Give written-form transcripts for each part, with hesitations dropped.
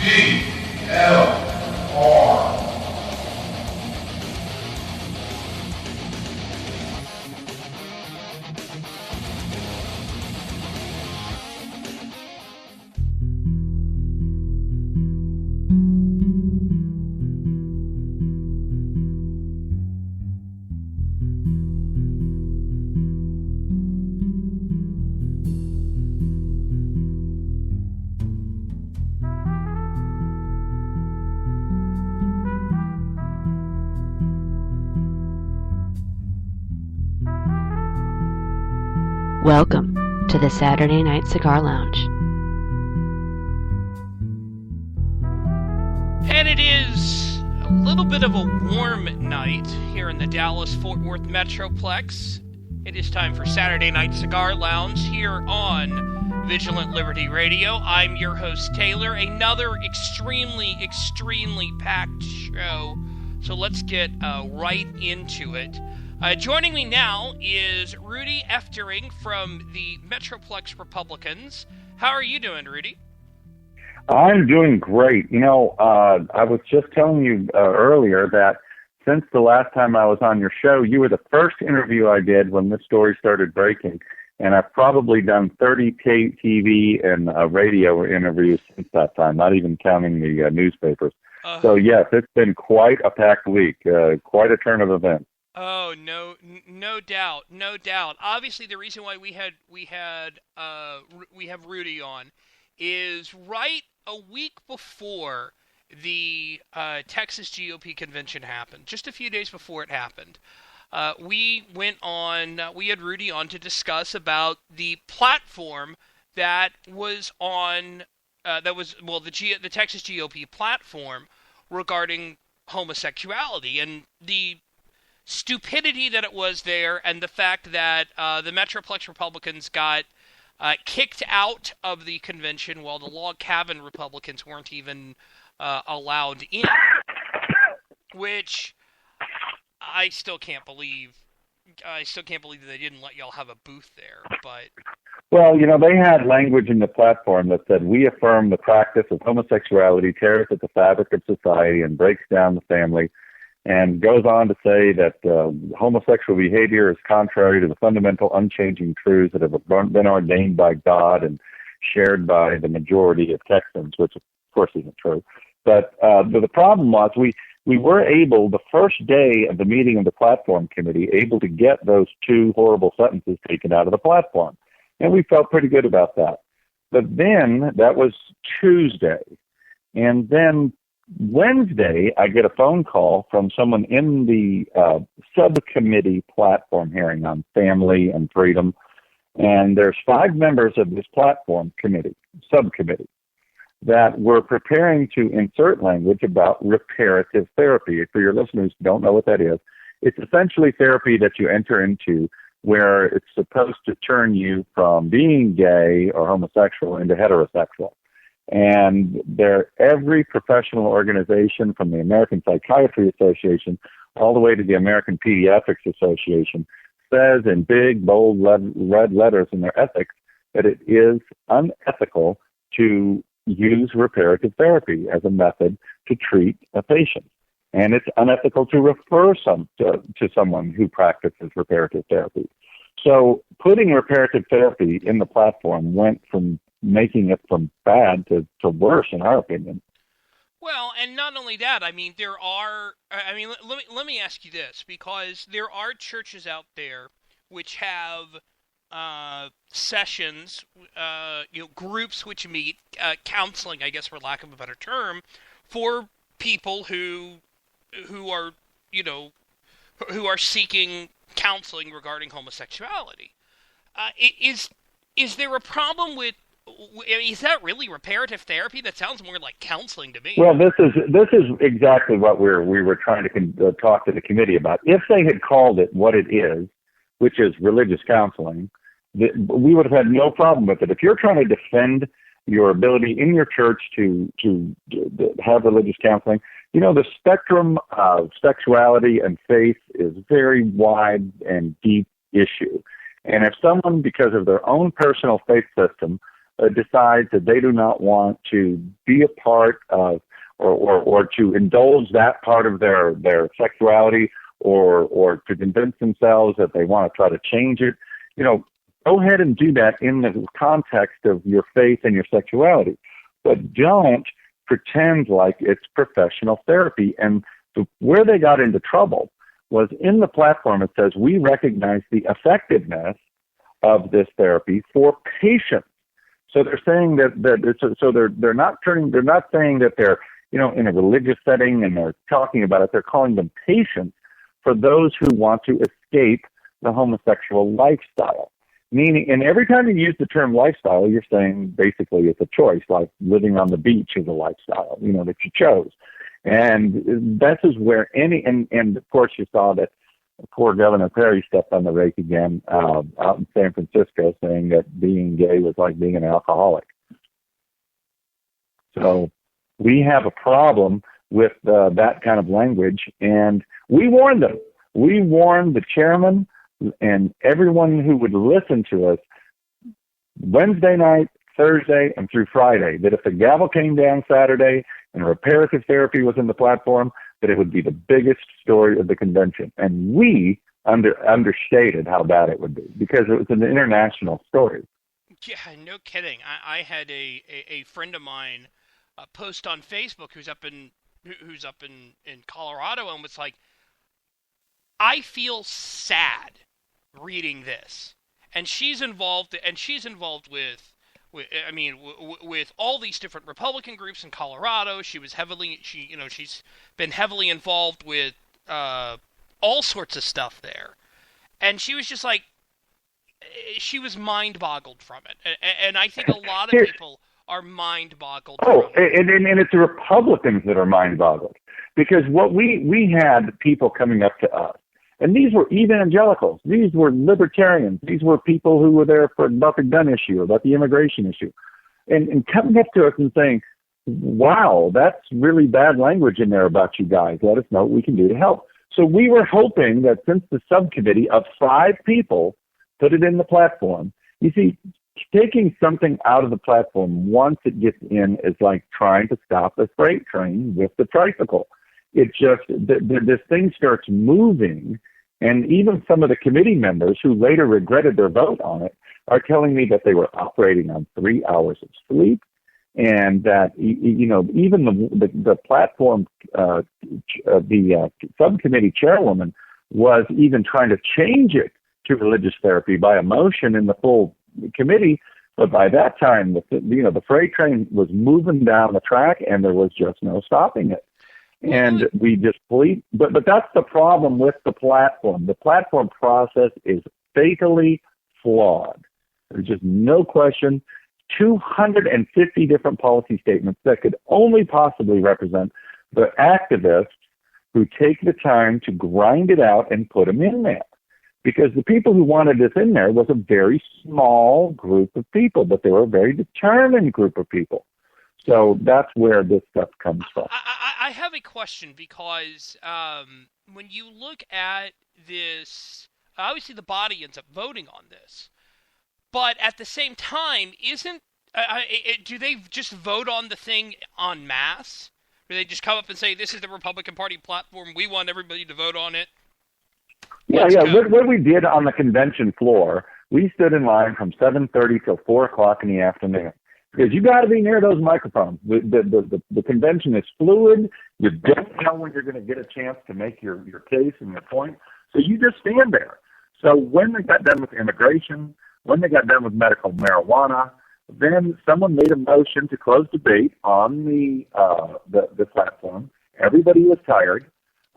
VLR. Welcome to the Saturday Night Cigar Lounge. And it is a little bit of a warm night here in the Dallas-Fort Worth Metroplex. It is time for Saturday Night Cigar Lounge here on Vigilant Liberty Radio. I'm your host, Taylor. Another extremely packed show. So let's get right into it. Joining me now is Rudy Eftering from the Metroplex Republicans. How are you doing, Rudy? I'm doing great. You know, I was just telling you earlier that since the last time I was on your show, you were the first interview I did when this story started breaking, and I've probably done 30 TV and radio interviews since that time, not even counting the newspapers. So, yes, it's been quite a packed week, quite a turn of events. Oh, no doubt. Obviously, the reason why we have Rudy on is right a week before the Texas GOP convention happened, just a few days before it happened. We had Rudy on to discuss about the platform that was on, the Texas GOP platform regarding homosexuality and the stupidity that it was there, and the fact that the Metroplex Republicans got kicked out of the convention while the log cabin Republicans weren't even allowed in, which I still can't believe. That they didn't let y'all have a booth there. But well, you know, they had language in the platform that said, "We affirm the practice of homosexuality tears at the fabric of society and breaks down the family," and goes on to say that homosexual behavior is contrary to the fundamental unchanging truths that have been ordained by God and shared by the majority of Texans, which of course isn't true. But the problem was we were able, the first day of the meeting of the platform committee, able to get those two horrible sentences taken out of the platform. And we felt pretty good about that. But then, that was Tuesday. And then Wednesday, I get a phone call from someone in the subcommittee platform hearing on family and freedom. And there's 5 members of this platform subcommittee, that were preparing to insert language about reparative therapy. For your listeners who don't know what that is, it's essentially therapy that you enter into where it's supposed to turn you from being gay or homosexual into heterosexual. And every professional organization, from the American Psychiatry Association all the way to the American Pediatrics Association, says in big, bold red letters in their ethics that it is unethical to use reparative therapy as a method to treat a patient. And it's unethical to refer to someone who practices reparative therapy. So putting reparative therapy in the platform went from making it from bad to worse, in our opinion. Well, and not only that, I mean, let me ask you this, because there are churches out there which have sessions, groups which meet, counseling, I guess, for lack of a better term, for people who are seeking counseling regarding homosexuality. Is there a problem with? Is that really reparative therapy? That sounds more like counseling to me. Well, this is exactly what we were trying to talk to the committee about. If they had called it what it is, which is religious counseling, we would have had no problem with it. If you're trying to defend your ability in your church to have religious counseling, the spectrum of sexuality and faith is very wide and deep issue. And if someone, because of their own personal faith system, decides that they do not want to be a part of or to indulge that part of their sexuality or to convince themselves that they want to try to change it, go ahead and do that in the context of your faith and your sexuality. But don't pretend like it's professional therapy. And where they got into trouble was in the platform. It says, we recognize the effectiveness of this therapy for patients. So they're saying they're not saying that they're, in a religious setting and they're talking about it. They're calling them patients for those who want to escape the homosexual lifestyle. Meaning, and every time you use the term lifestyle, you're saying basically it's a choice, like living on the beach is a lifestyle, that you chose. And that is where and of course you saw that poor Governor Perry stepped on the rake again out in San Francisco, saying that being gay was like being an alcoholic. So we have a problem with that kind of language, and we warned them. We warned the chairman and everyone who would listen to us Wednesday night, Thursday, and through Friday, that if the gavel came down Saturday and reparative therapy was in the platform, that it would be the biggest story of the convention. And we understated how bad it would be because it was an international story. Yeah, no kidding. I had a friend of mine post on Facebook who's up in Colorado and was like, I feel sad reading this, and she's involved with all these different Republican groups in Colorado. She's been heavily involved with all sorts of stuff there, and she was just like, she was mind-boggled from it, and I think a lot of people are mind-boggled. Oh, and it's the Republicans that are mind-boggled, because what we had people coming up to us. And these were evangelicals. These were libertarians. These were people who were there about the gun issue, about the immigration issue. And coming up to us and saying, wow, that's really bad language in there about you guys. Let us know what we can do to help. So we were hoping that since the subcommittee of 5 people put it in the platform, you see, taking something out of the platform once it gets in is like trying to stop a freight train with the tricycle. It just, this thing starts moving. And even some of the committee members who later regretted their vote on it are telling me that they were operating on 3 hours of sleep, and that even the platform, the subcommittee chairwoman was even trying to change it to religious therapy by a motion in the full committee. But by that time, the freight train was moving down the track, and there was just no stopping it. And we just believe, but that's the problem with the platform. The platform process is fatally flawed. There's just no question. 250 different policy statements that could only possibly represent the activists who take the time to grind it out and put them in there. Because the people who wanted this in there was a very small group of people, but they were a very determined group of people. So that's where this stuff comes from. I have a question, because when you look at this, obviously the body ends up voting on this, but at the same time, do they just vote on the thing en masse? Do they just come up and say, this is the Republican Party platform, we want everybody to vote on it? Yeah. What we did on the convention floor, we stood in line from 7:30 till 4 o'clock in the afternoon. Because you got to be near those microphones. The convention is fluid. You don't know when you're going to get a chance to make your case and your point. So you just stand there. So when they got done with immigration, when they got done with medical marijuana, then someone made a motion to close debate on the platform. Everybody was tired.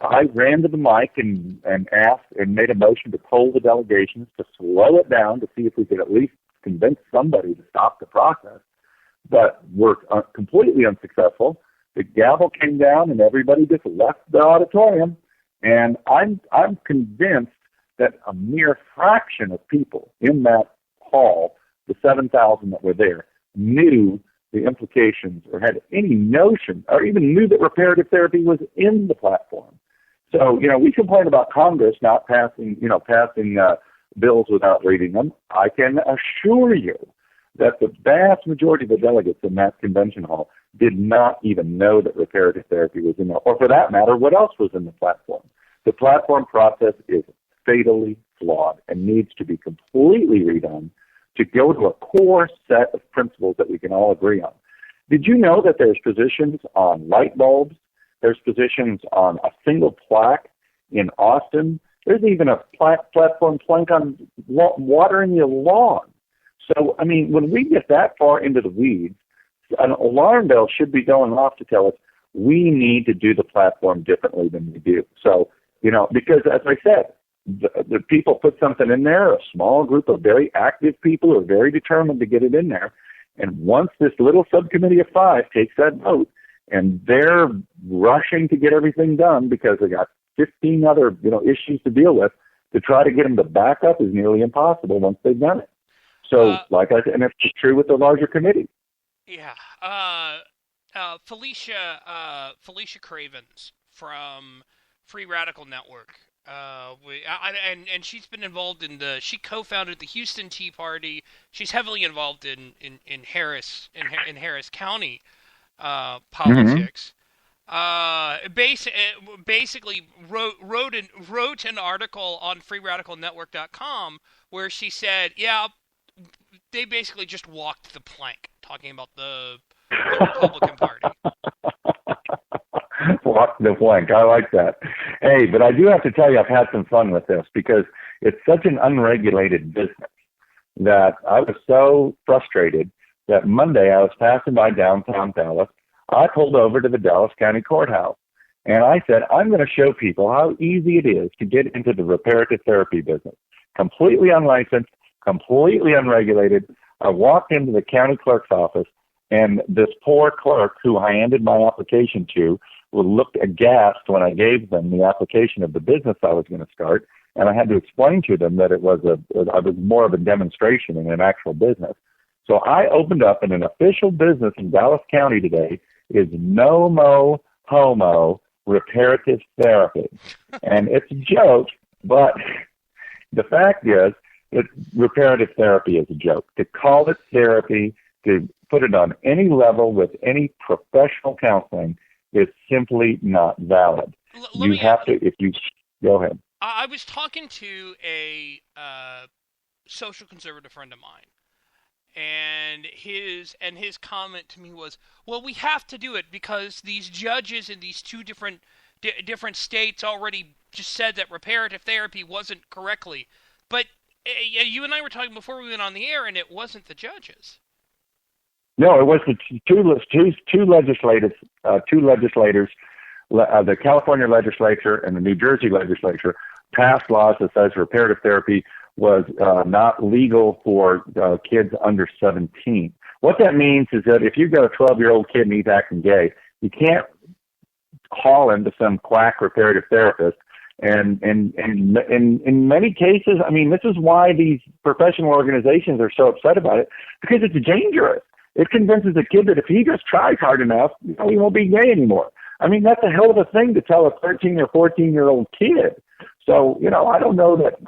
I ran to the mic and asked and made a motion to poll the delegations to slow it down to see if we could at least convince somebody to stop the process. But we're completely unsuccessful. The gavel came down and everybody just left the auditorium. And I'm convinced that a mere fraction of people in that hall, the 7,000 that were there, knew the implications or had any notion or even knew that reparative therapy was in the platform. So, we complain about Congress not passing bills without reading them. I can assure you that the vast majority of the delegates in that convention hall did not even know that reparative therapy was in there, or for that matter, what else was in the platform. The platform process is fatally flawed and needs to be completely redone to go to a core set of principles that we can all agree on. Did you know that there's positions on light bulbs? There's positions on a single plaque in Austin. There's even a platform plank on watering your lawn. So, I mean, when we get that far into the weeds, an alarm bell should be going off to tell us we need to do the platform differently than we do. So, you know, because as I said, the people put something in there, a small group of very active people who are very determined to get it in there. And once this little subcommittee of 5 takes that vote, and they're rushing to get everything done because they got 15 other, you know, issues to deal with, to try to get them to back up is nearly impossible once they've done it. So, like I said, and it's just true with the larger committee. Yeah. Felicia Cravens from Free Radical Network. And she's been involved she co-founded the Houston Tea Party. She's heavily involved in Harris County politics. Basically wrote an article on freeradicalnetwork.com where she said, yeah, they basically just walked the plank, talking about the Republican Party. Walk the plank. I like that. Hey, but I do have to tell you, I've had some fun with this because it's such an unregulated business that I was so frustrated that Monday I was passing by downtown Dallas. I pulled over to the Dallas County Courthouse, and I said, I'm going to show people how easy it is to get into the reparative therapy business. Completely unlicensed, completely unregulated. I walked into the county clerk's office, and this poor clerk who I handed my application to looked aghast when I gave them the application of the business I was going to start, and I had to explain to them that I was more of a demonstration than an actual business. So I opened up, and an official business in Dallas County today is No Mo Homo Reparative Therapy. And it's a joke, but the fact is that reparative therapy is a joke. To call it therapy, to put it on any level with any professional counseling is simply not valid. Go ahead. I was talking to a social conservative friend of mine, and his comment to me was, well, we have to do it because these judges in these two different states already just said that reparative therapy wasn't correctly. But you and I were talking before we went on the air, and it wasn't the judges. No, it was the two legislators, the California legislature and the New Jersey legislature passed laws that says reparative therapy was not legal for kids under 17. What that means is that if you've got a 12-year-old kid and he's acting gay, you can't haul him to some quack reparative therapist. And in many cases, I mean, this is why these professional organizations are so upset about it, because it's dangerous. It convinces a kid that if he just tries hard enough, he won't be gay anymore. I mean, that's a hell of a thing to tell a 13 or 14-year-old kid. So, I don't know that,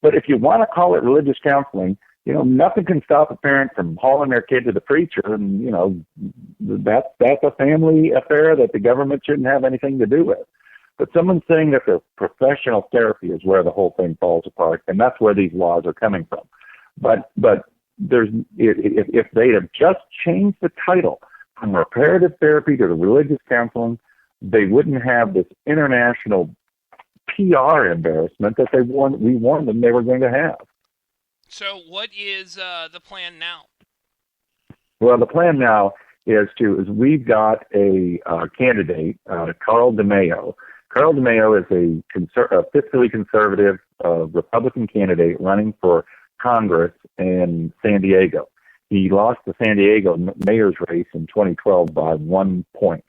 but if you want to call it religious counseling, nothing can stop a parent from hauling their kid to the preacher, and, that's a family affair that the government shouldn't have anything to do with. But someone's saying that the professional therapy is where the whole thing falls apart, and that's where these laws are coming from. But if they had just changed the title from reparative therapy to the religious counseling, they wouldn't have this international PR embarrassment that we warned them they were going to have. So what is the plan now? Well, the plan now is we've got a candidate, Carl DeMaio. Carl DeMaio is a fiscally conservative Republican candidate running for Congress in San Diego. He lost the San Diego mayor's race in 2012 by 1 point.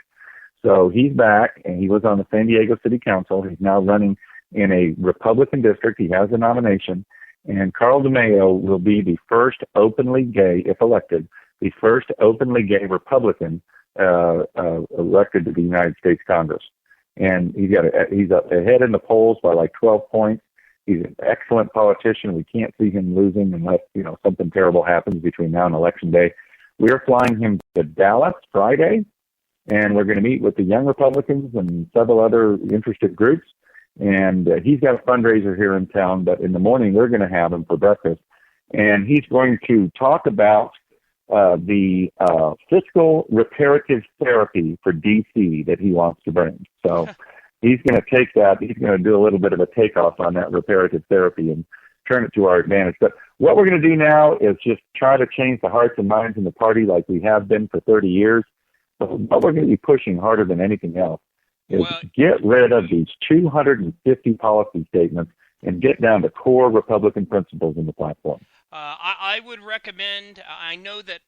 So he's back, and he was on the San Diego City Council. He's now running in a Republican district. He has a nomination, and Carl DeMaio will be the first openly gay, if elected, the first openly gay Republican elected to the United States Congress. And he's ahead in the polls by like 12 points. He's an excellent politician. We can't see him losing unless, something terrible happens between now and Election Day. We're flying him to Dallas Friday, and we're going to meet with the Young Republicans and several other interested groups. And he's got a fundraiser here in town, but in the morning we're going to have him for breakfast. And he's going to talk about the fiscal reparative therapy for D.C. that he wants to bring. So he's going to take that. He's going to do a little bit of a takeoff on that reparative therapy and turn it to our advantage. But what we're going to do now is just try to change the hearts and minds in the party like we have been for 30 years. But what we're going to be pushing harder than anything else is get rid of these 250 policy statements and get down to core Republican principles in the platform. I would recommend. I know that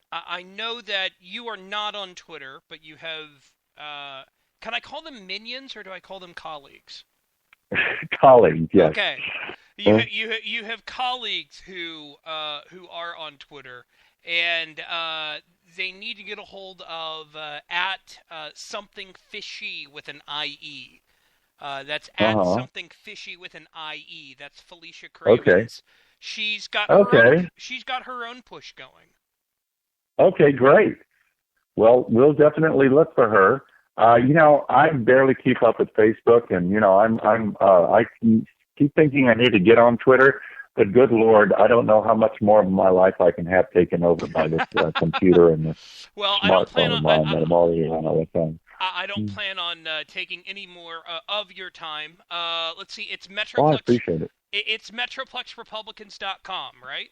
you are not on Twitter, but you have. Can I call them minions or do I call them colleagues? Colleagues, yes. Okay. You have colleagues who are on Twitter, and they need to get a hold of at something fishy with an IE. That's at something fishy with an IE. That's Felicia Cravens. Okay. She's got her own push going. Okay, great. Well, we'll definitely look for her. I barely keep up with Facebook, and I keep thinking I need to get on Twitter, but good Lord, I don't know how much more of my life I can have taken over by this computer and this smartphone of mine that I'm already on all the time. I don't plan on taking any more of your time. Let's see, it's Metroplex. Oh, I appreciate it. It's MetroplexRepublicans.com, right?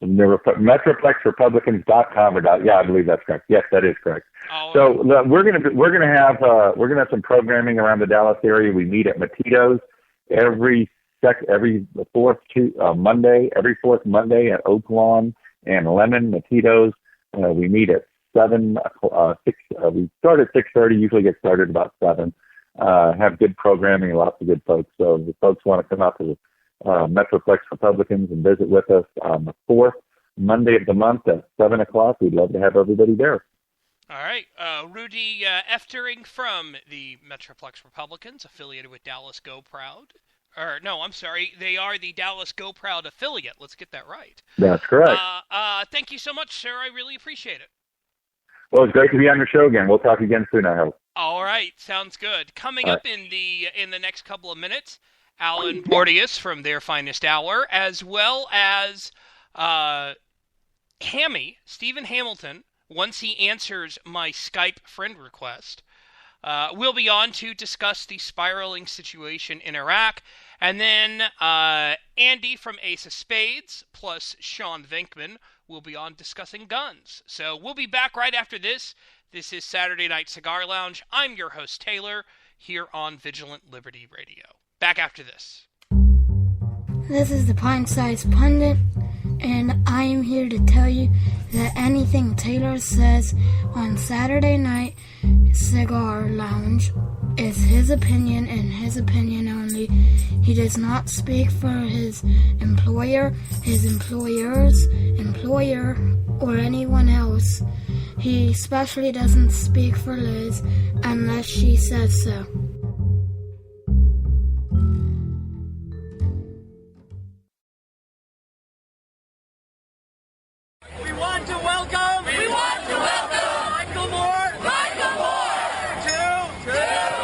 MetroplexRepublicans.com I believe that's correct. Yes, that is correct. So we're gonna have some programming around the Dallas area. We meet at Matitos every fourth Monday at Oak Lawn and Lemon Matitos. We meet at 7 o'clock. We start at 6:30. Usually get started about 7. Have good programming and lots of good folks. So if folks want to come out to the Metroplex Republicans and visit with us on the 4th Monday of the month at 7 o'clock, we'd love to have everybody there. All right. Rudy Eftering from the Metroplex Republicans, affiliated with Dallas Go Proud. Or, no, I'm sorry. They are the Dallas Go Proud affiliate. Let's get that right. That's correct. Thank you so much, sir. I really appreciate it. Well, it's great to be on your show again. We'll talk again soon, I hope. All right. Sounds good. Coming up in the next couple of minutes, Alan Porteous from Their Finest Hour, as well as Hammy, Stephen Hamilton, once he answers my Skype friend request. We'll be on to discuss the spiraling situation in Iraq. And then Andy from Ace of Spades, plus Sean Venkman, will be on discussing guns. So we'll be back right after this. This is Saturday Night Cigar Lounge. I'm your host, Taylor, here on Vigilant Liberty Radio. Back after this. This is the Pint-Sized Pundit, and I am here to tell you that anything Taylor says on Saturday Night Cigar Lounge is his opinion and his opinion only. He does not speak for his employer, his employer's employer, or anyone else. He especially doesn't speak for Liz unless she says so. We want to welcome Michael Moore to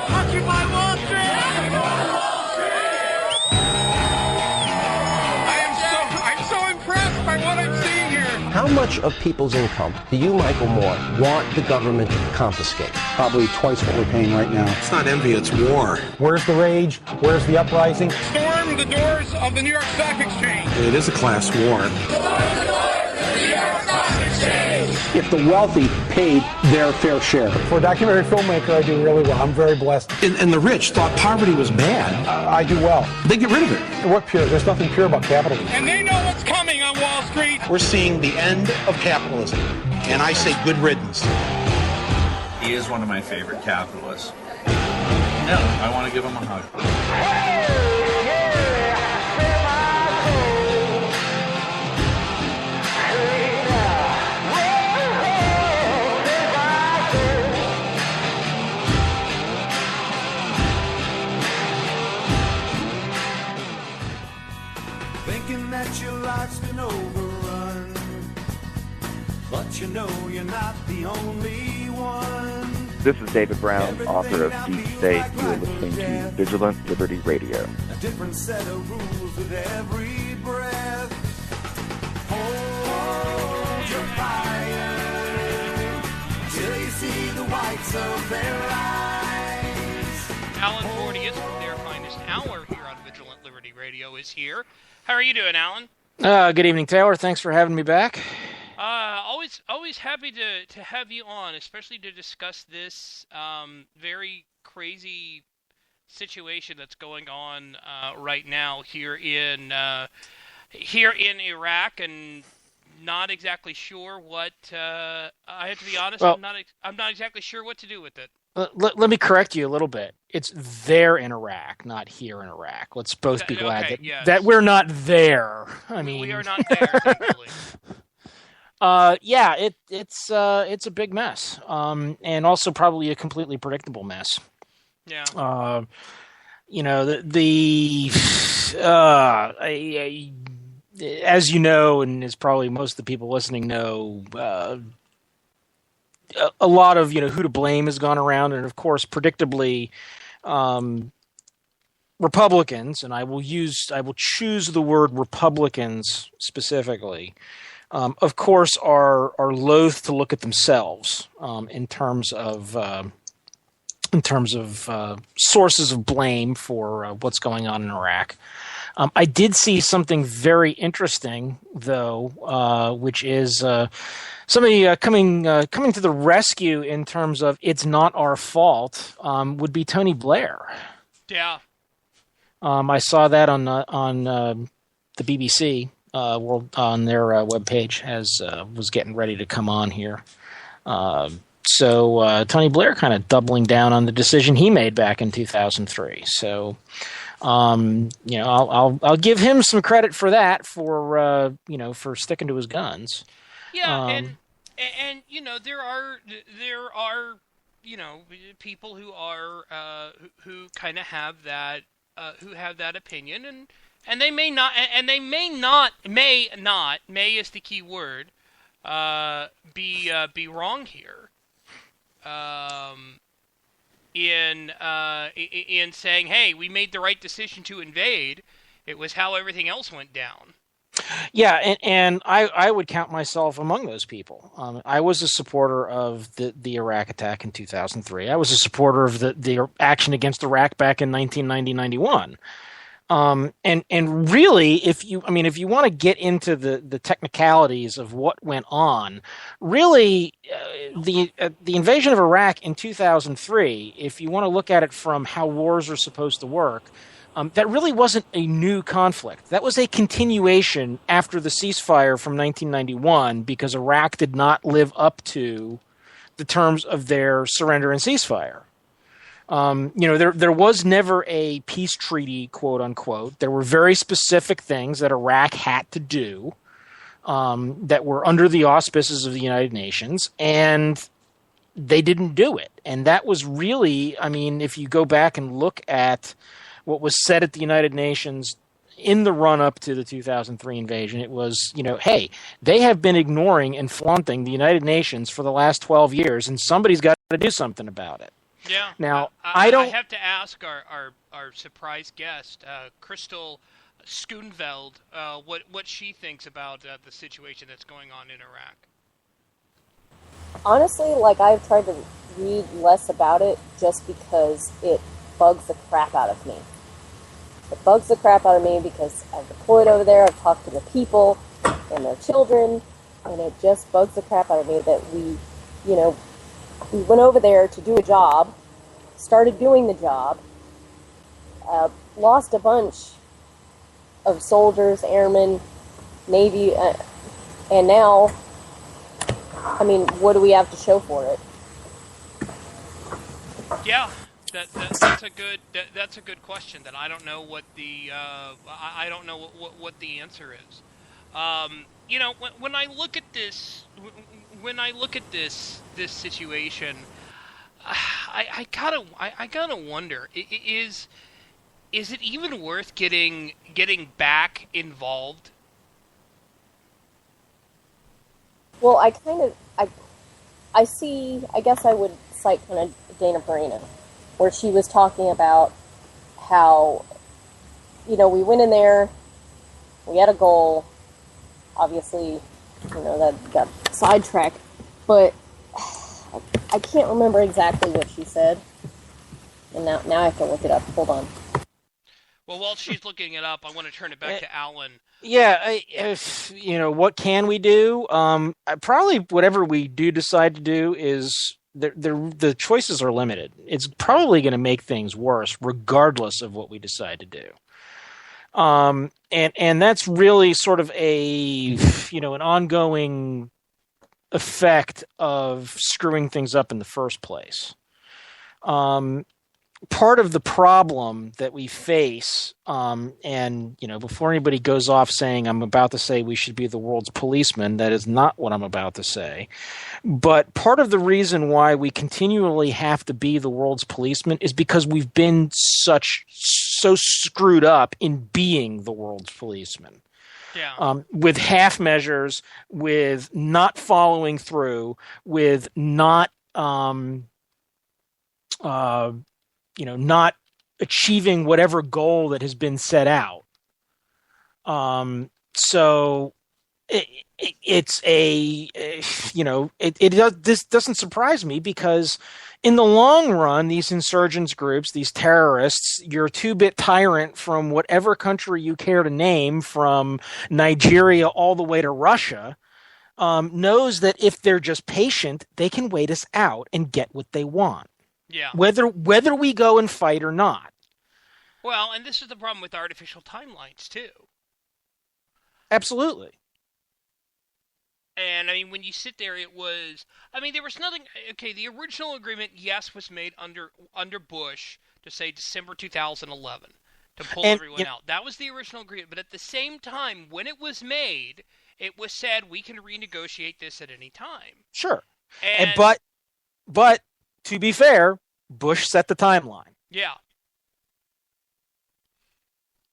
Occupy Wall Street. I'm so impressed by what I'm seeing here. How much of people's income do you, Michael Moore, want the government to confiscate? Probably twice what we're paying right now. It's not envy, it's war. Where's the rage? Where's the uprising? Storm the doors of the New York Stock Exchange. It is a class war. If the wealthy paid their fair share. For a documentary filmmaker, I do really well. I'm very blessed. And the rich thought poverty was bad. I do well. They get rid of it. What pure? There's nothing pure about capitalism. And they know what's coming on Wall Street. We're seeing the end of capitalism. And I say good riddance. He is one of my favorite capitalists. Yeah, I want to give him a hug. you're not the only one. This is David Brown, author of Deep State. You are listening to Vigilant Liberty Radio. A different set of rules with every breath. Hold your fire till you see the whites of their eyes. Alan Porteous from their finest hour here on Vigilant Liberty Radio is here. How are you doing, Alan? Good evening, Taylor. Thanks for having me back. Always happy to have you on, especially to discuss this very crazy situation that's going on right now here in Iraq, and not exactly sure what. I have to be honest. Well, I'm not exactly sure what to do with it. Let me correct you a little bit. It's there in Iraq, not here in Iraq. Let's both be glad that we're not there. I mean, we are not there. Thankfully. Yeah, it's a big mess, and also probably a completely predictable mess. Yeah. You know, as you know, and as probably most of the people listening know, a lot of who to blame has gone around, and of course, predictably, Republicans, and I will choose the word Republicans specifically. Of course, are loath to look at themselves in terms of sources of blame for what's going on in Iraq. I did see something very interesting, though, which is somebody coming to the rescue in terms of it's not our fault. Would be Tony Blair. Yeah. I saw that on the BBC. World on their webpage as was getting ready to come on here. So Tony Blair kind of doubling down on the decision he made back in 2003. So I'll give him some credit for that, for sticking to his guns. Yeah, and there are people who are who kind of have that opinion, and they may not is the key word, be wrong here, in saying, hey, we made the right decision to invade. It was how everything else went down. Yeah, and I would count myself among those people. I was a supporter of the Iraq attack in 2003. I was a supporter of the action against Iraq back in 1990-91. And really, if you want to get into the technicalities of what went on, really, the invasion of Iraq in 2003, if you want to look at it from how wars are supposed to work, that really wasn't a new conflict. That was a continuation after the ceasefire from 1991, because Iraq did not live up to the terms of their surrender and ceasefire. There was never a peace treaty, quote unquote. There were very specific things that Iraq had to do that were under the auspices of the United Nations, and they didn't do it. And that was really, if you go back and look at what was said at the United Nations in the run-up to the 2003 invasion, it was, hey, they have been ignoring and flaunting the United Nations for the last 12 years, and somebody's got to do something about it. Yeah. Now, I have to ask our surprise guest, Crystal Schoonveld, what she thinks about the situation that's going on in Iraq. Honestly, I've tried to read less about it just because it bugs the crap out of me. It bugs the crap out of me because I've deployed over there, I've talked to the people and their children, and it just bugs the crap out of me that we went over there to do a job, started doing the job, lost a bunch of soldiers, airmen, Navy, and now, what do we have to show for it? Yeah, that's a good question. That I don't know what the I don't know what the answer is. When I look at this, this situation, I gotta wonder, is it even worth getting back involved? Well, I guess I would cite kind of Dana Perino, where she was talking about how, we went in there, we had a goal, obviously, that got sidetracked, but I can't remember exactly what she said, and now I have to look it up. Hold on. Well, while she's looking it up, I want to turn it back to Alan. Yeah, what can we do? Probably whatever we do decide to do is the choices are limited. It's probably going to make things worse, regardless of what we decide to do. And that's really sort of an ongoing effect of screwing things up in the first place. Part of the problem that we face, and before anybody goes off saying I'm about to say we should be the world's policeman, that is not what I'm about to say. But part of the reason why we continually have to be the world's policeman is because we've been so screwed up in being the world's policeman. Yeah. With half measures, with not following through, with not not achieving whatever goal that has been set out. So this doesn't surprise me, because in the long run, these insurgents groups, these terrorists, your two-bit tyrant from whatever country you care to name, from Nigeria all the way to Russia, knows that if they're just patient, they can wait us out and get what they want. Yeah. Whether we go and fight or not. Well, and this is the problem with artificial timelines, too. Absolutely. And, when you sit there, there was nothing... Okay, the original agreement, yes, was made under Bush to say December 2011, to pull everyone out. That was the original agreement. But at the same time, when it was made, it was said we can renegotiate this at any time. Sure. But to be fair, Bush set the timeline. Yeah.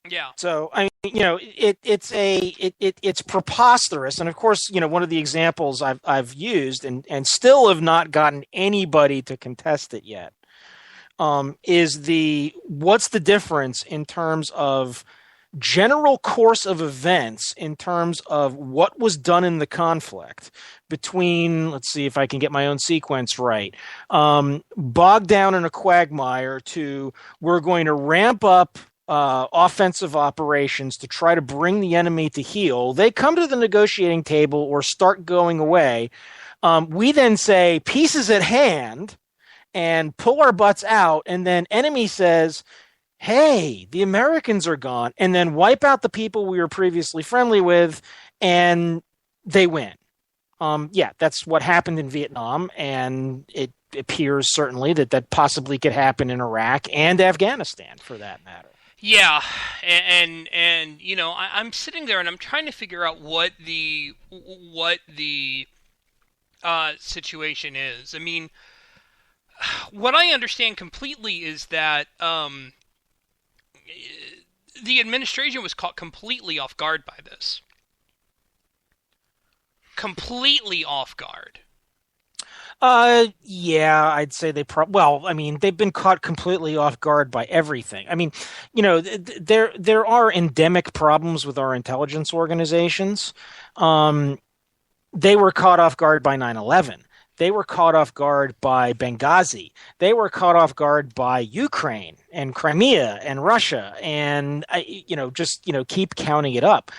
Yeah. So it's preposterous, and of course, one of the examples I've used and still have not gotten anybody to contest it yet, is what's the difference in terms of general course of events, in terms of what was done in the conflict between, let's see if I can get my own sequence right, bogged down in a quagmire, to we're going to ramp up offensive operations to try to bring the enemy to heel. They come to the negotiating table or start going away. We then say peace is at hand and pull our butts out, and then enemy says, hey, the Americans are gone, and then wipe out the people we were previously friendly with, and they win. That's what happened in Vietnam, and it appears certainly that possibly could happen in Iraq and Afghanistan, for that matter. Yeah, and I'm sitting there and I'm trying to figure out what the situation is. What I understand completely is that the administration was caught completely off guard by this. Completely off guard. Yeah, I'd say they've been caught completely off guard by everything. There are endemic problems with our intelligence organizations. They were caught off guard by 9/11. They were caught off guard by Benghazi. They were caught off guard by Ukraine and Crimea and Russia, and keep counting it up.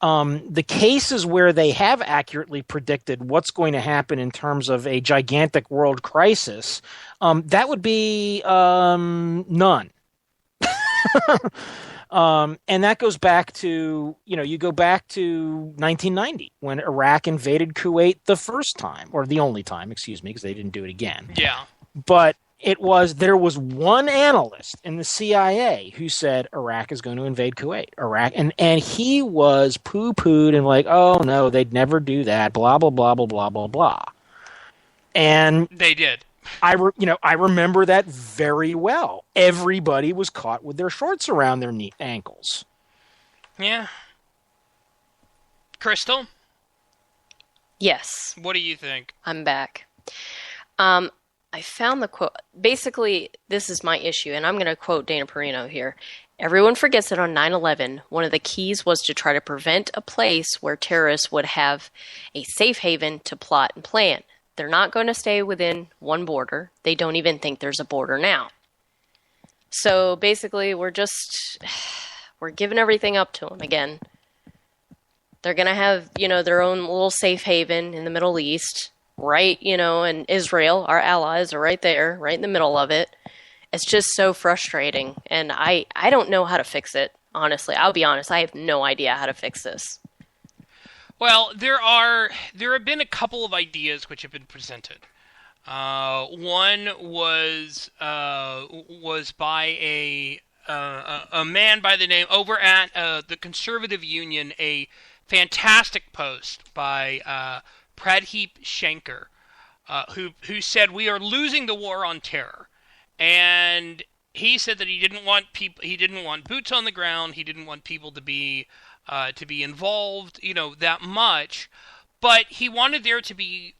The cases where they have accurately predicted what's going to happen in terms of a gigantic world crisis, that would be none. And that goes back to, you go back to 1990 when Iraq invaded Kuwait the first time, or the only time, excuse me, because they didn't do it again. Yeah. But there was one analyst in the CIA who said Iraq is going to invade Kuwait. And he was poo-pooed and like, oh no, they'd never do that, blah, blah, blah, blah, blah, blah, blah. And they did. I remember that very well. Everybody was caught with their shorts around their ankles. Yeah. Crystal? Yes. What do you think? I'm back. I found the quote. Basically, this is my issue, and I'm going to quote Dana Perino here. Everyone forgets that on 9/11, one of the keys was to try to prevent a place where terrorists would have a safe haven to plot and plan. They're not going to stay within one border. They don't even think there's a border now. So basically, we're giving everything up to them again. They're going to have, their own little safe haven in the Middle East, right? And Israel, our allies, are right there, right in the middle of it. It's just so frustrating, and I don't know how to fix it, honestly. I'll be honest, I have no idea how to fix this. Well, there have been a couple of ideas which have been presented. One was by a man by the name over at the Conservative Union, a fantastic post by Pradheep Shankar, who said, "We are losing the war on terror." And he said that he didn't want boots on the ground. He didn't want people to be involved, that much. But he wanted there to be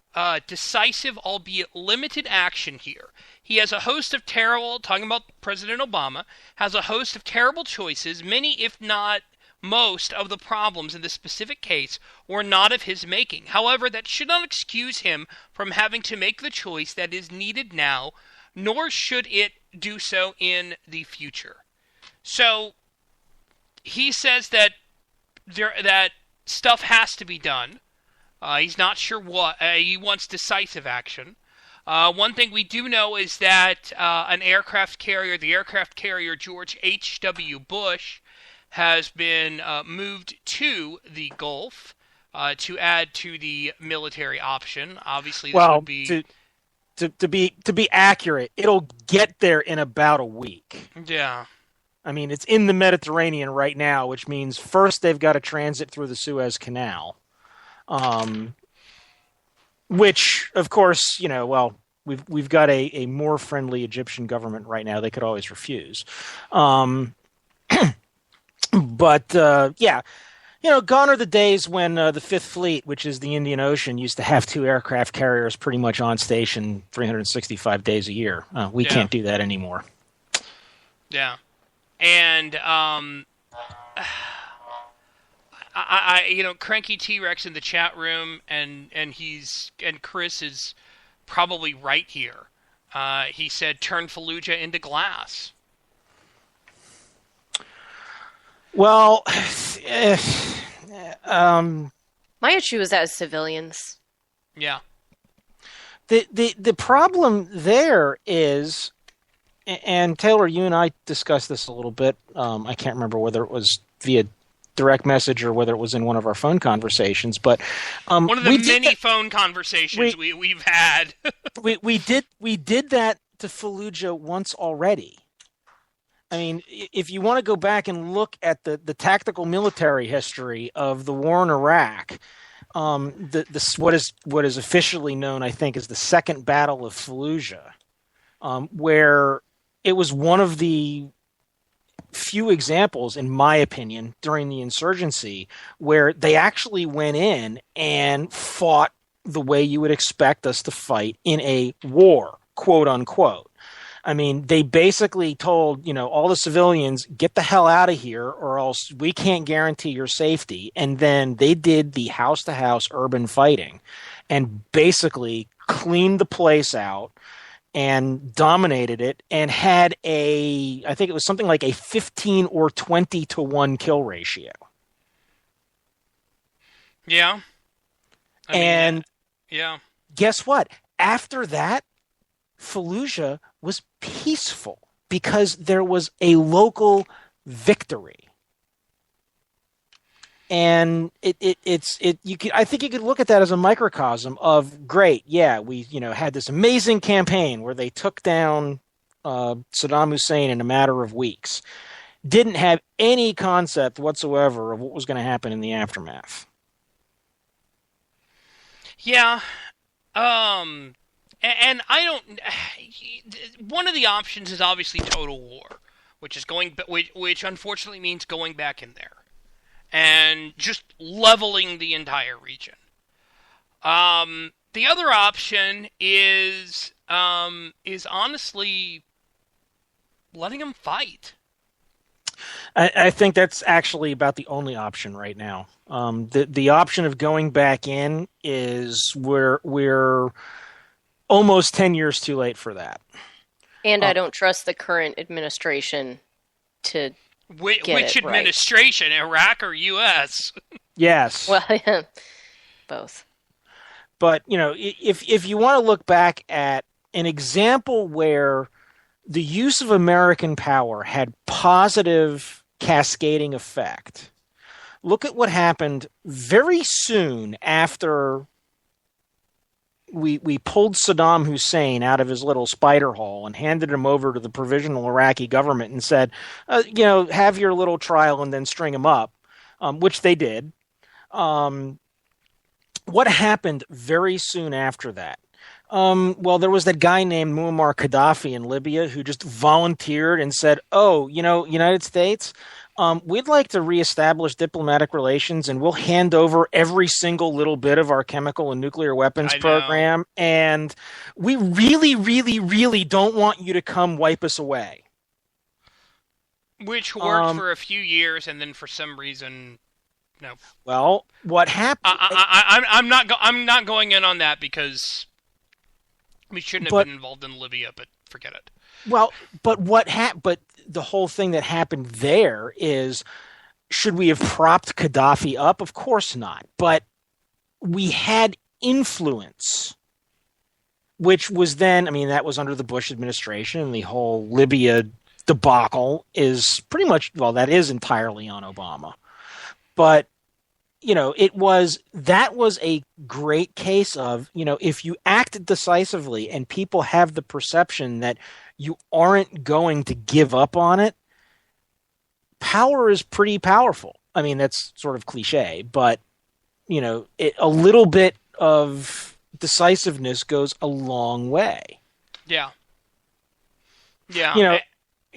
decisive, albeit limited, action here. He has a host of talking about President Obama, has a host of terrible choices. Many, if not most, of the problems in this specific case were not of his making. However, that should not excuse him from having to make the choice that is needed now, nor should it do so in the future. So he says that that stuff has to be done. He's not sure what. He wants decisive action. One thing we do know is that the aircraft carrier George H.W. Bush, has been moved to the Gulf to add to the military option. Obviously, this would be... To be accurate, it'll get there in about a week. Yeah. I mean, it's in the Mediterranean right now, which means first they've got to transit through the Suez Canal. Which, of course, we've got a more friendly Egyptian government right now. They could always refuse. But gone are the days when the Fifth Fleet, which is the Indian Ocean, used to have 2 aircraft carriers pretty much on station 365 days a year. We can't do that anymore. Yeah. And, Cranky T-Rex in the chat room, and Chris is probably right here. He said, turn Fallujah into glass. Well, my issue is as civilians. Yeah. The problem there is, and Taylor, you and I discussed this a little bit. I can't remember whether it was via direct message or whether it was in one of our phone conversations, but one of the many phone conversations we've had. we did that to Fallujah once already. I mean, if you want to go back and look at the tactical military history of the war in Iraq, what is officially known, I think, as the Second Battle of Fallujah, where it was one of the few examples, in my opinion, during the insurgency, where they actually went in and fought the way you would expect us to fight in a war, quote unquote. I mean, they basically told, all the civilians, get the hell out of here or else we can't guarantee your safety. And then they did the house-to-house urban fighting and basically cleaned the place out and dominated it and had I think it was something like a 15 or 20 to 1 kill ratio. Yeah. Yeah. Guess what? After that, Fallujah was peaceful because there was a local victory. And I think you could look at that as a microcosm of great. Yeah, we had this amazing campaign where they took down Saddam Hussein in a matter of weeks. Didn't have any concept whatsoever of what was going to happen in the aftermath. Yeah. And I don't. One of the options is obviously total war, which unfortunately means going back in there and just leveling the entire region. The other option is honestly letting them fight. I think that's actually about the only option right now. The option of going back in is we're almost 10 years too late for that. And I don't trust the current administration to Which get it administration, right. Iraq or U.S.? Yes. Well, yeah, both. But, if you want to look back at an example where the use of American power had positive cascading effect, look at what happened very soon after we pulled Saddam Hussein out of his little spider hole and handed him over to the provisional Iraqi government and said, have your little trial and then string him up, which they did. What happened very soon after that? Well, there was that guy named Muammar Gaddafi in Libya who just volunteered and said, United States, we'd like to reestablish diplomatic relations and we'll hand over every single little bit of our chemical and nuclear weapons program. And we really, really, really don't want you to come wipe us away. Which worked for a few years, and then for some reason, no. Well, what happened? I'm not going in on that because we shouldn't have been involved in Libya, but forget it. Well, but but the whole thing that happened there is, should we have propped Gaddafi up? Of course not. But we had influence, which was then, that was under the Bush administration, and the whole Libya debacle is pretty much, that is entirely on Obama. But that was a great case of, if you act decisively and people have the perception that you aren't going to give up on it, power is pretty powerful. That's sort of cliche, but, a little bit of decisiveness goes a long way. Yeah. Yeah.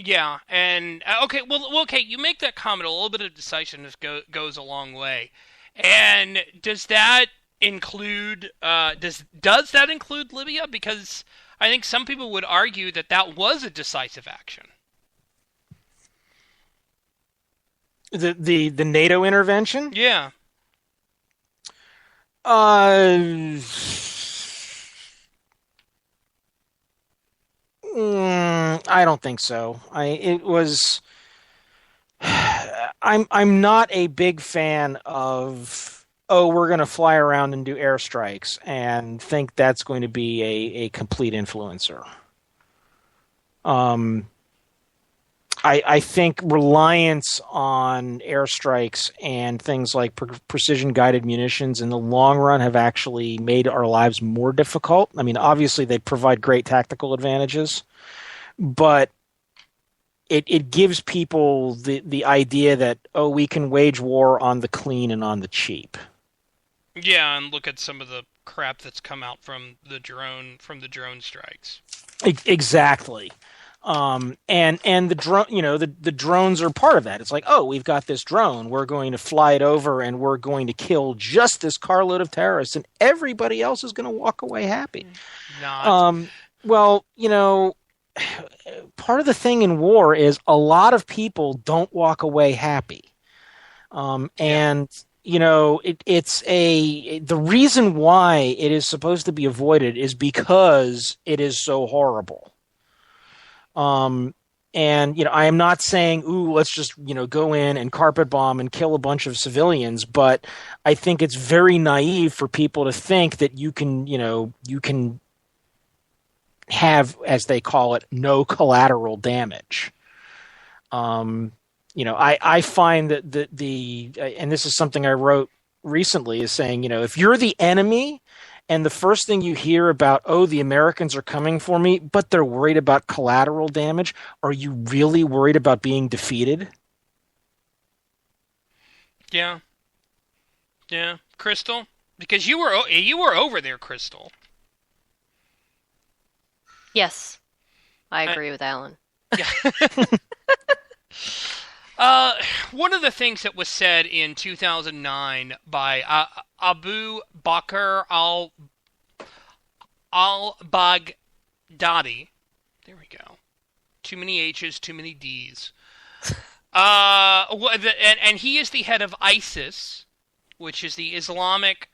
Yeah, and okay, you make that comment. A little bit of decisiveness goes a long way, and does that include does that include Libya? Because I think some people would argue that was a decisive action. The NATO intervention? Yeah. I don't think so. I'm not a big fan of, we're going to fly around and do airstrikes and think that's going to be a complete influencer. I think reliance on airstrikes and things like precision-guided munitions in the long run have actually made our lives more difficult. Obviously they provide great tactical advantages, but it gives people the idea that, we can wage war on the clean and on the cheap. Yeah, and look at some of the crap that's come out from the drone strikes. Exactly. And the drone, the drones are part of that. It's like, we've got this drone. We're going to fly it over and we're going to kill just this carload of terrorists, and everybody else is going to walk away happy. Part of the thing in war is a lot of people don't walk away happy. And the reason why it is supposed to be avoided is because it is so horrible. I am not saying, let's just, go in and carpet bomb and kill a bunch of civilians, but I think it's very naive for people to think that you can have, as they call it, no collateral damage. I find that and this is something I wrote recently, is saying, if you're the enemy and the first thing you hear about, the Americans are coming for me, but they're worried about collateral damage, are you really worried about being defeated? Yeah. Yeah. Crystal? Because you were over there, Crystal. Yes. I agree with Alan. Yeah. One of the things that was said in 2009 by Abu Bakr al-Baghdadi. There we go. Too many H's, too many D's. And he is the head of ISIS, which is the Islamic,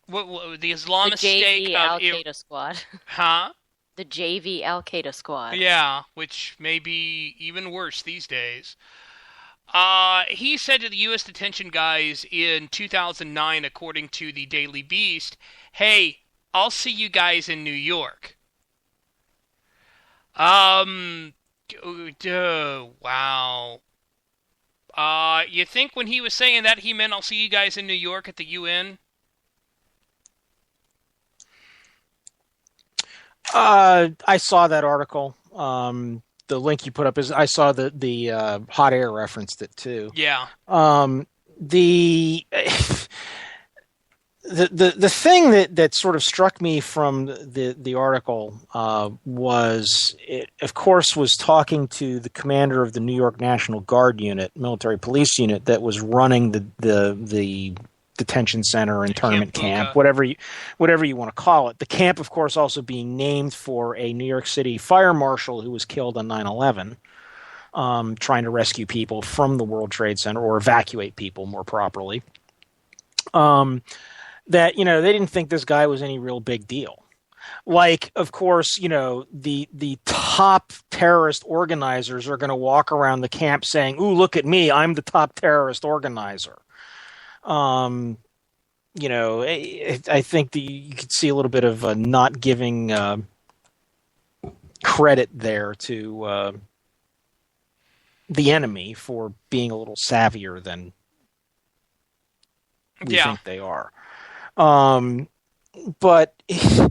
the Islamist State of Al-Qaeda squad. Huh? The JV Al-Qaeda squad. Yeah, which may be even worse these days. He said to the U.S. detention guys in 2009, according to the Daily Beast, "Hey, I'll see you guys in New York." Wow. You think when he was saying that, he meant, "I'll see you guys in New York at the UN"? I saw that article. The link you put up I saw the Hot Air referenced it too. Yeah. The thing that sort of struck me from the article was it, of course, was talking to the commander of the New York National Guard unit, military police unit, that was running the detention center, internment camp, whatever you want to call it. The camp, of course, also being named for a New York City fire marshal who was killed on 9/11, trying to rescue people from the World Trade Center, or evacuate people more properly. That, they didn't think this guy was any real big deal. Like, of course, the top terrorist organizers are going to walk around the camp saying, "Ooh, look at me, I'm the top terrorist organizer." I think that you could see a little bit of not giving credit there to the enemy for being a little savvier than we think they are. But I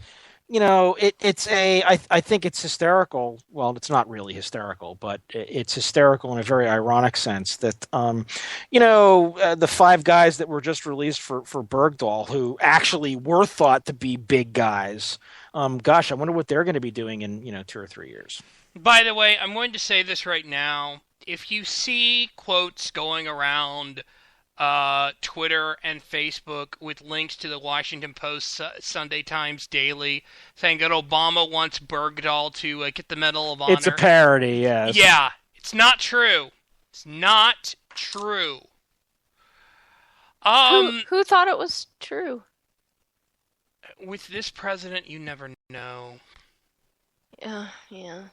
think it's hysterical. Well, it's not really hysterical, but it's hysterical in a very ironic sense that, the 5 guys that were just released for Bergdahl, who actually were thought to be big guys, gosh, I wonder what they're going to be doing in, 2 or 3 years. By the way, I'm going to say this right now. If you see quotes going around Twitter and Facebook with links to the Washington Post, Sunday Times Daily, saying that Obama wants Bergdahl to get the Medal of Honor. It's a parody, yes. Yeah, it's not true. It's not true. Who thought it was true? With this president, you never know. Yeah.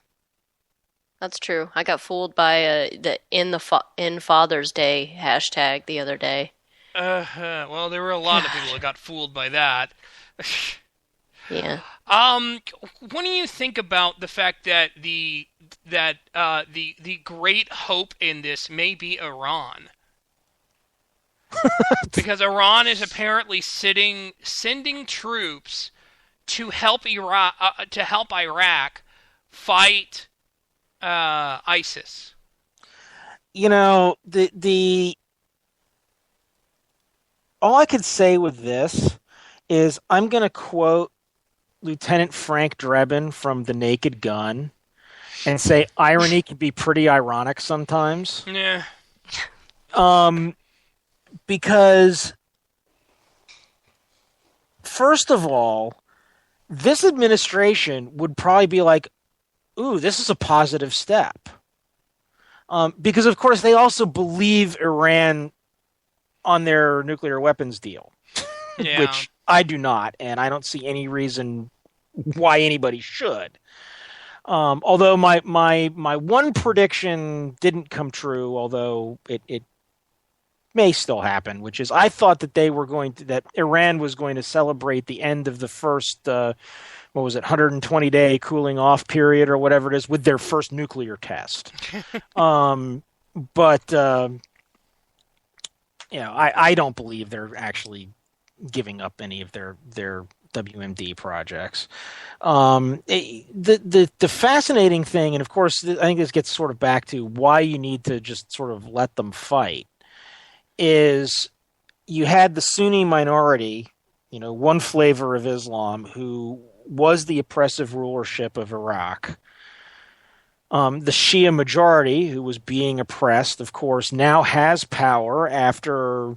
That's true. I got fooled by the in Father's Day hashtag the other day. Well, there were a lot of people that got fooled by that. Yeah. What do you think about the fact that the great hope in this may be Iran? Because Iran is apparently sending troops to help Iraq fight ISIS. All I could say with this is I'm going to quote Lieutenant Frank Drebin from The Naked Gun and say irony can be pretty ironic sometimes. Yeah. Because first of all, this administration would probably be like, ooh, this is a positive step. Because, of course, they also believe Iran on their nuclear weapons deal, which I do not, and I don't see any reason why anybody should. Although my one prediction didn't come true, although it may still happen, which is I thought that that Iran was going to celebrate the end of the first 120-day cooling off period or whatever it is with their first nuclear test. But I don't believe they're actually giving up any of their WMD projects. The fascinating thing, and of course, I think this gets sort of back to why you need to just sort of let them fight, is you had the Sunni minority, one flavor of Islam, who was the oppressive rulership of Iraq. The Shia majority, who was being oppressed, of course, now has power after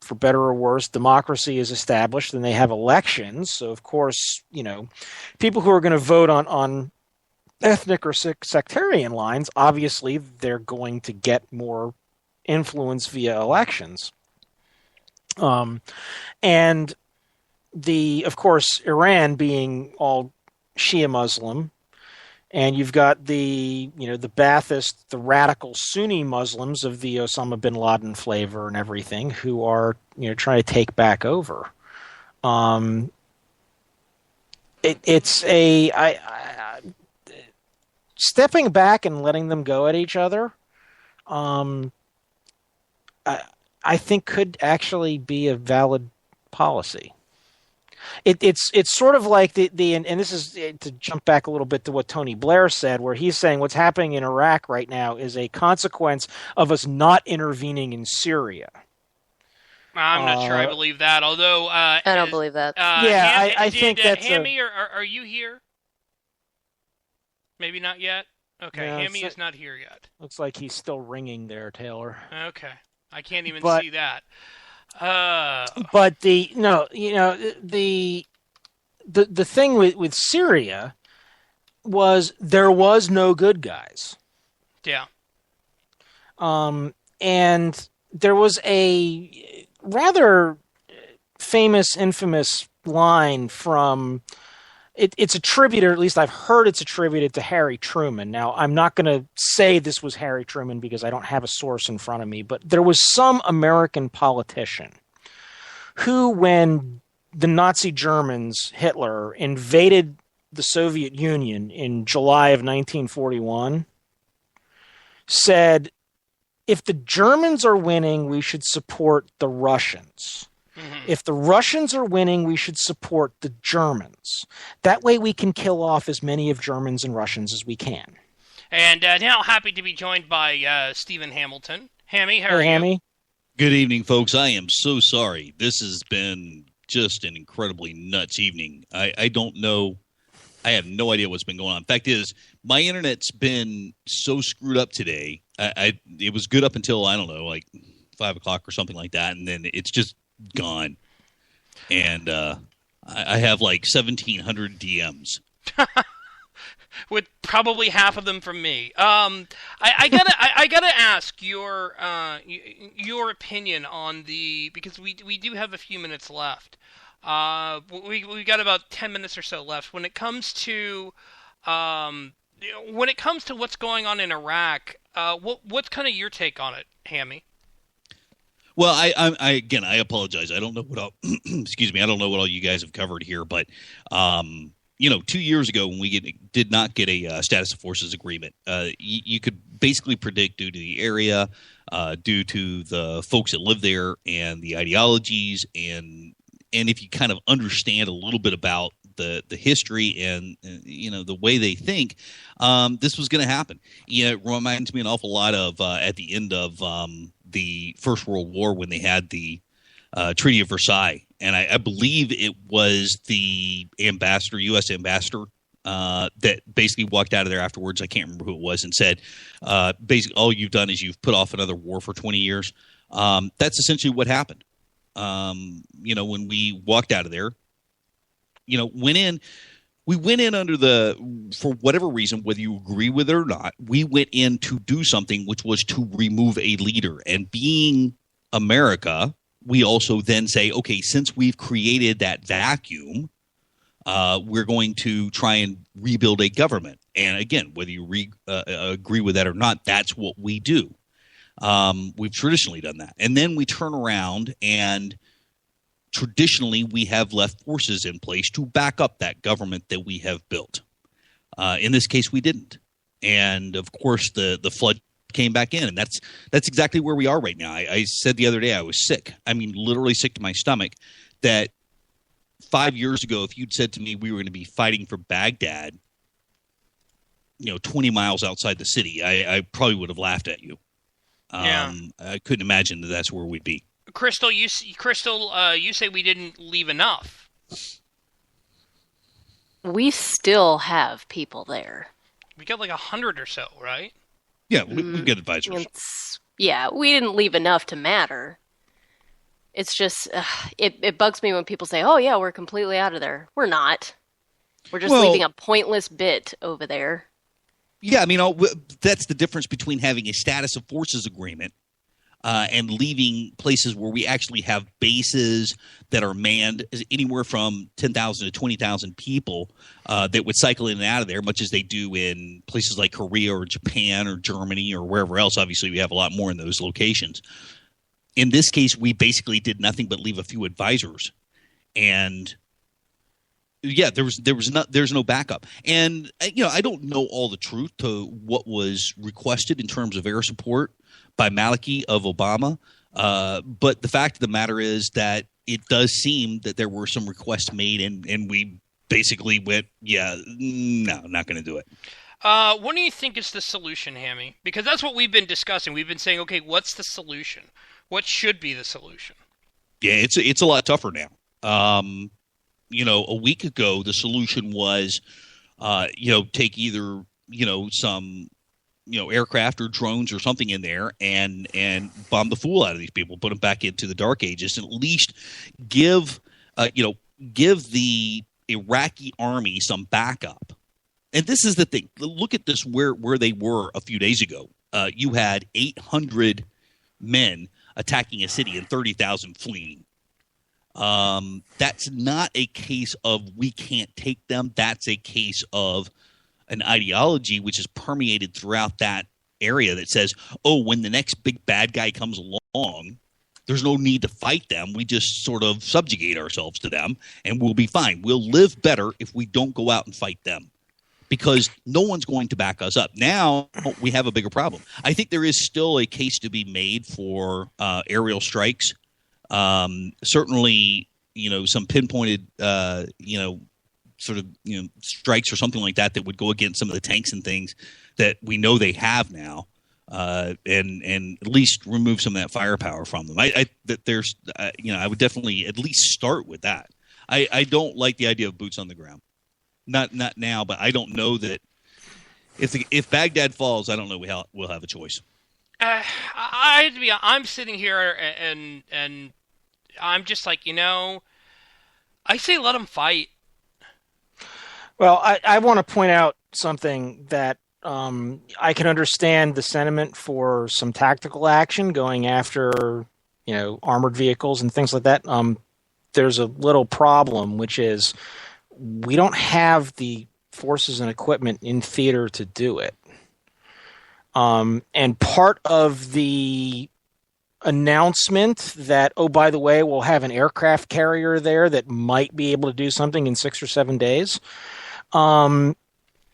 for better or worse, democracy is established, and they have elections. So, of course, people who are going to vote on ethnic or sectarian lines, obviously, they're going to get more influence via elections. And of course, Iran being all Shia Muslim, and you've got the Ba'athist, the radical Sunni Muslims of the Osama bin Laden flavor and everything, who are trying to take back over. Stepping back and letting them go at each other, I think could actually be a valid policy. It's sort of like and this is to jump back a little bit to what Tony Blair said, where he's saying what's happening in Iraq right now is a consequence of us not intervening in Syria. I'm not sure I believe that, although I don't believe that. I think that's Hammy, are you here? Maybe not yet. Okay, No, Hammy is not here yet. Looks like he's still ringing there, Taylor. Okay, I can't even see that. But the thing with Syria was there was no good guys. Yeah. And there was a rather infamous line from it's attributed, or at least I've heard it's attributed to Harry Truman. Now, I'm not going to say this was Harry Truman because I don't have a source in front of me, but there was some American politician who, when the Nazi Germans, Hitler, invaded the Soviet Union in July of 1941, said, if the Germans are winning, we should support the Russians. If the Russians are winning, we should support the Germans. That way we can kill off as many of Germans and Russians as we can. And now happy to be joined by Stephen Hamilton. Hammy, how are you? Hammy. Good evening, folks. I am so sorry. This has been just an incredibly nuts evening. I don't know. I have no idea what's been going on. Fact is, my internet's been so screwed up today. It was good up until, I don't know, like 5 o'clock or something like that, and then it's just gone. And I have like 1,700 DMs. With probably half of them from me. I gotta ask your opinion on because we do have a few minutes left. We got about 10 minutes or so left. When it comes to what's going on in Iraq, what's kind of your take on it, Hammy? Well, I apologize. I don't know what all, excuse me. I don't know what all you guys have covered here, but 2 years ago when we did not get a status of forces agreement, you could basically predict due to the area, due to the folks that live there and the ideologies, and if you kind of understand a little bit about the history and the way they think, this was going to happen. It reminds me an awful lot of at the end of the First World War when they had the Treaty of Versailles, and I believe it was the U.S. ambassador, that basically walked out of there afterwards. I can't remember who it was, and said, basically, all you've done is you've put off another war for 20 years. That's essentially what happened. When we walked out of there, we went in for whatever reason, whether you agree with it or not, we went in to do something, which was to remove a leader. And being America, we also then say, okay, since we've created that vacuum, we're going to try and rebuild a government. And again, whether you agree with that or not, that's what we do. We've traditionally done that. And then we turn around and traditionally we have left forces in place to back up that government that we have built. In this case, we didn't. And of course, the flood came back in, and that's exactly where we are right now. I said the other day I was sick. I mean, literally sick to my stomach. That 5 years ago, if you'd said to me we were going to be fighting for Baghdad, 20 miles outside the city, I probably would have laughed at you. I couldn't imagine that that's where we'd be. Crystal, you say we didn't leave enough. We still have people there. We got like 100 or so, right? Yeah, we've got advisors. We didn't leave enough to matter. It's just, it bugs me when people say, oh, yeah, we're completely out of there. We're not. We're just leaving a pointless bit over there. Yeah, I mean, that's the difference between having a status of forces agreement and leaving places where we actually have bases that are manned, anywhere from 10,000 to 20,000 people that would cycle in and out of there, much as they do in places like Korea or Japan or Germany or wherever else. Obviously, we have a lot more in those locations. In this case, we basically did nothing but leave a few advisors, and yeah, there's no backup. And I don't know all the truth to what was requested in terms of air support by Maliki of Obama, but the fact of the matter is that it does seem that there were some requests made, and we basically went, no, not going to do it. What do you think is the solution, Hammy? Because that's what we've been discussing. We've been saying, okay, what's the solution? What should be the solution? Yeah, it's a lot tougher now. A week ago, the solution was, take either, some, aircraft or drones or something in there and bomb the fool out of these people, put them back into the dark ages, and at least give the Iraqi army some backup. And this is the thing. Look at this where they were a few days ago. You had 800 men attacking a city and 30,000 fleeing. That's not a case of we can't take them. That's a case of an ideology which is permeated throughout that area that says, oh, when the next big bad guy comes along, there's no need to fight them. We just sort of subjugate ourselves to them and we'll be fine. We'll live better if we don't go out and fight them, because no one's going to back us up. Now we have a bigger problem. I think there is still a case to be made for aerial strikes. Certainly, some pinpointed, strikes or something like that would go against some of the tanks and things that we know they have now, and at least remove some of that firepower from them. I would definitely at least start with that. I don't like the idea of boots on the ground. Not now, but I don't know that if Baghdad falls, I don't know we'll have a choice. I'm sitting here and I'm just like, I say let them fight. Well, I want to point out something that I can understand the sentiment for some tactical action going after, armored vehicles and things like that. There's a little problem, which is we don't have the forces and equipment in theater to do it. And part of the announcement that, oh, by the way, we'll have an aircraft carrier there that might be able to do something in 6 or 7 days,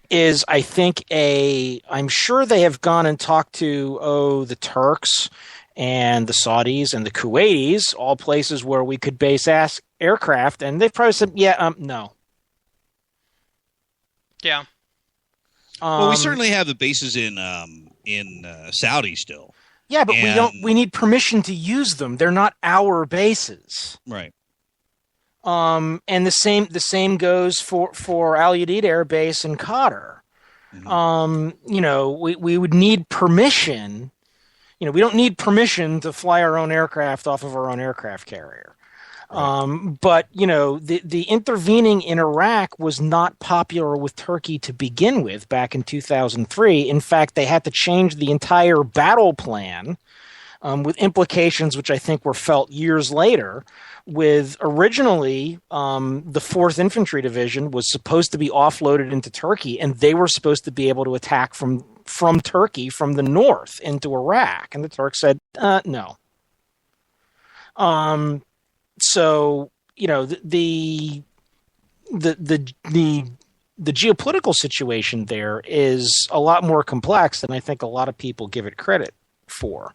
is, I think, I'm sure they have gone and talked to, the Turks and the Saudis and the Kuwaitis, all places where we could base aircraft, and they've probably said, no. Yeah. Well, we certainly have the bases in Saudi still. Yeah, but we need permission to use them. They're not our bases. Right. And the same goes for Al Udeid Air Base in Qatar. Mm-hmm. We would need permission. We don't need permission to fly our own aircraft off of our own aircraft carrier. Right. But the intervening in Iraq was not popular with Turkey to begin with back in 2003. In fact, they had to change the entire battle plan, with implications which I think were felt years later. With originally, the 4th Infantry Division was supposed to be offloaded into Turkey, and they were supposed to be able to attack from Turkey from the north into Iraq, and the Turks said no. So the geopolitical situation there is a lot more complex than I think a lot of people give it credit for.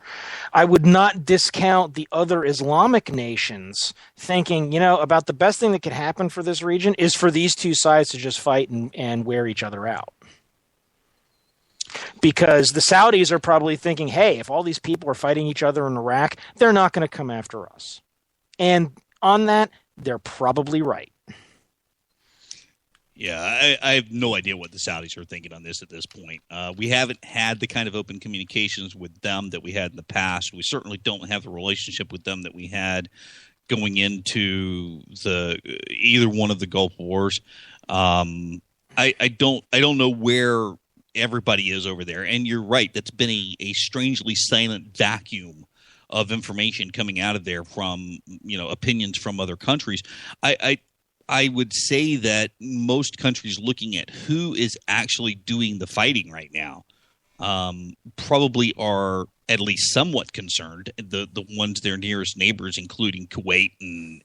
I would not discount the other Islamic nations thinking, about the best thing that could happen for this region is for these two sides to just fight and wear each other out. Because the Saudis are probably thinking, hey, if all these people are fighting each other in Iraq, they're not going to come after us. And on that, they're probably right. Yeah, I have no idea what the Saudis are thinking on this at this point. We haven't had the kind of open communications with them that we had in the past. We certainly don't have the relationship with them that we had going into either one of the Gulf Wars. I don't know where everybody is over there. And you're right, that's been a strangely silent vacuum of information coming out of there from, opinions from other countries. I would say that most countries looking at who is actually doing the fighting right now probably are at least somewhat concerned. The ones their nearest neighbors, including Kuwait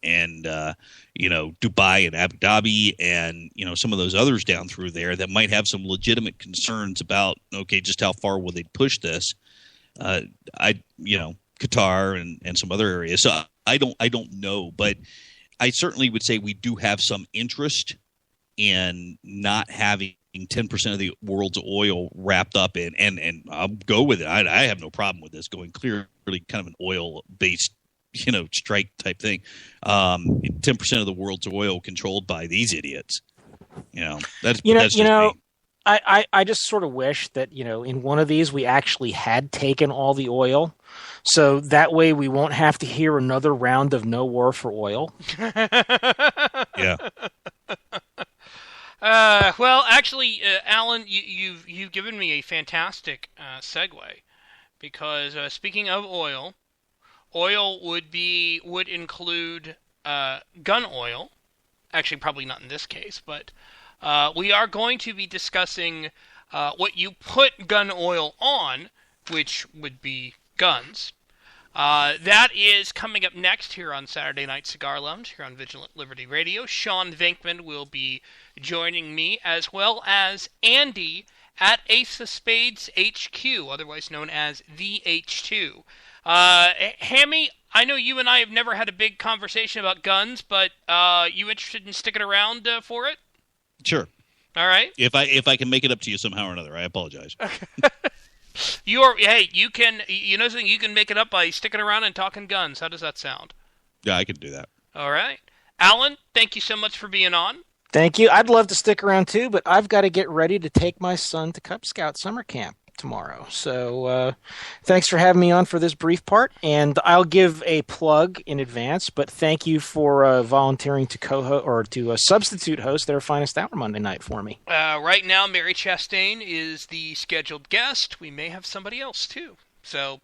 and Dubai and Abu Dhabi and some of those others down through there that might have some legitimate concerns about just how far will they push this. Qatar and some other areas. So I don't know, but I certainly would say we do have some interest in not having 10% of the world's oil wrapped up in, and I'll go with it. I have no problem with this going clearly kind of an oil-based, strike type thing. 10% of the world's oil controlled by these idiots. That's just me. I just sort of wish that, in one of these we actually had taken all the oil. So that way we won't have to hear another round of no war for oil. Yeah. Well, actually, Alan, you've given me a fantastic segue, because speaking of oil would include gun oil. Actually, probably not in this case, but we are going to be discussing what you put gun oil on, which would be guns. That is coming up next here on Saturday Night Cigar Lounge here on Vigilant Liberty Radio. Sean Venkman will be joining me, as well as Andy at Ace of Spades HQ, otherwise known as the H2. Hammy, I know you and I have never had a big conversation about guns, but you interested in sticking around for it? Sure. All right. If I can make it up to you somehow or another, I apologize. You can make it up by sticking around and talking guns. How does that sound? Yeah, I can do that. All right. Alan, thank you so much for being on. Thank you. I'd love to stick around too, but I've got to get ready to take my son to Cub Scout summer camp tomorrow. So thanks for having me on for this brief part, and I'll give a plug in advance, but thank you for volunteering to co-host or to substitute host their Finest Hour Monday night for me. Right now, Mary Chastain is the scheduled guest. We may have somebody else too. So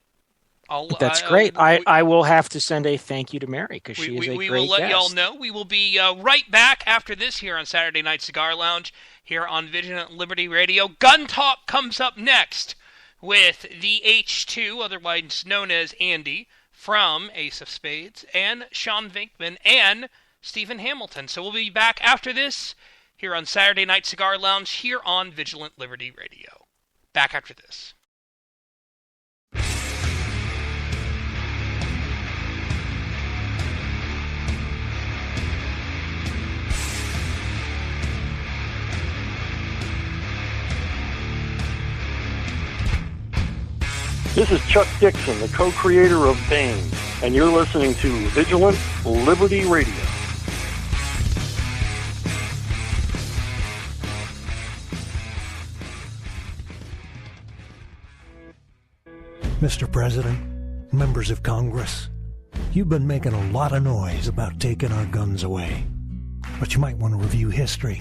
that's great. I will have to send a thank you to Mary because she is a great guest. We will let y'all know. We will be right back after this here on Saturday Night Cigar Lounge here on Vigilant Liberty Radio. Gun Talk comes up next with the H2, otherwise known as Andy, from Ace of Spades, and Sean Venkman and Stephen Hamilton. So we'll be back after this here on Saturday Night Cigar Lounge here on Vigilant Liberty Radio. Back after this. This is Chuck Dixon, the co-creator of Bane, and you're listening to Vigilant Liberty Radio. Mr. President, members of Congress, you've been making a lot of noise about taking our guns away. But you might want to review history.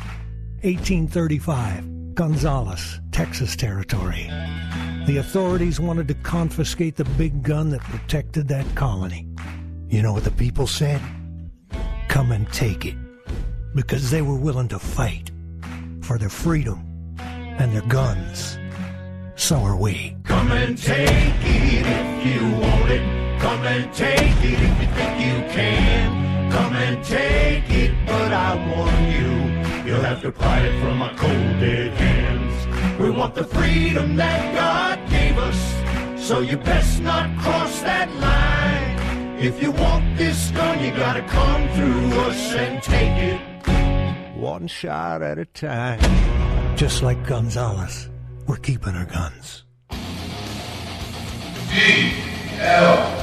1835, Gonzales, Texas Territory. The authorities wanted to confiscate the big gun that protected that colony. You know what the people said? Come and take it. Because they were willing to fight for their freedom and their guns. So are we. Come and take it if you want it. Come and take it if you think you can. Come and take it, but I warn you, you'll have to pry it from my cold dead hands. We want the freedom that God gave us, so you best not cross that line. If you want this gun, you gotta come through us and take it. One shot at a time. Just like Gonzales, we're keeping our guns. VLR.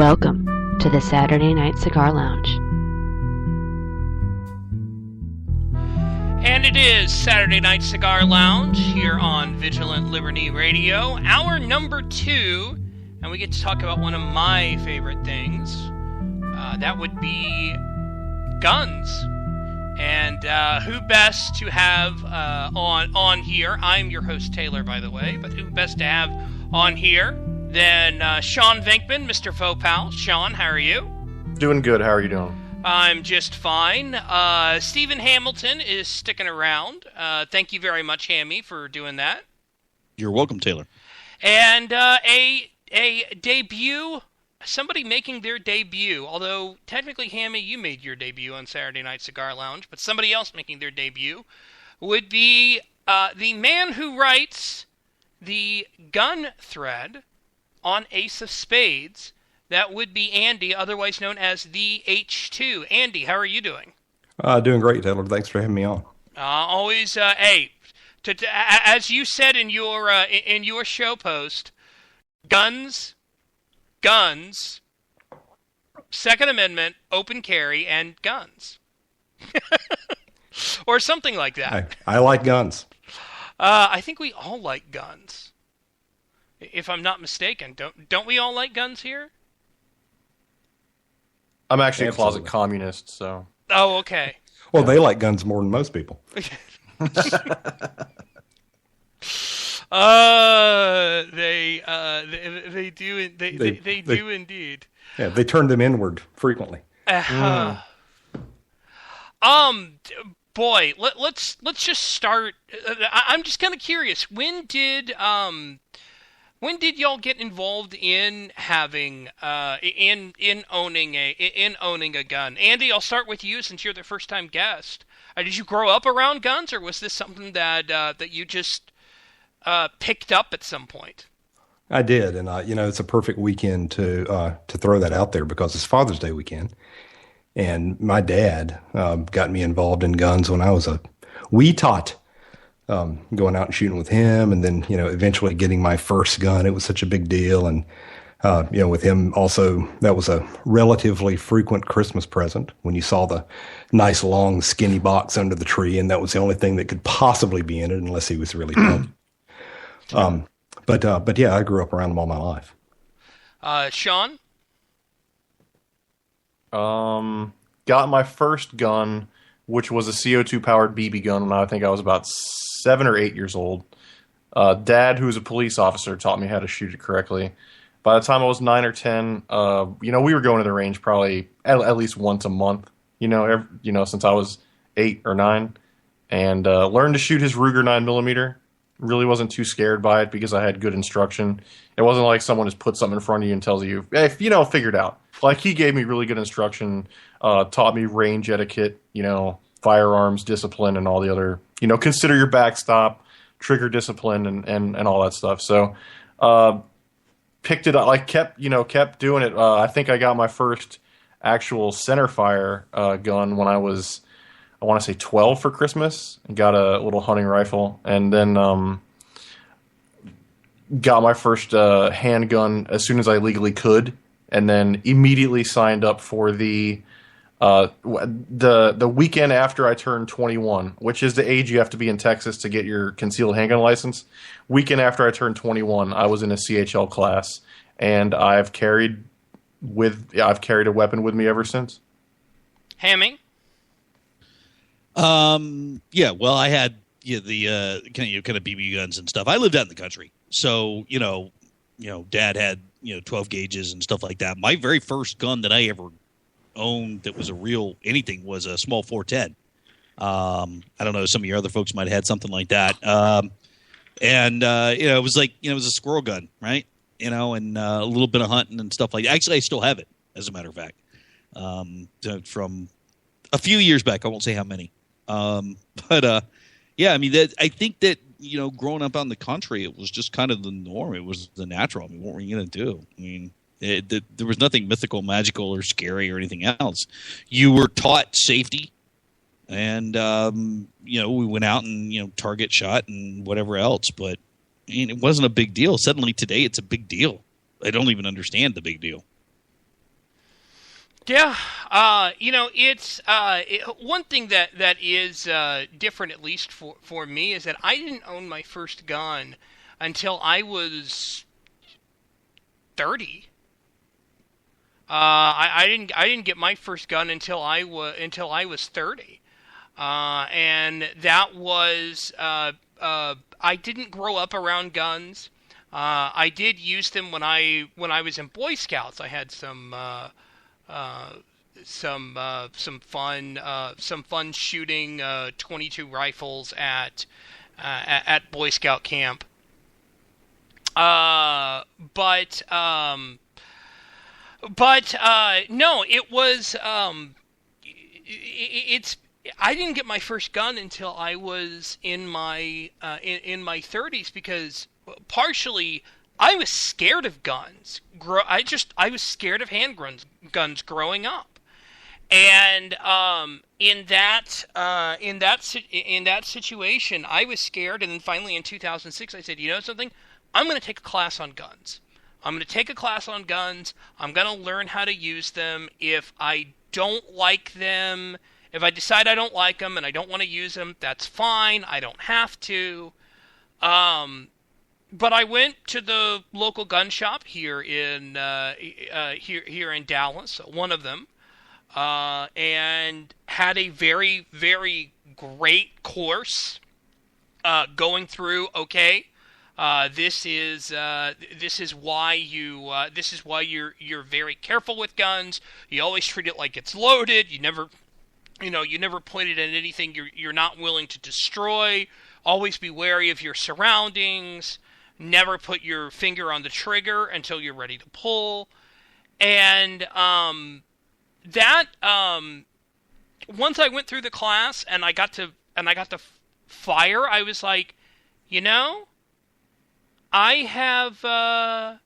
Welcome to the Saturday Night Cigar Lounge. And it is Saturday Night Cigar Lounge here on Vigilant Liberty Radio, hour number 2, and we get to talk about one of my favorite things. That would be guns. And who best to have on here? I'm your host, Taylor, by the way, but who best to have on here than Sean Venkman, Mr. Vopal. Sean, how are you? Doing good. How are you doing? I'm just fine. Stephen Hamilton is sticking around. Thank you very much, Hammy, for doing that. You're welcome, Taylor. And a debut, somebody making their debut, although technically, Hammy, you made your debut on Saturday Night Cigar Lounge, but somebody else making their debut would be the man who writes the gun thread on Ace of Spades. That would be Andy, otherwise known as the H2. Andy, how are you doing? Doing great, Taylor. Thanks for having me on. Always, as you said in your show post, guns, Second Amendment, open carry, and guns, or something like that. I like guns. I think we all like guns, if I'm not mistaken. Don't we all like guns here? I'm actually a closet communist, so. Oh, okay. Well, they like guns more than most people. They do. They do indeed. Yeah, they turn them inward frequently. Boy, let's just start. I'm just kind of curious. When did y'all get involved in having in owning a gun? Andy, I'll start with you since you're the first time guest. Did you grow up around guns, or was this something that you just picked up at some point? I did, and it's a perfect weekend to throw that out there because it's Father's Day weekend, and my dad got me involved in guns when I was a wee tot. Going out and shooting with him, and then eventually getting my first gun. It was such a big deal, and with him also, that was a relatively frequent Christmas present when you saw the nice long skinny box under the tree, and that was the only thing that could possibly be in it, unless he was really drunk. But yeah, I grew up around them all my life. Sean, got my first gun, which was a CO2 powered BB gun when I think I was about 7 or 8 years old. Dad, who was a police officer, taught me how to shoot it correctly. By the time I was 9 or 10, we were going to the range probably at least once a month, since I was 8 or 9, and learned to shoot his Ruger 9mm. Really wasn't too scared by it because I had good instruction. It wasn't like someone just puts something in front of you and tells you, hey, figure it out. Like, he gave me really good instruction, taught me range etiquette, firearms discipline, and all the other, consider your backstop, trigger discipline, and all that stuff. So, picked it up, kept doing it. I think I got my first actual centerfire gun when I was, I want to say 12 for Christmas, and got a little hunting rifle, and then got my first handgun as soon as I legally could, and then immediately signed up for the weekend after I turned 21, which is the age you have to be in Texas to get your concealed handgun license. Weekend after I turned 21, I was in a CHL class, and I've carried a weapon with me ever since. Hammy? Yeah, well, I had the kind of BB guns and stuff. I lived out in the country, so Dad had 12 gauges and stuff like that. My very first gun that I ever owned that was a real anything was a small 410. I don't know, some of your other folks might have had something like that. It was like it was a squirrel gun, right? And a little bit of hunting and stuff like that. Actually, I still have it, as a matter of fact, from a few years back. I won't say how many. Yeah, I mean, I think that growing up out in the country, it was just kind of the norm. It was the natural. I mean, what were you going to do? I mean, there was nothing mythical, magical, or scary or anything else. You were taught safety, and we went out and target shot and whatever else. But I mean, it wasn't a big deal. Suddenly today, it's a big deal. I don't even understand the big deal. Yeah, it's one thing that is different, at least for me, is that I didn't own my first gun until I was 30. I didn't get my first gun until I was 30, and that was I didn't grow up around guns. I did use them when I was in Boy Scouts. I had some fun shooting 22 rifles at Boy Scout camp. No, it was it's I didn't get my first gun until I was in my 30s, because partially I was scared of guns. I was scared of guns growing up, and in that situation, I was scared. And then finally, in 2006, I said, you know something, I'm going to take a class on guns. I'm going to take a class on guns. I'm going to learn how to use them. If I don't like them, if I decide I don't like them and I don't want to use them, that's fine. I don't have to. But I went to the local gun shop here in Dallas, one of them, and had a very, very great course going through. Okay, this is why you're very careful with guns. You always treat it like it's loaded. You never point it at anything you're not willing to destroy. Always be wary of your surroundings. Never put your finger on the trigger until you're ready to pull. And once I went through the class and I got to fire, I was like, I have I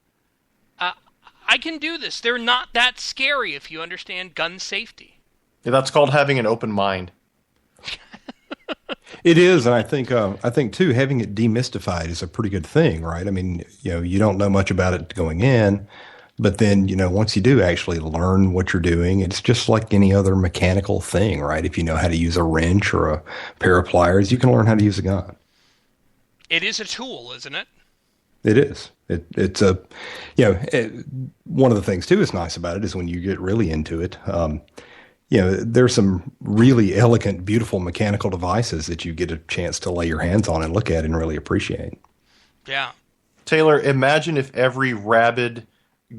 can do this. They're not that scary if you understand gun safety. Yeah, that's called having an open mind. It is, and I think too, having it demystified is a pretty good thing, right? I mean, you don't know much about it going in, but then once you do actually learn what you're doing, it's just like any other mechanical thing, right? If you know how to use a wrench or a pair of pliers, you can learn how to use a gun. It is a tool, isn't it? It is. It's one of the things too is nice about it is when you get really into it. There's some really elegant, beautiful mechanical devices that you get a chance to lay your hands on and look at and really appreciate. Yeah. Taylor, imagine if every rabid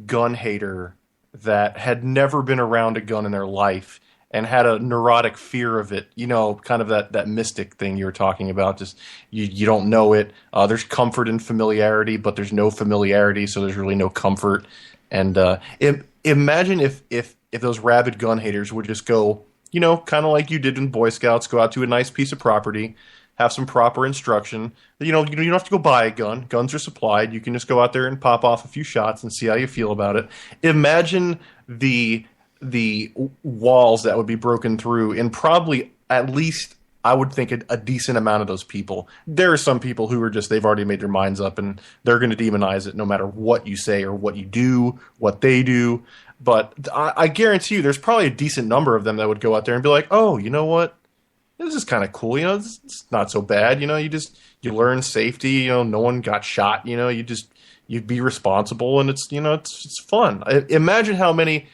gun hater that had never been around a gun in their life and had a neurotic fear of it, kind of that mystic thing you were talking about, just you don't know it. There's comfort in familiarity, but there's no familiarity, so there's really no comfort. And imagine if those rabid gun haters would just go, kind of like you did in Boy Scouts, go out to a nice piece of property, have some proper instruction. You don't have to go buy a gun. Guns are supplied. You can just go out there and pop off a few shots and see how you feel about it. Imagine the walls that would be broken through in probably at least, I would think, a decent amount of those people. There are some people who are just, they've already made their minds up and they're going to demonize it no matter what you say or what you do, what they do. But I guarantee you there's probably a decent number of them that would go out there and be like, oh, you know what? This is kind of cool. It's not so bad. You learn safety. No one got shot. You be responsible, and it's fun. Imagine how many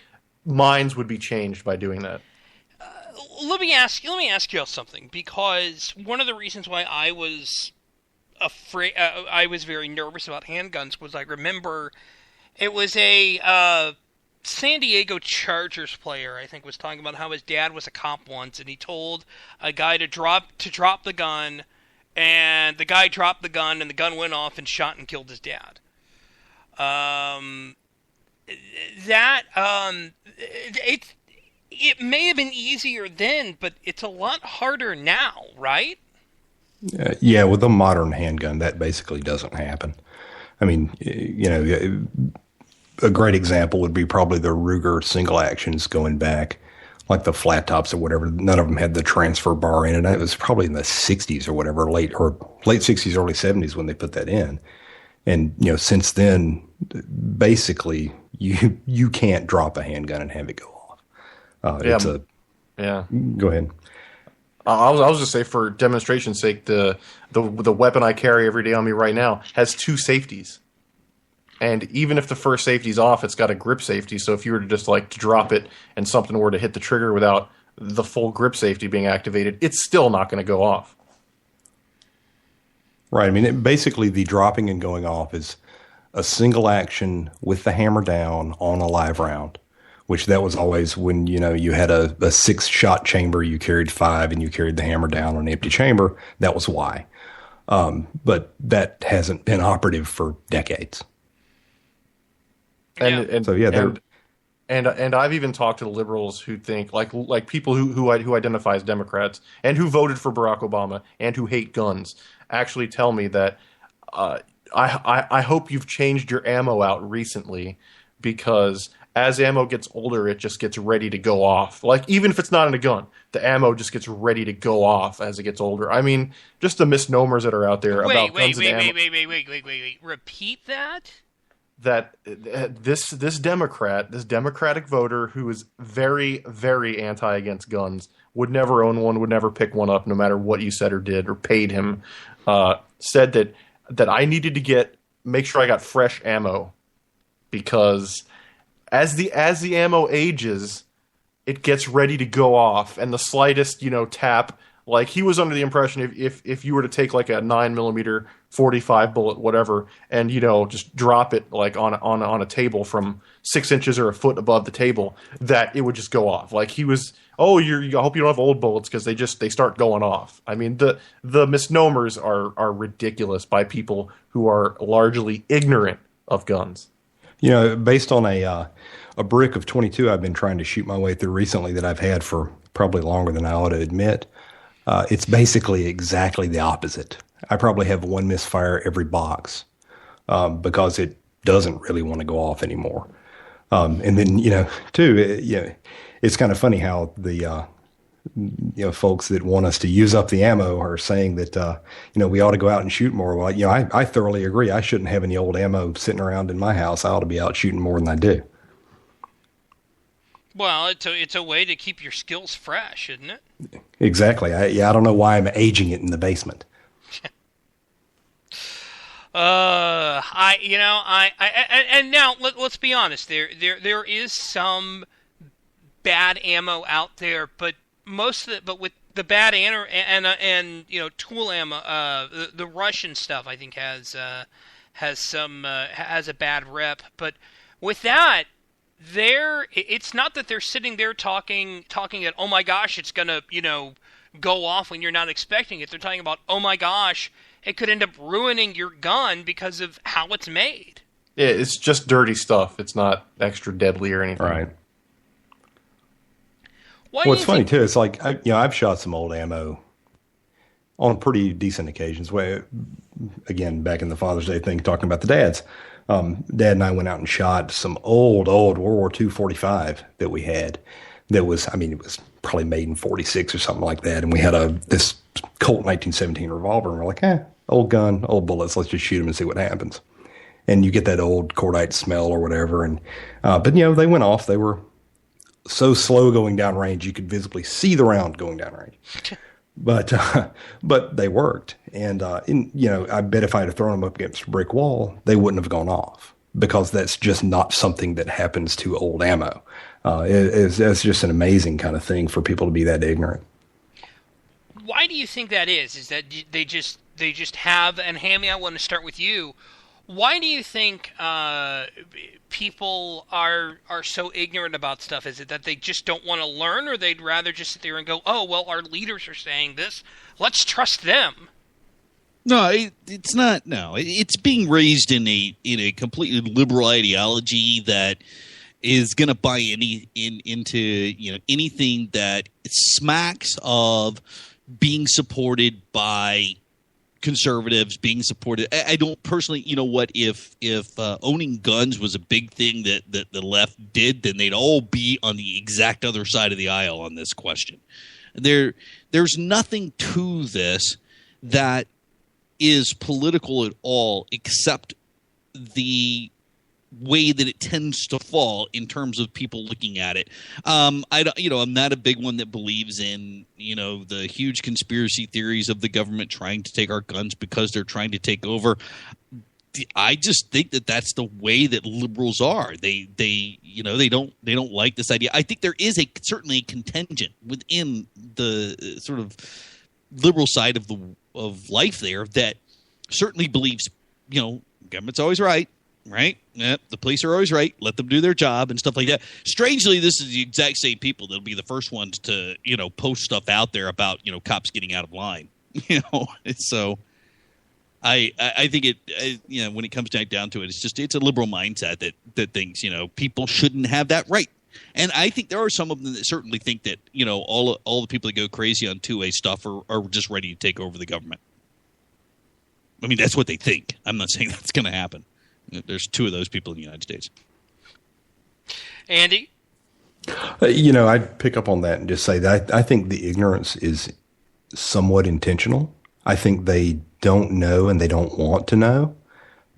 minds would be changed by doing that. Let me ask you something, because one of the reasons why I was afraid, I was very nervous about handguns, was I remember it was a San Diego Chargers player, I think, was talking about how his dad was a cop once, and he told a guy to drop the gun, and the guy dropped the gun, and the gun went off and shot and killed his dad. It may have been easier then, but it's a lot harder now, right? Yeah, with a modern handgun, that basically doesn't happen. I mean, a great example would be probably the Ruger single actions going back, like the flat tops or whatever. None of them had the transfer bar in it. It was probably in the 60s or whatever, late 60s, early 70s when they put that in. And, since then, basically, you can't drop a handgun and have it go off. It's a yeah. Go ahead. I was just say for demonstration's sake, the weapon I carry every day on me right now has 2 safeties, and even if the first safety's off, it's got a grip safety. So if you were to just like drop it and something were to hit the trigger without the full grip safety being activated, it's still not going to go off. Right. I mean, basically, the dropping and going off is a single action with the hammer down on a live round. Which that was always when, you had a 6-shot chamber, you carried 5 and you carried the hammer down on an empty chamber. That was why. But that hasn't been operative for decades. And I've even talked to the liberals who think like people who identify as Democrats and who voted for Barack Obama and who hate guns actually tell me that I hope you've changed your ammo out recently, because as ammo gets older, it just gets ready to go off. Like, even if it's not in a gun, the ammo just gets ready to go off as it gets older. I mean, just the misnomers that are out there about guns and ammo. Wait. Repeat that? That this Democratic voter who is very, very anti against guns, would never own one, would never pick one up, no matter what you said or did or paid him, said that I needed to make sure I got fresh ammo, because as the ammo ages, it gets ready to go off, and the slightest tap, like he was under the impression if you were to take like a 9mm 45 bullet, whatever, and just drop it like on a table from 6 inches or a foot above the table, that it would just go off. Like he was, I hope you don't have old bullets, because they start going off. I mean, the misnomers are ridiculous by people who are largely ignorant of guns. Based on a brick of 22 I've been trying to shoot my way through recently that I've had for probably longer than I ought to admit, it's basically exactly the opposite. I probably have 1 misfire every box because it doesn't really want to go off anymore. And then, it's kind of funny how the folks that want us to use up the ammo are saying that, we ought to go out and shoot more. Well, I thoroughly agree. I shouldn't have any old ammo sitting around in my house. I ought to be out shooting more than I do. Well, it's a way to keep your skills fresh, isn't it? Exactly. I don't know why I'm aging it in the basement. And now let's be honest. There is some bad ammo out there, but with the bad and tool ammo, the Russian stuff I think has a bad rep. But with that, it's not that they're sitting there talking at, oh my gosh, it's gonna go off when you're not expecting it. They're talking about, oh my gosh, it could end up ruining your gun because of how it's made. Yeah, it's just dirty stuff. It's not extra deadly or anything. Right. What's funny too, it's like I've shot some old ammo on pretty decent occasions. Where, again, back in the Father's Day thing, talking about the dads, Dad and I went out and shot some old World War II 45 that we had. That was, it was probably made in 46 or something like that, and we had this Colt 1917 revolver, and we're like, old gun, old bullets, let's just shoot them and see what happens. And you get that old cordite smell or whatever, and but they went off. They were so slow going down range, you could visibly see the round going down range. But they worked, and I bet if I had thrown them up against a brick wall, they wouldn't have gone off, because that's just not something that happens to old ammo. It's just an amazing kind of thing for people to be that ignorant. Why do you think that is? Is that they just have, and Hammy, I want to start with you. Why do you think people are so ignorant about stuff? Is it that they just don't want to learn, or they'd rather just sit there and go, oh, well, our leaders are saying this, let's trust them? No, it's not. No, it's being raised in a completely liberal ideology that is going to buy into anything that smacks of being supported by conservatives, being supported. I don't personally, if owning guns was a big thing that the left did, then they'd all be on the exact other side of the aisle on this question. There's nothing to this that is political at all, except the way that it tends to fall in terms of people looking at it. I'm not a big one that believes in, the huge conspiracy theories of the government trying to take our guns because they're trying to take over. I just think that that's the way that liberals are. They don't like this idea. I think there is certainly a contingent within the sort of liberal side of life there that certainly believes, government's always right. Right? Yep, the police are always right. Let them do their job and stuff like that. Strangely, this is the exact same people that'll be the first ones to, post stuff out there about, cops getting out of line. So I think when it comes down to it, it's a liberal mindset that thinks, people shouldn't have that right. And I think there are some of them that certainly think that, all the people that go crazy on 2A stuff are just ready to take over the government. I mean, that's what they think. I'm not saying that's going to happen. There's 2 of those people in the United States. Andy? I'd pick up on that and just say that I think the ignorance is somewhat intentional. I think they don't know and they don't want to know,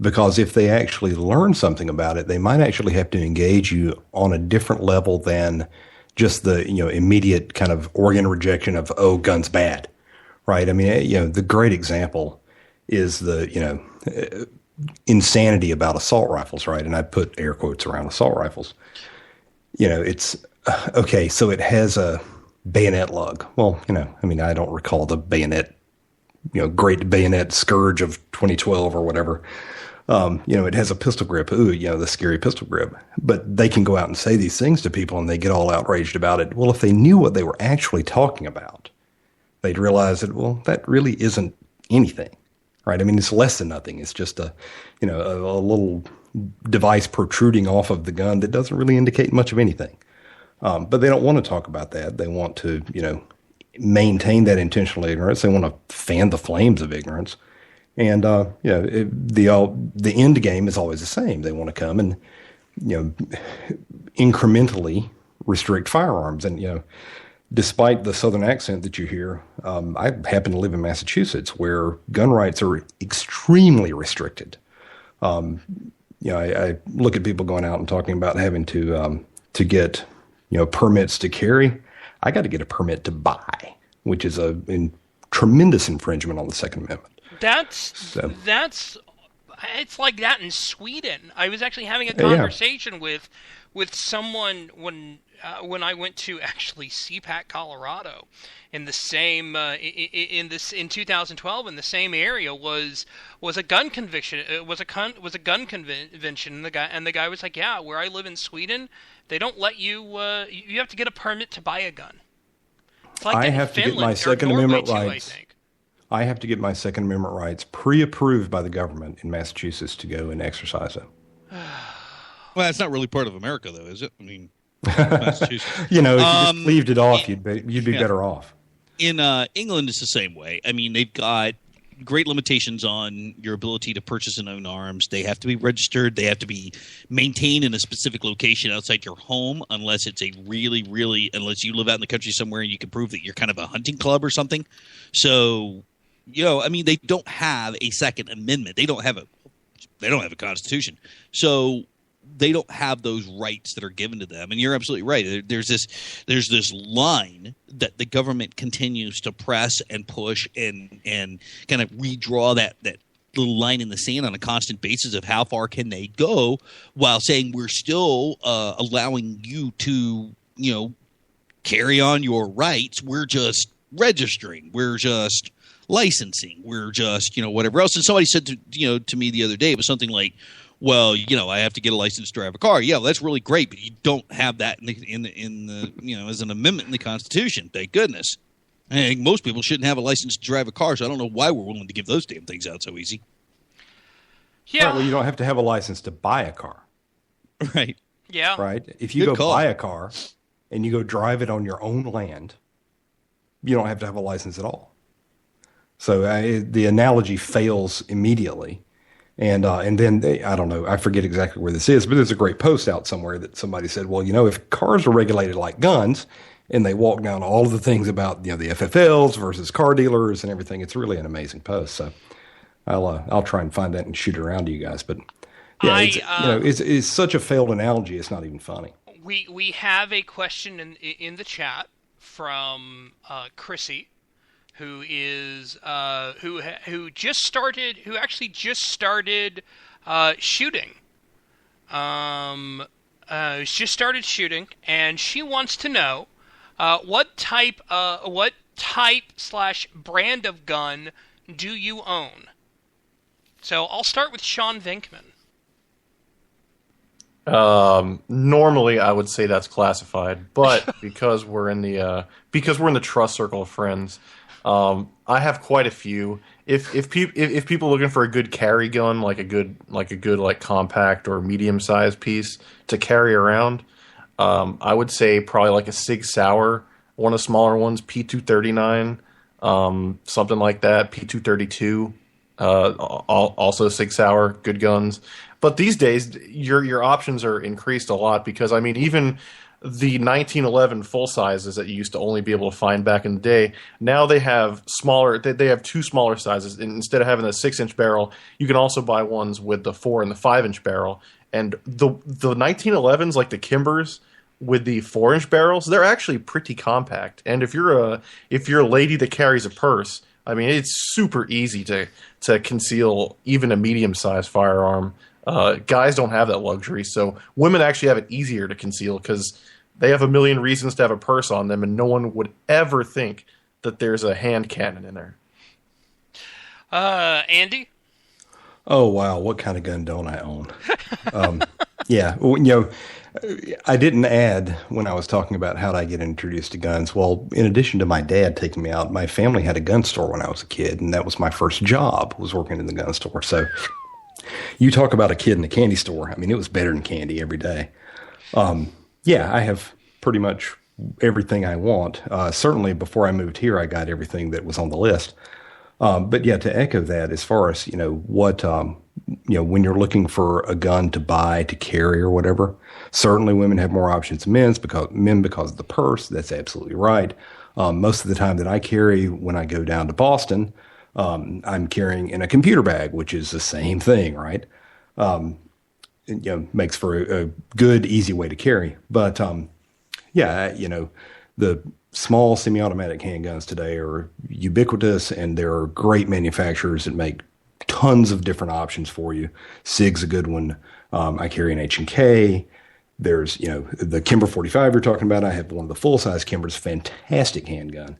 because if they actually learn something about it, they might actually have to engage you on a different level than just the immediate kind of organ rejection of, oh, guns bad, right? I mean, the great example is the insanity about assault rifles, right? And I put air quotes around assault rifles. It's okay. So it has a bayonet lug. Well, I don't recall the bayonet, great bayonet scourge of 2012 or whatever. It has a pistol grip. Ooh, the scary pistol grip. But they can go out and say these things to people and they get all outraged about it. Well, if they knew what they were actually talking about, they'd realize that, well, that really isn't anything. Right. I mean, it's less than nothing. It's just a little device protruding off of the gun that doesn't really indicate much of anything. But they don't want to talk about that. They want to, maintain that intentional ignorance. They want to fan the flames of ignorance. And, the end game is always the same. They want to come and, incrementally restrict firearms. And, despite the Southern accent that you hear, I happen to live in Massachusetts, where gun rights are extremely restricted. I look at people going out and talking about having to get, permits to carry. I got to get a permit to buy, which is a tremendous infringement on the Second Amendment. That's it's like that in Sweden. I was actually having a conversation with someone when I went to actually CPAC, Colorado, in the same in 2012 in the same area was a gun conviction. It was a gun convention, and the guy was like, yeah, where I live in Sweden, they don't let you. You have to get a permit to buy a gun. It's like I in have Finland, to get my Second Amendment rights. I think. I have to get my Second Amendment rights pre-approved by the government in Massachusetts to go and exercise them. Well, that's not really part of America, though, is it? I mean, Massachusetts. If you just leaved it off, you'd be better off. In England, it's the same way. I mean, they've got great limitations on your ability to purchase and own arms. They have to be registered. They have to be maintained in a specific location outside your home, unless it's unless you live out in the country somewhere and you can prove that you're kind of a hunting club or something. So, they don't have a Second Amendment. They don't have a constitution. So they don't have those rights that are given to them. And you're absolutely right. There's this line that the government continues to press and push and kind of redraw that little line in the sand on a constant basis of how far can they go, while saying we're still allowing you to, carry on your rights. We're just registering. We're just licensing. We're just, whatever else. And somebody said to me the other day, it was something like, well, I have to get a license to drive a car. Yeah, well, that's really great, but you don't have that in the as an amendment in the Constitution. Thank goodness. I think most people shouldn't have a license to drive a car, so I don't know why we're willing to give those damn things out so easy. Yeah. Right, well, you don't have to have a license to buy a car. Right. Yeah. Right? If you buy a car and you go drive it on your own land, you don't have to have a license at all. So the analogy fails immediately. And then I don't know, I forget exactly where this is, but there's a great post out somewhere that somebody said, well, if cars are regulated like guns, and they walk down all of the things about the FFLs versus car dealers and everything, it's really an amazing post. So I'll try and find that and shoot it around to you guys. But Yeah, it's such a failed analogy. It's not even funny. We have a question in the chat from Chrissy, who is who actually just started shooting. She started shooting, and she wants to know what type / brand of gun do you own? So I'll start with Sean Venkman. Normally I would say that's classified, but because we're in the trust circle of friends, I have quite a few. If people are looking for a good carry gun, like a good compact or medium sized piece to carry around, I would say probably like a Sig Sauer, one of the smaller ones, P239, something like that, P232, also Sig Sauer, good guns. But these days, your options are increased a lot because, I mean, even the 1911 full sizes that you used to only be able to find back in the day, now they have smaller. They have two smaller sizes. And instead of having a 6-inch barrel, you can also buy ones with the 4 and the 5-inch barrel. And the 1911s, like the Kimbers, with the 4-inch barrels, they're actually pretty compact. And if you're a lady that carries a purse, I mean, it's super easy to conceal even a medium-sized firearm. Guys don't have that luxury, so women actually have it easier to conceal because they have a million reasons to have a purse on them, and no one would ever think that there's a hand cannon in there. Andy? Oh, wow. What kind of gun don't I own? Yeah. Well, I didn't add when I was talking about how did I get introduced to guns. Well, in addition to my dad taking me out, my family had a gun store when I was a kid, and that was my first job, was working in the gun store. So you talk about a kid in a candy store. I mean, it was better than candy every day. Yeah, I have pretty much everything I want. Certainly before I moved here, I got everything that was on the list. But yeah, to echo that, as far as, when you're looking for a gun to buy, to carry or whatever, certainly women have more options than men because of the purse. That's absolutely right. Most of the time that I carry when I go down to Boston, I'm carrying in a computer bag, which is the same thing, right? Makes for a good, easy way to carry. But, the small semi-automatic handguns today are ubiquitous, and there are great manufacturers that make tons of different options for you. SIG's a good one. I carry an H&K. There's, the Kimber 45 you're talking about. I have one of the full-size Kimbers, fantastic handgun.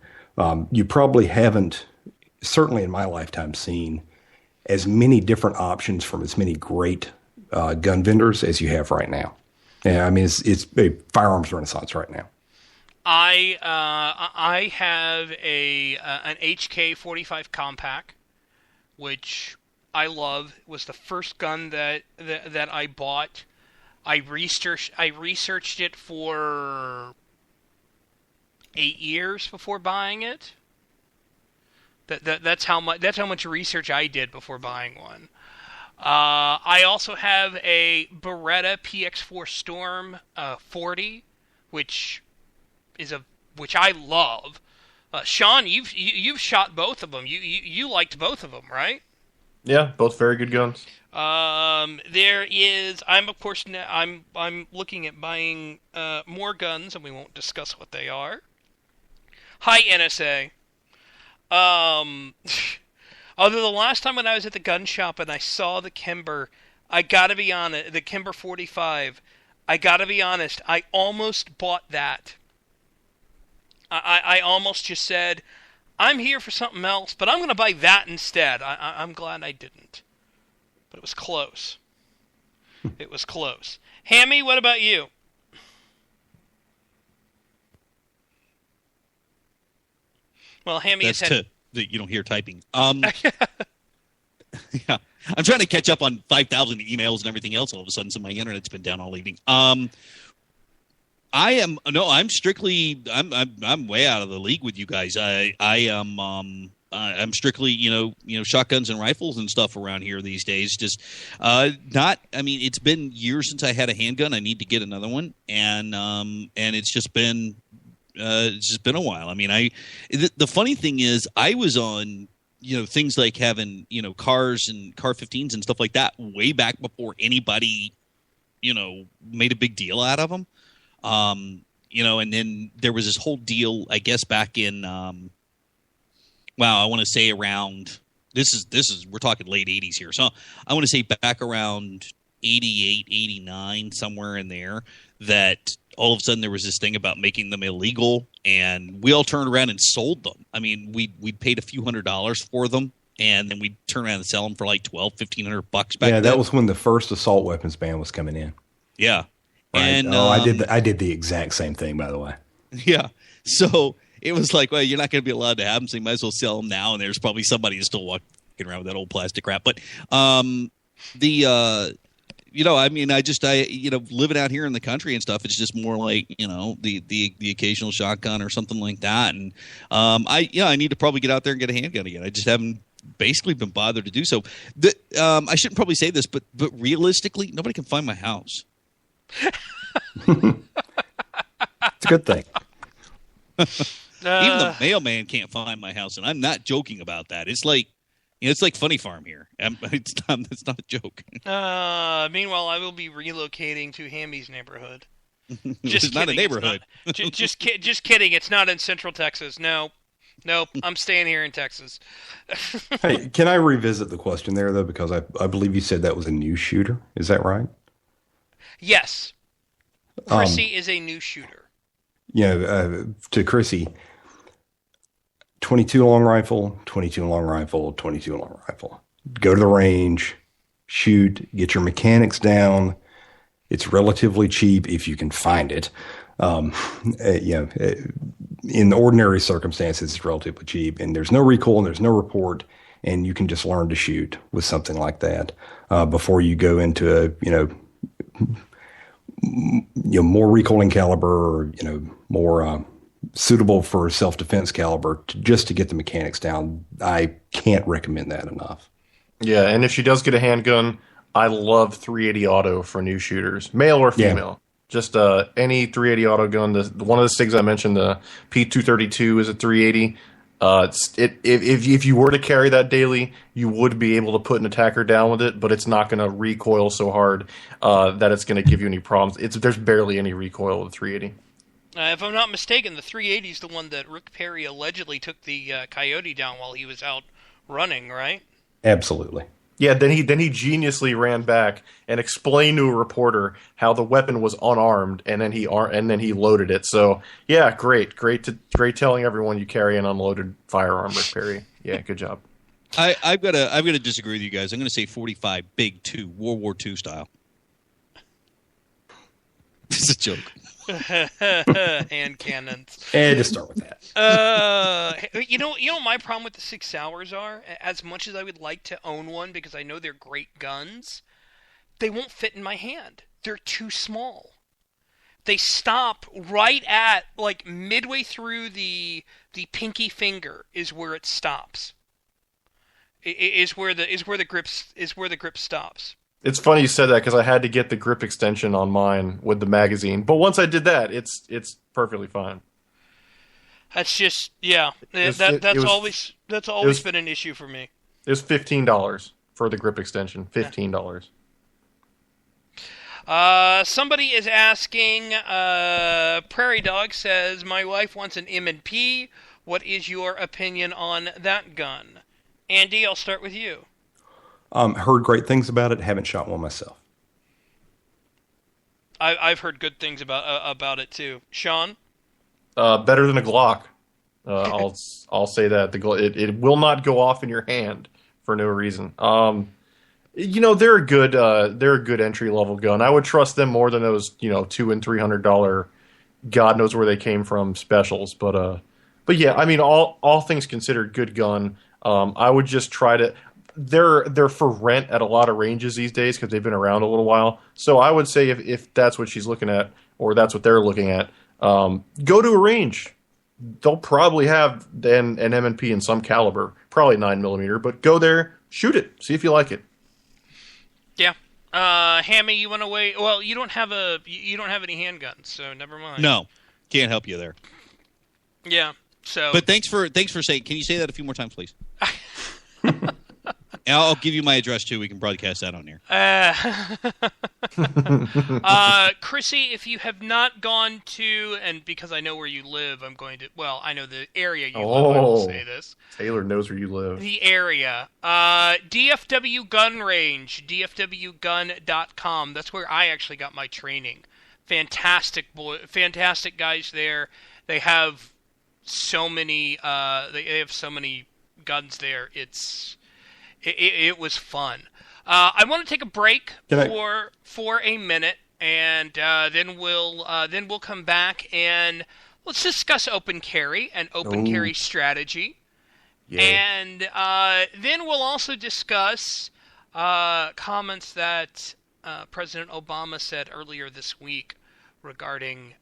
You probably haven't, certainly in my lifetime, seen as many different options from as many great gun vendors as you have right now. Yeah, I mean, it's a firearms renaissance right now. I have an HK 45 compact, which I love. It was the first gun that I bought. I researched it for 8 years before buying it. That's how much research I did before buying one. I also have a Beretta PX4 Storm 40, which I love. Sean, you've shot both of them. You liked both of them, right? Yeah, both very good guns. There is. I'm looking at buying more guns, and we won't discuss what they are. Hi, NSA. Although the last time when I was at the gun shop and I saw the Kimber, I gotta be honest, the Kimber 45, I gotta be honest, I almost bought that. I almost just said, I'm here for something else, but I'm going to buy that instead. I'm glad I didn't. But it was close. It was close. Hammy, what about you? Well, Hammy has had... You don't hear typing. Yeah, I'm trying to catch up on 5,000 emails and everything else all of a sudden, so my internet's been down all evening. I'm strictly, I'm way out of the league with you guys. I'm strictly, shotguns and rifles and stuff around here these days. Just, it's been years since I had a handgun. I need to get another one. And it's just been a while. I mean, the funny thing is I was on, things like having, cars and car 15s and stuff like that way back before anybody, made a big deal out of them. And then there was this whole deal, I guess, back in, I want to say around, we're talking late 80s here. So I want to say back around 88, 89, somewhere in there, that all of a sudden there was this thing about making them illegal, and we all turned around and sold them. I mean, we paid a few $100s for them, and then we'd turn around and sell them for like $1,200-$1,500 back Yeah, then. that was when the first assault weapons ban was coming in. Yeah. Right. And I did the exact same thing, by the way. Yeah. So it was like, well, you're not going to be allowed to have them, so you might as well sell them now. And there's probably somebody who's still walking around with that old plastic crap. But I living out here in the country and stuff, it's just more like, the occasional shotgun or something like that. And I need to probably get out there and get a handgun again. I just haven't basically been bothered to do so. I shouldn't probably say this, but realistically, nobody can find my house. It's a good thing. Even the mailman can't find my house, and I'm not joking about that. It's like, it's like Funny Farm here. It's not a joke. Meanwhile, I will be relocating to Hammy's neighborhood. It's not a neighborhood. Just kidding. It's not in Central Texas. Nope. I'm staying here in Texas. Hey, can I revisit the question there, though? Because I believe you said that was a new shooter. Is that right? Yes. Chrissy is a new shooter. To Chrissy, 22 long rifle, 22 long rifle, 22 long rifle. Go to the range, shoot, get your mechanics down. It's relatively cheap if you can find it. In ordinary circumstances, it's relatively cheap, and there's no recoil and there's no report, and you can just learn to shoot with something like that before you go into more recoiling caliber, or more suitable for self-defense caliber, just to get the mechanics down. I can't recommend that enough. Yeah, and if she does get a handgun, I love 380 auto for new shooters, male or female. Yeah. Just any 380 auto gun. One of the SIGs I mentioned, the P232, is a 380. If you were to carry that daily, you would be able to put an attacker down with it, but it's not going to recoil so hard that it's going to give you any problems. There's barely any recoil with 380. If I'm not mistaken, the 380 is the one that Rick Perry allegedly took the coyote down while he was out running, right? Absolutely. Yeah, then he geniusly ran back and explained to a reporter how the weapon was unarmed, and then he loaded it. So yeah, great telling everyone you carry an unloaded firearm, Rick Perry. Yeah, good job. I've got to disagree with you guys. I'm going to say 45 Big 2 World War II style. It's a joke. Hand cannons. And to start with that. My problem with the 6 Hours are, as much as I would like to own one because I know they're great guns, they won't fit in my hand. They're too small. They stop right at like midway through the pinky finger is where it stops. Is where the grip stops. It's funny you said that because I had to get the grip extension on mine with the magazine. But once I did that, it's perfectly fine. That's just that's always been an issue for me. It was $15 for the grip extension. $15. Somebody is asking. Prairie Dog says, "My wife wants an M&P. What is your opinion on that gun?" Andy, I'll start with you. Heard great things about it. Haven't shot one myself. I've heard good things about it too. Sean? Better than a Glock. I'll say that it will not go off in your hand for no reason. They're a good entry level gun. I would trust them more than those $200 and $300 God knows where they came from specials. But yeah, I mean all things considered, good gun. I would just try to. They're for rent at a lot of ranges these days because they've been around a little while. So I would say if that's what she's looking at, or that's what they're looking at, go to a range. They'll probably have an M&P in some caliber, probably 9mm, but go there, shoot it, see if you like it. Yeah. Hammy, you want to wait? Well, you don't have any handguns, so never mind. No, can't help you there. Yeah. So. But thanks for saying. Can you say that a few more times, please? I'll give you my address too. We can broadcast that on here. Chrissy, if you have not gone to, and because I know where you live, I'm going to. Well, I know the area you live. I will say this. Taylor knows where you live. The area, DFW Gun Range, DFWgun.com. That's where I actually got my training. Fantastic guys there. They have so many. They have so many guns there. It was fun. I want to take a break for a minute, and then we'll come back and let's discuss open carry and open carry strategy, and then we'll also discuss comments that President Obama said earlier this week regarding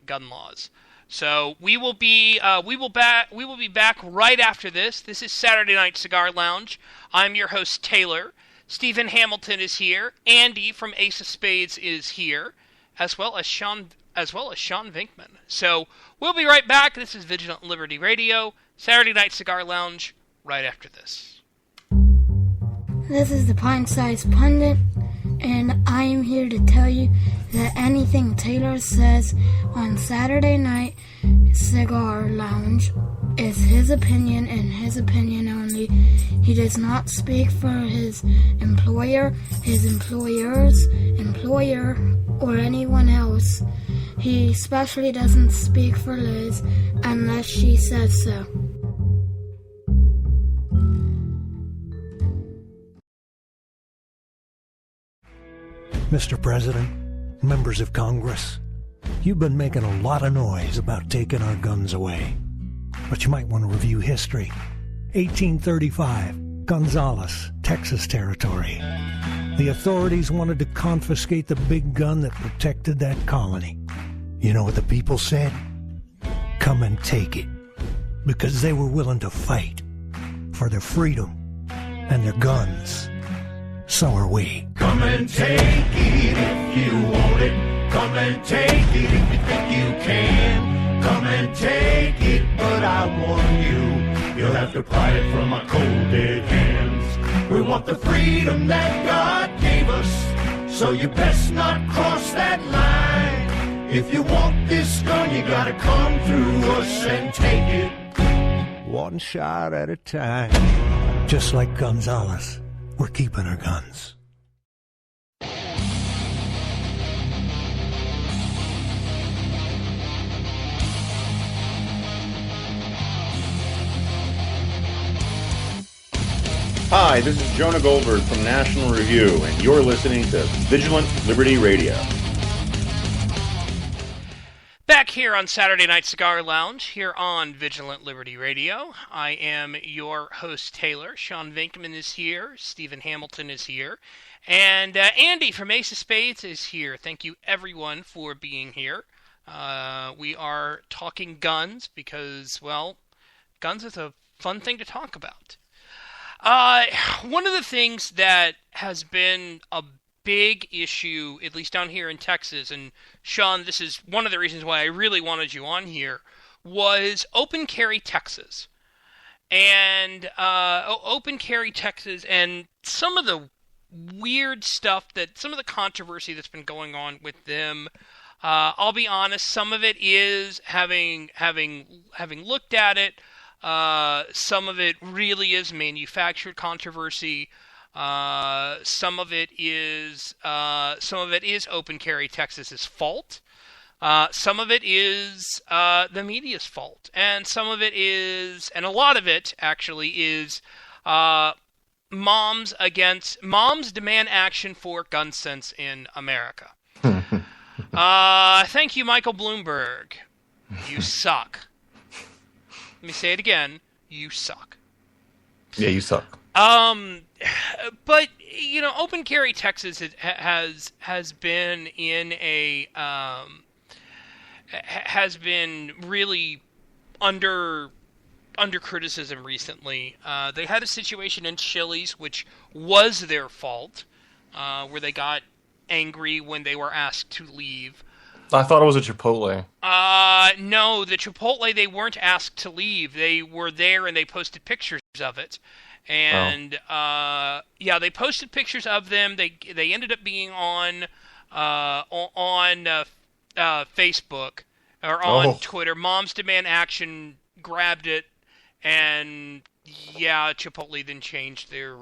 gun laws. So we will be back right after this. This is Saturday Night Cigar Lounge. I'm your host Taylor. Stephen Hamilton is here. Andy from Ace of Spades is here, as well as Sean Vinkman. So we'll be right back. This is Vigilant Liberty Radio, Saturday Night Cigar Lounge. Right after this. This is the Pint-Sized Pundit, and I am here to tell you that anything Taylor says on Saturday Night Cigar Lounge is his opinion and his opinion only. He does not speak for his employer, his employer's employer, or anyone else. He especially doesn't speak for Liz unless she says so. Mr. President, members of Congress, you've been making a lot of noise about taking our guns away. But you might want to review history. 1835, Gonzales, Texas Territory. The authorities wanted to confiscate the big gun that protected that colony. You know what the people said? Come and take it. Because they were willing to fight for their freedom and their guns. So are we. Come and take it if you want it. Come and take it if you think you can. Come and take it, but I warn you, you'll have to pry it from my cold dead hands. We want the freedom that God gave us, so you best not cross that line. If you want this gun, you gotta come through us and take it. One shot at a time. Just like Gonzales, we're keeping our guns. Hi, this is Jonah Goldberg from National Review, and you're listening to Vigilant Liberty Radio. Back here on Saturday Night Cigar Lounge, here on Vigilant Liberty Radio. I am your host, Taylor. Sean Vinkman is here. Stephen Hamilton is here. And Andy from Ace of Spades is here. Thank you, everyone, for being here. We are talking guns because, well, guns is a fun thing to talk about. One of the things that has been a big issue, at least down here in Texas, and Sean, this is one of the reasons why I really wanted you on here, was Open Carry Texas. And Open Carry Texas and some of the weird stuff some of the controversy that's been going on with them. I'll be honest, some of it is having looked at it. Some of it really is manufactured controversy. Some of it is Open Carry Texas's fault. Some of it is the media's fault, and some of it is, and a lot of it actually is moms demand action for gun sense in America. Thank you, Michael Bloomberg. You suck. Let me say it again. You suck. Yeah, you suck. But you know, Open Carry Texas has been in a has been really under criticism recently. They had a situation in Chili's, which was their fault, where they got angry when they were asked to leave. I thought it was a Chipotle. No, the Chipotle, they weren't asked to leave. They were there and they posted pictures of it. And yeah, they posted pictures of them. They ended up being on Facebook or on Twitter. Moms Demand Action grabbed it, and yeah, Chipotle then changed their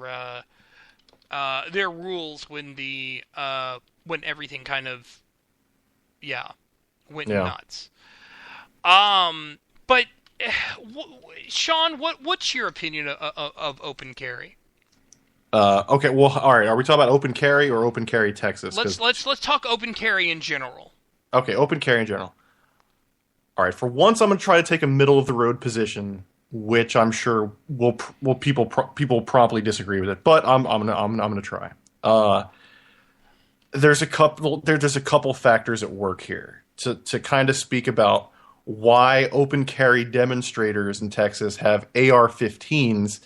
rules when everything kind of went nuts. But Sean, what's your opinion of open carry? Okay, well, all right. Are we talking about open carry or open carry Texas? Let's talk open carry in general. Okay, open carry in general. All right. For once, I'm going to try to take a middle of the road position, which I'm sure people promptly disagree with it, but I'm gonna try. There's a couple factors at work here to kind of speak about why open carry demonstrators in Texas have AR-15s.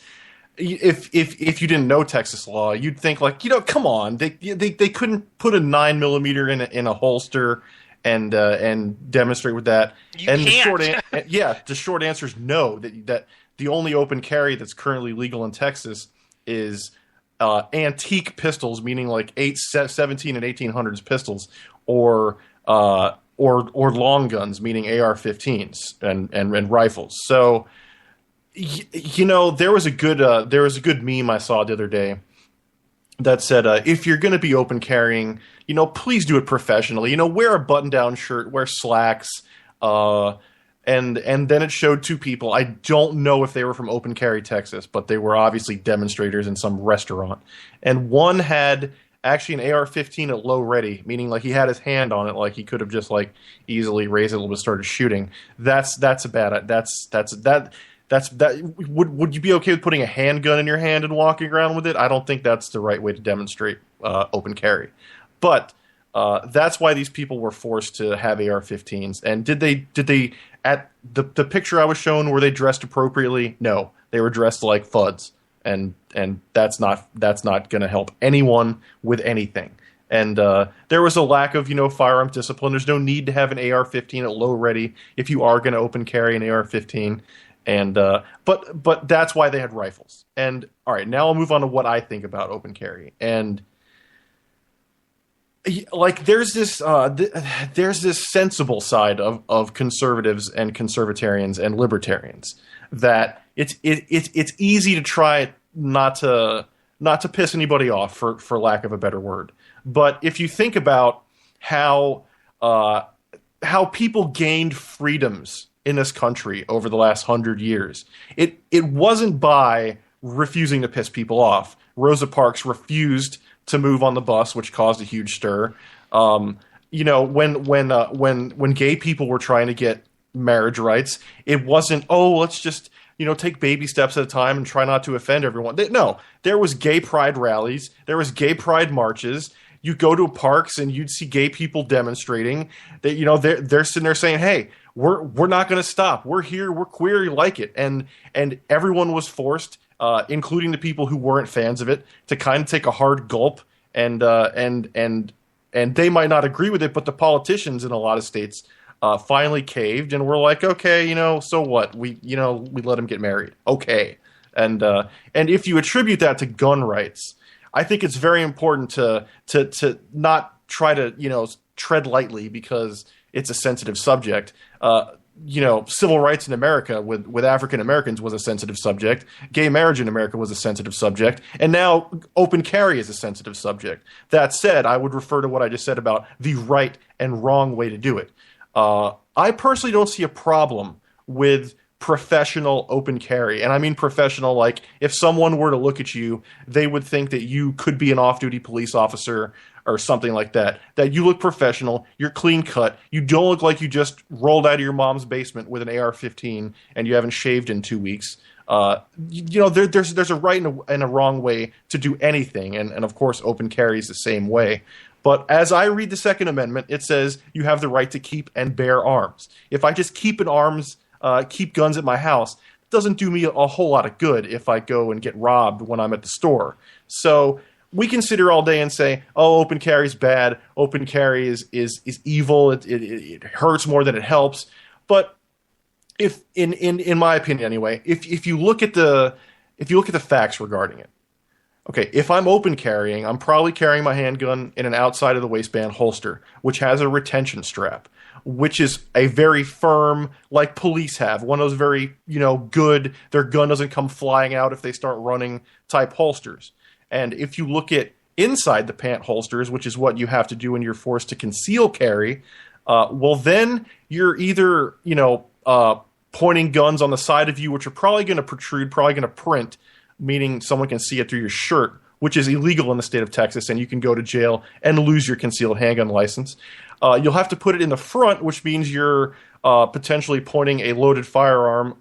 If you didn't know Texas law, you'd think like, come on, they couldn't put a 9mm in a holster and demonstrate with that. The short answer is no. That the only open carry that's currently legal in Texas is antique pistols, meaning like 17 and 1800s pistols, or long guns, meaning AR-15s and rifles. So, there was a good meme I saw the other day that said, if you're going to be open carrying, please do it professionally. Wear a button-down shirt, wear slacks, and then it showed two people. I don't know if they were from Open Carry, Texas, but they were obviously demonstrators in some restaurant. And one had actually an AR-15 at low ready, meaning like he had his hand on it, like he could have just like easily raised it a little bit, started shooting. Would you be okay with putting a handgun in your hand and walking around with it? I don't think that's the right way to demonstrate open carry. But that's why these people were forced to have AR-15s. And did they at the picture I was shown, were they dressed appropriately? No, they were dressed like FUDs, and that's not going to help anyone with anything. And there was a lack of firearm discipline. There's no need to have an AR-15 at low ready if you are going to open carry an AR-15. And but that's why they had rifles. And all right, now I'll move on to what I think about open carry. And like there's this sensible side of conservatives and conservatarians and libertarians that it's easy to try not to piss anybody off, for lack of a better word. But if you think about how people gained freedoms in this country over the last 100 years, it wasn't by refusing to piss people off. Rosa Parks refused to move on the bus, which caused a huge stir. When gay people were trying to get marriage rights, it wasn't, let's just take baby steps at a time and try not to offend everyone. No, there was gay pride rallies, there was gay pride marches. You go to parks and you'd see gay people demonstrating. That they're sitting there saying, "Hey, we're not going to stop. We're here. We're queer. You like it." And everyone was forced, including the people who weren't fans of it, to kind of take a hard gulp. And they might not agree with it, but the politicians in a lot of states finally caved and were like, "Okay, so what? We let them get married. Okay." And if you attribute that to gun rights, I think it's very important to not try to tread lightly because it's a sensitive subject. Civil rights in America with African Americans was a sensitive subject. Gay marriage in America was a sensitive subject, and now open carry is a sensitive subject. That said, I would refer to what I just said about the right and wrong way to do it. I personally don't see a problem with professional open carry. And I mean professional, like if someone were to look at you, they would think that you could be an off-duty police officer or something like that. That you look professional, you're clean cut, you don't look like you just rolled out of your mom's basement with an AR-15 and you haven't shaved in 2 weeks. There's a right and a wrong way to do anything. And of course, open carry is the same way. But as I read the Second Amendment, it says you have the right to keep and bear arms. If I just keep guns at my house, it doesn't do me a whole lot of good if I go and get robbed when I'm at the store. So we can sit here all day and say, open carry is bad. Open carry is evil. It hurts more than it helps. But if in my opinion anyway, if you look at the if you look at the facts regarding it, okay, if I'm open carrying, I'm probably carrying my handgun in an outside of the waistband holster, which has a retention strap, which is a very firm, like police have, one of those very, good, their gun doesn't come flying out if they start running type holsters. And if you look at inside the pant holsters, which is what you have to do when you're forced to conceal carry, well, then you're either, pointing guns on the side of you, which are probably going to protrude, probably going to print, meaning someone can see it through your shirt, which is illegal in the state of Texas, and you can go to jail and lose your concealed handgun license. You'll have to put it in the front, which means you're potentially pointing a loaded firearm.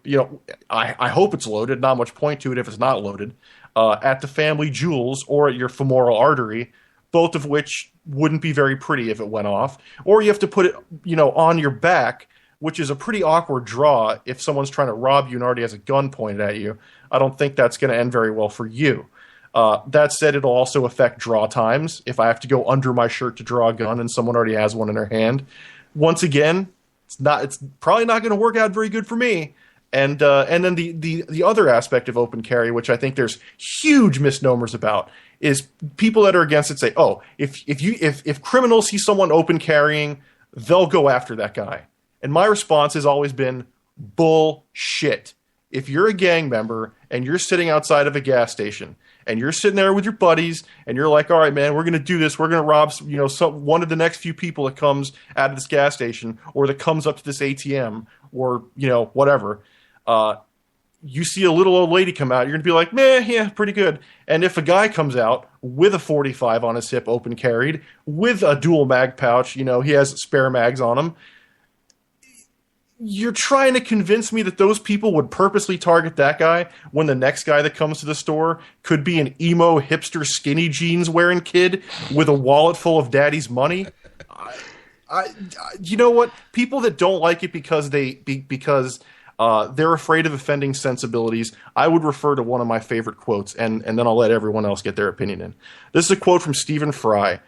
I hope it's loaded, not much point to it if it's not loaded, at the family jewels or at your femoral artery, both of which wouldn't be very pretty if it went off. Or you have to put it, on your back, which is a pretty awkward draw if someone's trying to rob you and already has a gun pointed at you. I don't think that's going to end very well for you. That said, it'll also affect draw times. If I have to go under my shirt to draw a gun and someone already has one in their hand, once again, it's probably not going to work out very good for me. And then the other aspect of open carry, which I think there's huge misnomers about, is people that are against it say, oh, if criminals see someone open carrying, they'll go after that guy. And my response has always been bullshit. If you're a gang member and you're sitting outside of a gas station and you're sitting there with your buddies and you're like, all right, man, we're going to do this. We're going to rob, one of the next few people that comes out of this gas station or that comes up to this ATM or, whatever. You see a little old lady come out, you're going to be like, meh, yeah, pretty good. And if a guy comes out with a 45 on his hip open carried, with a dual mag pouch, he has spare mags on him, you're trying to convince me that those people would purposely target that guy when the next guy that comes to the store could be an emo, hipster, skinny jeans wearing kid with a wallet full of daddy's money? You know what? People that don't like it because they're afraid of offending sensibilities, I would refer to one of my favorite quotes, and then I'll let everyone else get their opinion in. This is a quote from Stephen Fry.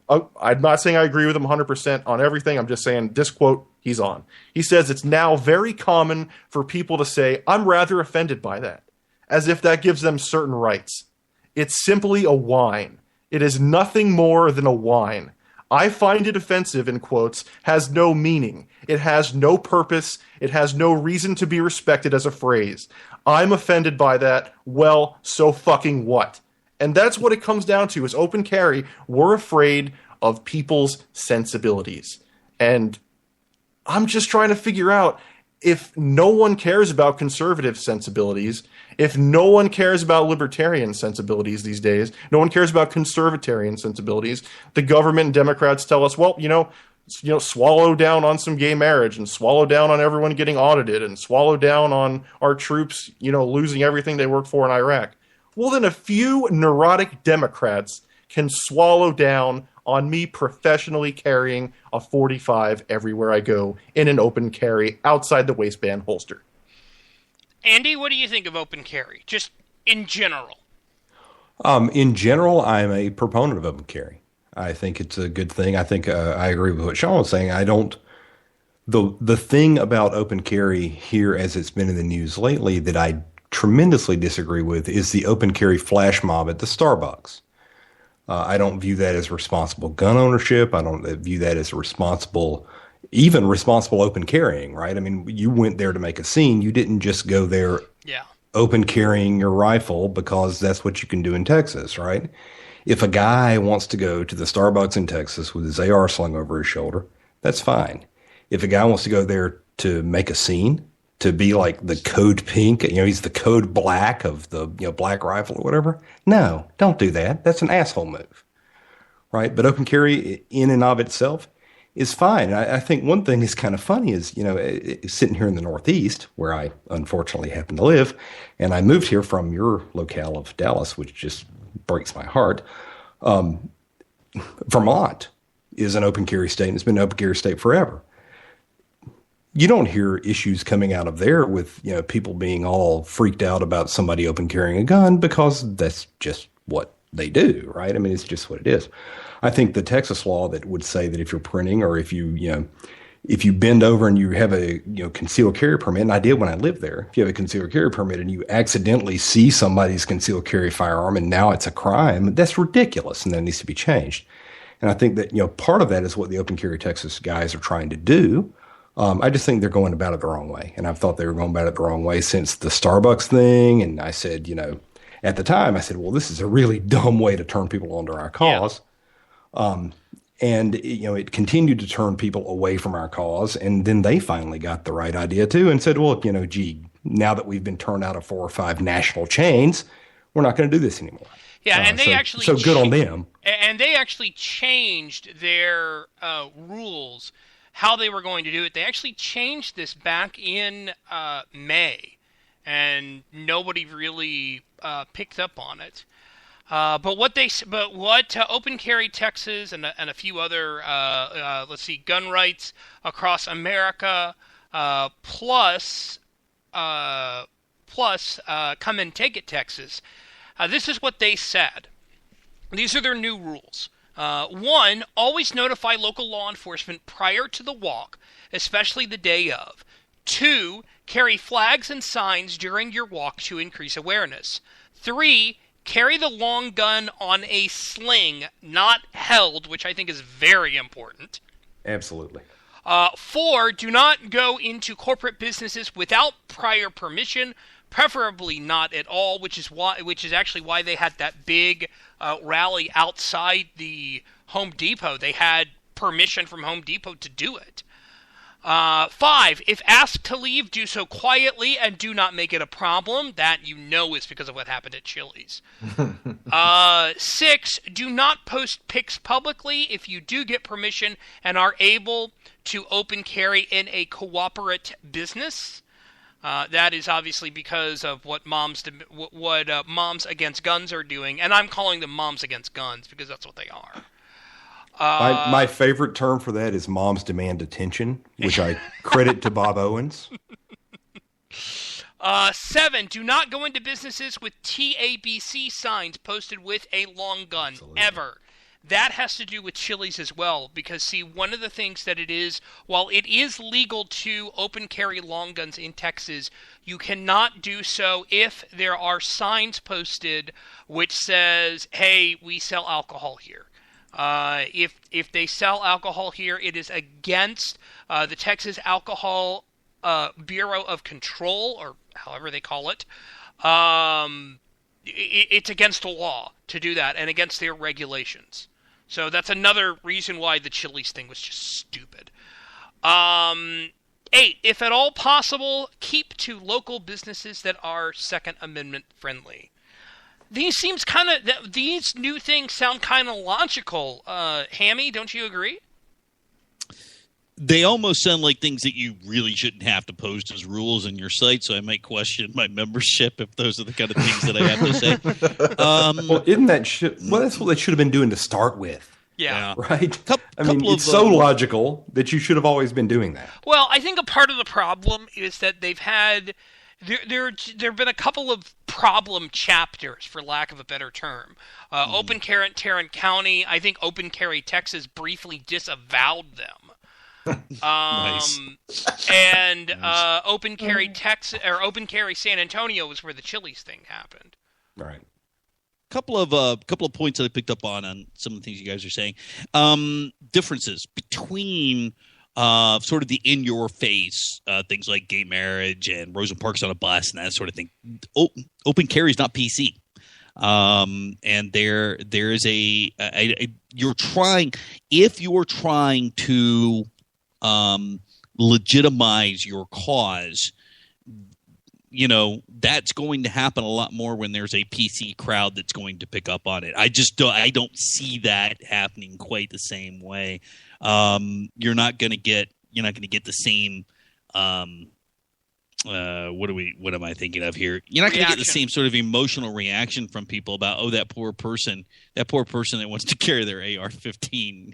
I'm not saying I agree with him 100% on everything. I'm just saying this quote he's on. He says, it's now very common for people to say, I'm rather offended by that, as if that gives them certain rights. It's simply a whine. It is nothing more than a whine. I find it offensive, in quotes, has no meaning. It has no purpose. It has no reason to be respected as a phrase. I'm offended by that. Well, so fucking what? And that's what it comes down to, is open carry. We're afraid of people's sensibilities. And I'm just trying to figure out, if no one cares about conservative sensibilities, if no one cares about libertarian sensibilities these days, no one cares about conservatarian sensibilities, the government and Democrats tell us, well, swallow down on some gay marriage and swallow down on everyone getting audited and swallow down on our troops, losing everything they worked for in Iraq. Well, then a few neurotic Democrats can swallow down on me professionally carrying a 45 everywhere I go in an open carry outside the waistband holster. Andy, what do you think of open carry, just in general? In general, I'm a proponent of open carry. I think it's a good thing. I think I agree with what Sean was saying. The thing about open carry here, as it's been in the news lately, that I tremendously disagree with is the open carry flash mob at the Starbucks. I don't view that as responsible gun ownership. I don't view that as responsible open carrying, right? I mean, you went there to make a scene. You didn't just go there open carrying your rifle because that's what you can do in Texas, right? If a guy wants to go to the Starbucks in Texas with his AR slung over his shoulder, that's fine. If a guy wants to go there to make a scene, to be like the code pink, he's the code black of the black rifle or whatever. No, don't do that. That's an asshole move, right? But open carry in and of itself is fine. I think one thing that's kind of funny is, sitting here in the Northeast, where I unfortunately happen to live, and I moved here from your locale of Dallas, which just breaks my heart. Vermont is an open carry state, and it's been an open carry state forever. You don't hear issues coming out of there with, people being all freaked out about somebody open carrying a gun, because that's just what they do, right? I mean, it's just what it is. I think the Texas law that would say that if you're printing or if you if you bend over and you have a concealed carry permit, and I did when I lived there, if you have a concealed carry permit and you accidentally see somebody's concealed carry firearm and now it's a crime, that's ridiculous, and that needs to be changed. And I think that part of that is what the Open Carry Texas guys are trying to do. I just think they're going about it the wrong way, and I've thought they were going about it the wrong way since the Starbucks thing. And I said, at the time, I said, well, this is a really dumb way to turn people onto our cause. Yeah. And, it continued to turn people away from our cause. And then they finally got the right idea, too, and said, well, gee, now that we've been turned out of 4 or 5 national chains, we're not going to do this anymore. Yeah, and they actually... So good on them. And they actually changed their rules, how they were going to do it. They actually changed this back in May, and nobody really picked up on it. But what Open Carry Texas and a few other gun rights across America plus Come and Take It Texas. This is what they said. These are their new rules. 1, always notify local law enforcement prior to the walk, especially the day of. 2, carry flags and signs during your walk to increase awareness. 3, carry the long gun on a sling, not held, which I think is very important. Absolutely. 4, do not go into corporate businesses without prior permission, preferably not at all, which is actually why they had that big rally outside the Home Depot. They had permission from Home Depot to do it. 5, if asked to leave, do so quietly and do not make it a problem. That is because of what happened at Chili's. 6, do not post pics publicly if you do get permission and are able to open carry in a cooperative business. That is obviously because of what Moms Against Guns are doing, and I'm calling them Moms Against Guns because that's what they are. My favorite term for that is Moms Demand Attention, which I credit to Bob Owens. 7, do not go into businesses with TABC signs posted with a long gun, ever. That has to do with Chili's as well, because, see, one of the things that it is, while it is legal to open carry long guns in Texas, you cannot do so if there are signs posted which says, hey, we sell alcohol here. If they sell alcohol here, it is against the Texas Alcohol Bureau of Control, or however they call it. It's against the law to do that and against their regulations. So that's another reason why the Chili's thing was just stupid. 8, if at all possible, keep to local businesses that are Second Amendment friendly. These new things sound kind of logical. Hammy, don't you agree? They almost sound like things that you really shouldn't have to post as rules in your site, so I might question my membership if those are the kind of things that I have to say. That's what they should have been doing to start with. Yeah. Right? It's so logical that you should have always been doing that. Well, I think a part of the problem is that they've had... There have been a couple of problem chapters, for lack of a better term. Open Carry Tarrant County, I think Open Carry Texas briefly disavowed them. Nice. And Open Carry Texas or Open Carry San Antonio was where the Chili's thing happened. Right. Couple of points that I picked up on some of the things you guys are saying. Differences between sort of the in-your-face things like gay marriage and Rosa Parks on a bus and that sort of thing. Open carry is not PC. And there is you're trying to legitimize your cause, that's going to happen a lot more when there's a PC crowd that's going to pick up on it. I don't see that happening quite the same way. You're not going to get the same what am I thinking of here? You're not going to get the same sort of emotional reaction from people about, that poor person that wants to carry their AR-15,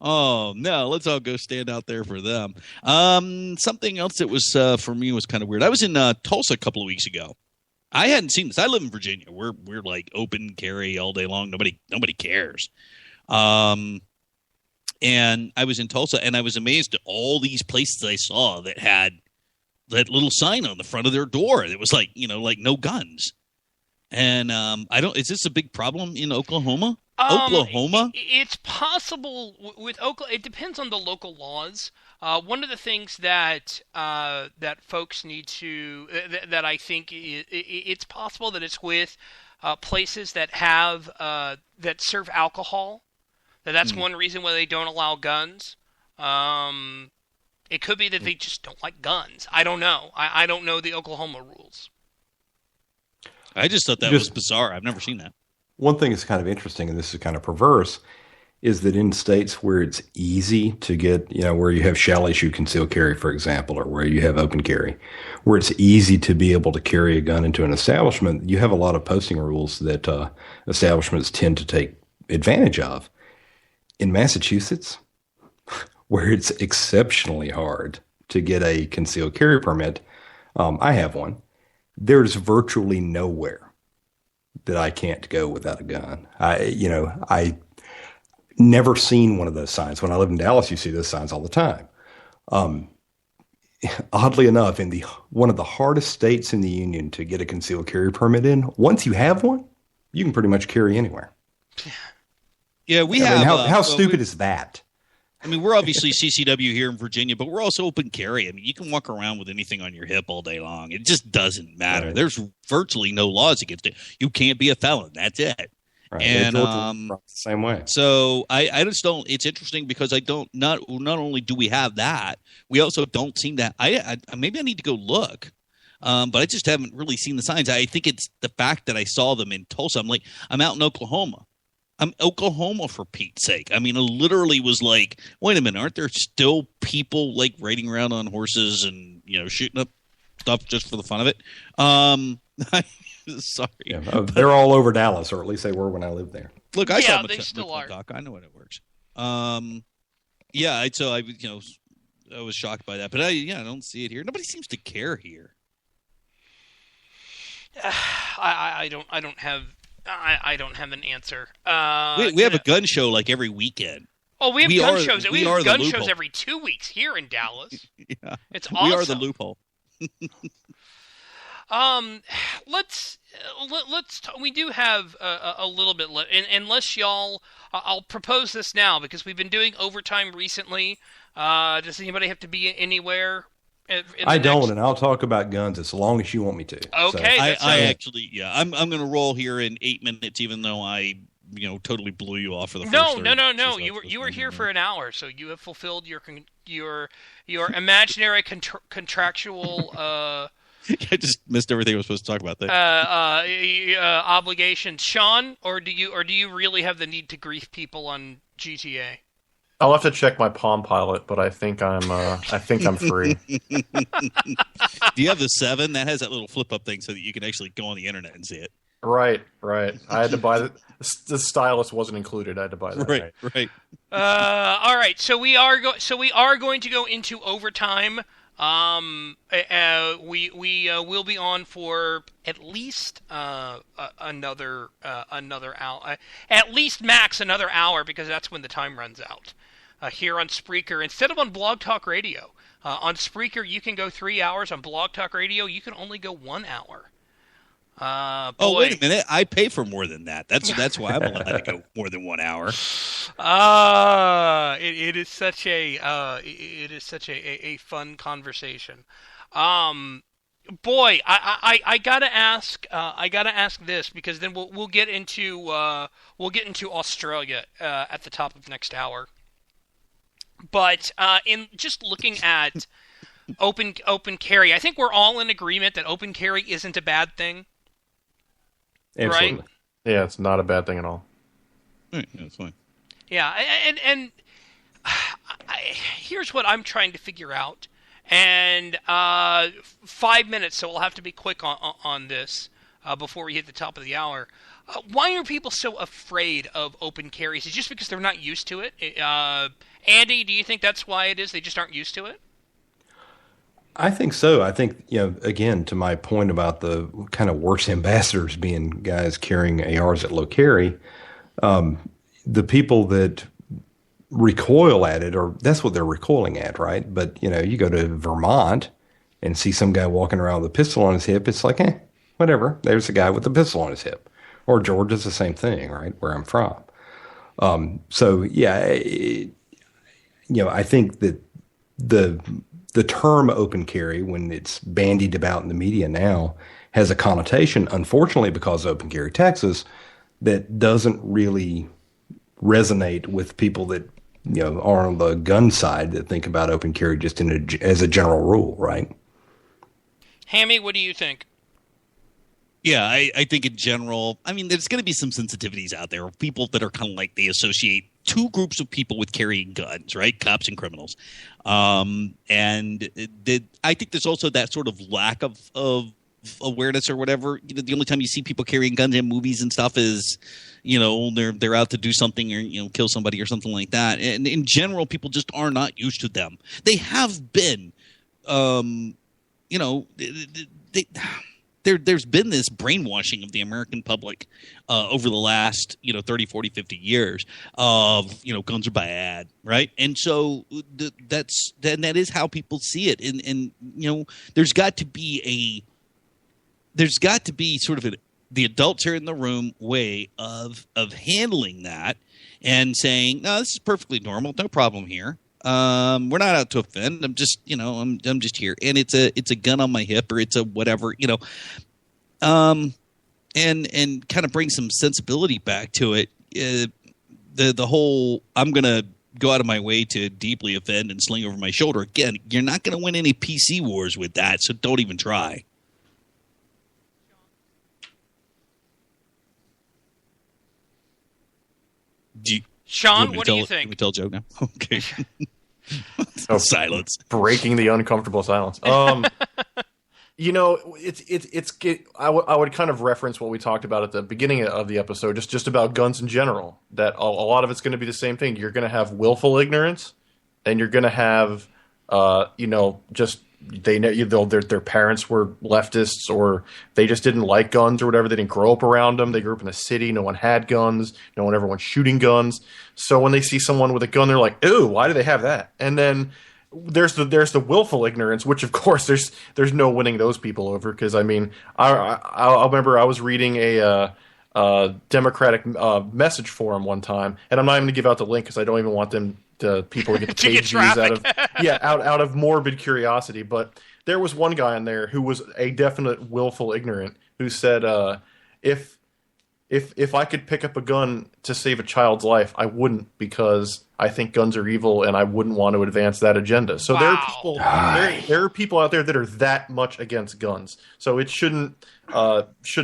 oh no, let's all go stand out there for them. Something else that was for me was kind of weird. I was in Tulsa a couple of weeks ago. I hadn't seen this. I live in Virginia. We're like open carry all day long. Nobody cares. And I was in Tulsa, and I was amazed at all these places I saw that had that little sign on the front of their door. It was like, like no guns. And is this a big problem in Oklahoma? It's possible with Oklahoma. It depends on the local laws. One of the things that folks need to that I think it's possible that it's with places that have that serve alcohol. That's one reason why they don't allow guns. It could be that they just don't like guns. I don't know. I don't know the Oklahoma rules. I just thought that was bizarre. I've never seen that. One thing that's kind of interesting, and this is kind of perverse, is that in states where it's easy to get, where you have shall issue concealed carry, for example, or where you have open carry, where it's easy to be able to carry a gun into an establishment, you have a lot of posting rules that establishments tend to take advantage of. In Massachusetts, where it's exceptionally hard to get a concealed carry permit, I have one. There's virtually nowhere that I can't go without a gun. I never seen one of those signs. When I lived in Dallas, you see those signs all the time. Oddly enough, in one of the hardest states in the union to get a concealed carry permit in, once you have one, you can pretty much carry anywhere. Yeah, how stupid is that? I mean, we're obviously CCW here in Virginia, but we're also open carry. I mean, you can walk around with anything on your hip all day long. It just doesn't matter. Right. There's virtually no laws against it. You can't be a felon. That's it. Right. And the same way. So I just don't. It's interesting because I don't. Not only do we have that, we also don't seem to. Maybe I need to go look. But I just haven't really seen the signs. I think it's the fact that I saw them in Tulsa. I'm out in Oklahoma. I'm Oklahoma, for Pete's sake. I mean, it literally was like, wait a minute, aren't there still people like riding around on horses and, shooting up stuff just for the fun of it? Sorry. Yeah, they're all over Dallas, or at least they were when I lived there. Look, I saw them. They still are. I know how it works. So I was shocked by that, but I don't see it here. Nobody seems to care here. I don't have an answer. We have a gun show like every weekend. Oh, we have gun shows. We have gun shows every 2 weeks here in Dallas. Yeah, it's awesome. We are the loophole. Let's we do have a little bit left, unless y'all. I'll propose this now because we've been doing overtime recently. Does anybody have to be anywhere? I don't, and I'll talk about guns as long as you want me to. Okay, so. I'm going to roll here in 8 minutes, even though I, totally blew you off for the first. No. You were here for an hour, so you have fulfilled your imaginary contractual. I just missed everything I was supposed to talk about there. Obligations, Sean, or do you really have the need to grief people on GTA? I'll have to check my Palm Pilot, but I think I'm free. Do you have the 7? That has that little flip up thing so that you can actually go on the internet and see it. Right. I had to buy the stylus wasn't included. I had to buy that. Right. All right. So we are going to go into overtime. We will be on for at least another hour, at least max another hour, because that's when the time runs out. Here on Spreaker, instead of on Blog Talk Radio, on Spreaker you can go 3 hours. On Blog Talk Radio, you can only go 1 hour. Oh, wait a minute! I pay for more than that. That's why I'm allowed to go more than 1 hour. It is such a fun conversation. Boy, I gotta ask this, because then we'll get into Australia at the top of next hour. But in just looking at open carry, I think we're all in agreement that open carry isn't a bad thing. Absolutely. Right? Yeah, it's not a bad thing at all. Yeah, it's fine. Yeah, and here's what I'm trying to figure out. And 5 minutes, so we'll have to be quick on this before we hit the top of the hour. Why are people so afraid of open carries? Is it just because they're not used to it? Andy, do you think that's why it is? They just aren't used to it? I think so. I think, again, to my point about the kind of worst ambassadors being guys carrying ARs at low carry, the people that recoil at it, or that's what they're recoiling at, right? But, you go to Vermont and see some guy walking around with a pistol on his hip, it's like, whatever. There's a guy with a pistol on his hip. Or Georgia's the same thing, right, where I'm from. So, yeah, I think that the term open carry, when it's bandied about in the media now, has a connotation, unfortunately, because of Open Carry Texas, that doesn't really resonate with people that are on the gun side that think about open carry just as a general rule, right? Hammy, what do you think? Yeah, I think in general, there's going to be some sensitivities out there of people that are kind of like they associate two groups of people with carrying guns, right? Cops and criminals. And I think there's also that sort of lack of awareness or whatever. The only time you see people carrying guns in movies and stuff is, they're out to do something or, kill somebody or something like that. And in general, people just are not used to them. They have been, there's been this brainwashing of the American public over the last 30, 40, 50 years of guns are bad, right? And so that is how people see it. And there's got to be sort of the adults are in the room way of handling that and saying, no, this is perfectly normal, no problem here. We're not out to offend. I'm just, I'm just here, and it's a gun on my hip, or it's a whatever, and kind of bring some sensibility back to it. The whole I'm gonna go out of my way to deeply offend and sling over my shoulder. Again, you're not gonna win any PC wars with that, so don't even try. Sean, what do you think? Can we tell Joe now? Okay. Silence. Breaking the uncomfortable silence. I would kind of reference what we talked about at the beginning of the episode, just about guns in general, that a lot of it's going to be the same thing. You're going to have willful ignorance, and you're going to have, just their parents were leftists, or they just didn't like guns or whatever. They didn't grow up around them. They grew up in the city. No one had guns. No one ever went shooting guns. So when they see someone with a gun, they're like, "Ooh, why do they have that?" And then there's the willful ignorance, which of course there's no winning those people over, because I remember I was reading a Democratic message forum one time, and I'm not even going to give out the link because I don't even want people to get the page views out of morbid curiosity. But there was one guy in there who was a definite willful ignorant who said, if I could pick up a gun to save a child's life, I wouldn't, because I think guns are evil and I wouldn't want to advance that agenda. So there are people out there that are that much against guns. So it shouldn't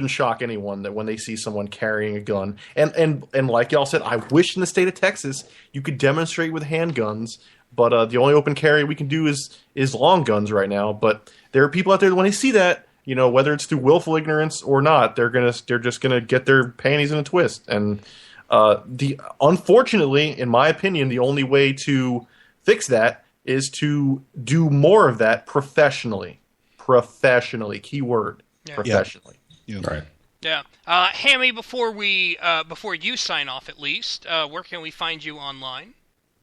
shock anyone that when they see someone carrying a gun, and like y'all said, I wish in the state of Texas you could demonstrate with handguns, but the only open carry we can do is long guns right now. But there are people out there that when they see that, whether it's through willful ignorance or not, they're just gonna get their panties in a twist. And unfortunately, in my opinion, the only way to fix that is to do more of that professionally. Professionally, keyword, professionally. Yeah. Right. Yeah. Hammy, before you sign off, at least, where can we find you online?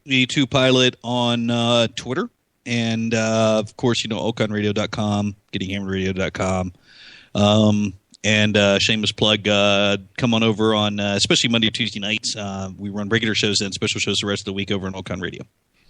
The Two Pilot on Twitter. And, of course, oconradio.com, gettinghammerradio.com. And shameless plug, come on over on, especially Monday or Tuesday nights. We run regular shows and special shows the rest of the week over on Ocon Radio.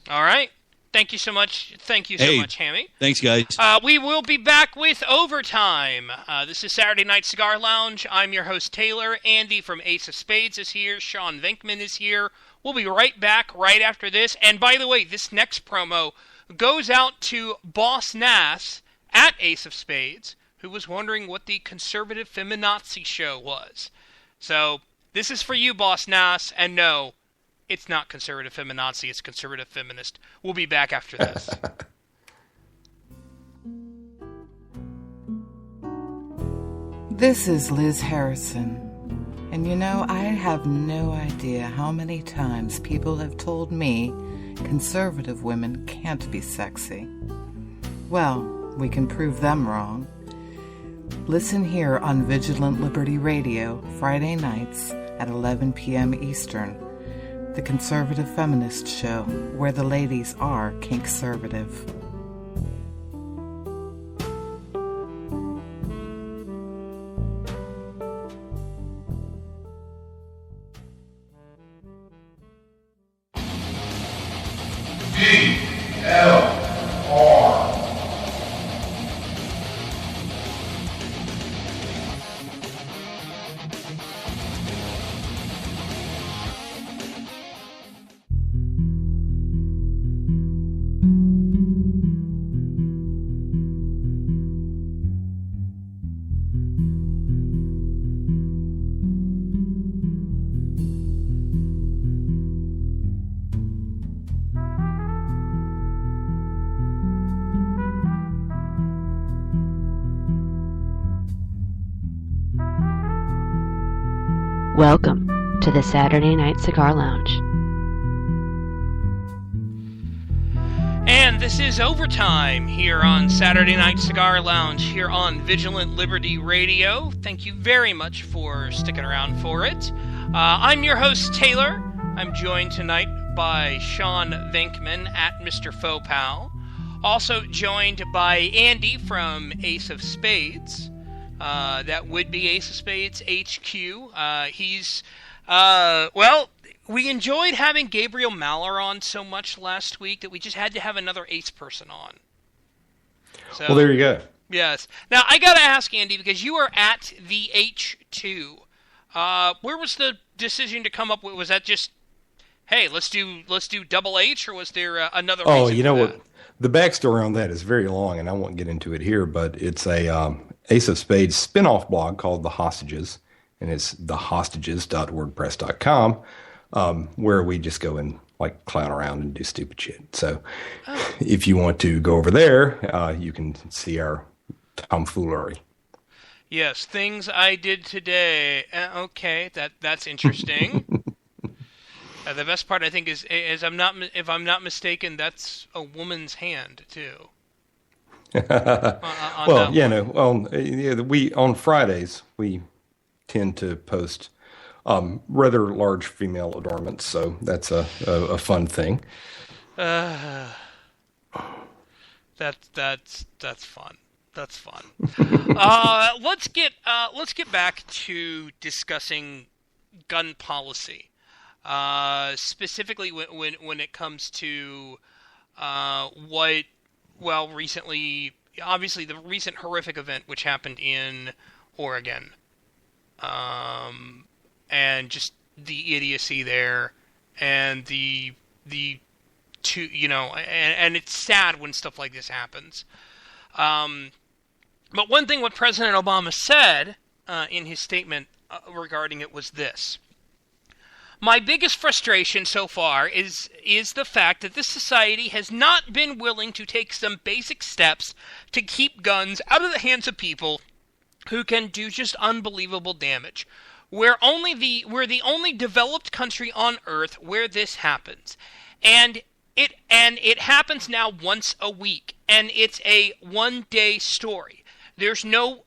All right. Thank you so much. Thank you so much, Hammy. Thanks, guys. We will be back with Overtime. This is Saturday Night Cigar Lounge. I'm your host, Taylor. Andy from Ace of Spades is here. Sean Vinkman is here. We'll be right back right after this. And by the way, this next promo goes out to Boss Nass at Ace of Spades, who was wondering what the conservative feminazi show was. So, this is for you, Boss Nass, and no, it's not conservative feminazi, it's conservative feminist. We'll be back after this. This is Liz Harrison, and I have no idea how many times people have told me conservative women can't be sexy. Well, we can prove them wrong. Listen here on Vigilant Liberty Radio, Friday nights at 11 p.m. Eastern. the conservative feminist show, where the ladies are kink-servative. VLR. Welcome to the Saturday Night Cigar Lounge. And this is Overtime here on Saturday Night Cigar Lounge here on Vigilant Liberty Radio. Thank you very much for sticking around for it. I'm your host, Taylor. I'm joined tonight by Sean Venkman at Mr. Faux Pal. Also joined by Andy from Ace of Spades. That would be Ace of Spades HQ. We enjoyed having Gabriel Maller on so much last week that we just had to have another Ace person on. So, well, there you go. Yes. Now, I got to ask, Andy, because you are at the H2. Where was the decision to come up with? Was that just, hey, let's do double H, or was there another reason? Oh, you know what? The backstory on that is very long, and I won't get into it here, but it's a Ace of Spades spin-off blog called The Hostages, and it's thehostages.wordpress.com, where we just go and like clown around and do stupid shit. So if you want to go over there, you can see our tomfoolery. Yes, things I did today. Okay, that's interesting. The best part, I think, is if I'm not mistaken, that's a woman's hand too. We on Fridays we tend to post rather large female adornments, so that's a fun thing. That's fun. That's fun. Let's get back to discussing gun policy. Specifically when it comes to recently, obviously the recent horrific event which happened in Oregon, and just the idiocy there, and and it's sad when stuff like this happens. But one thing what President Obama said in his statement regarding it was this: my biggest frustration so far is the fact that this society has not been willing to take some basic steps to keep guns out of the hands of people who can do just unbelievable damage. We're the only developed country on Earth where this happens, and it happens now once a week, and it's a one-day story. There's no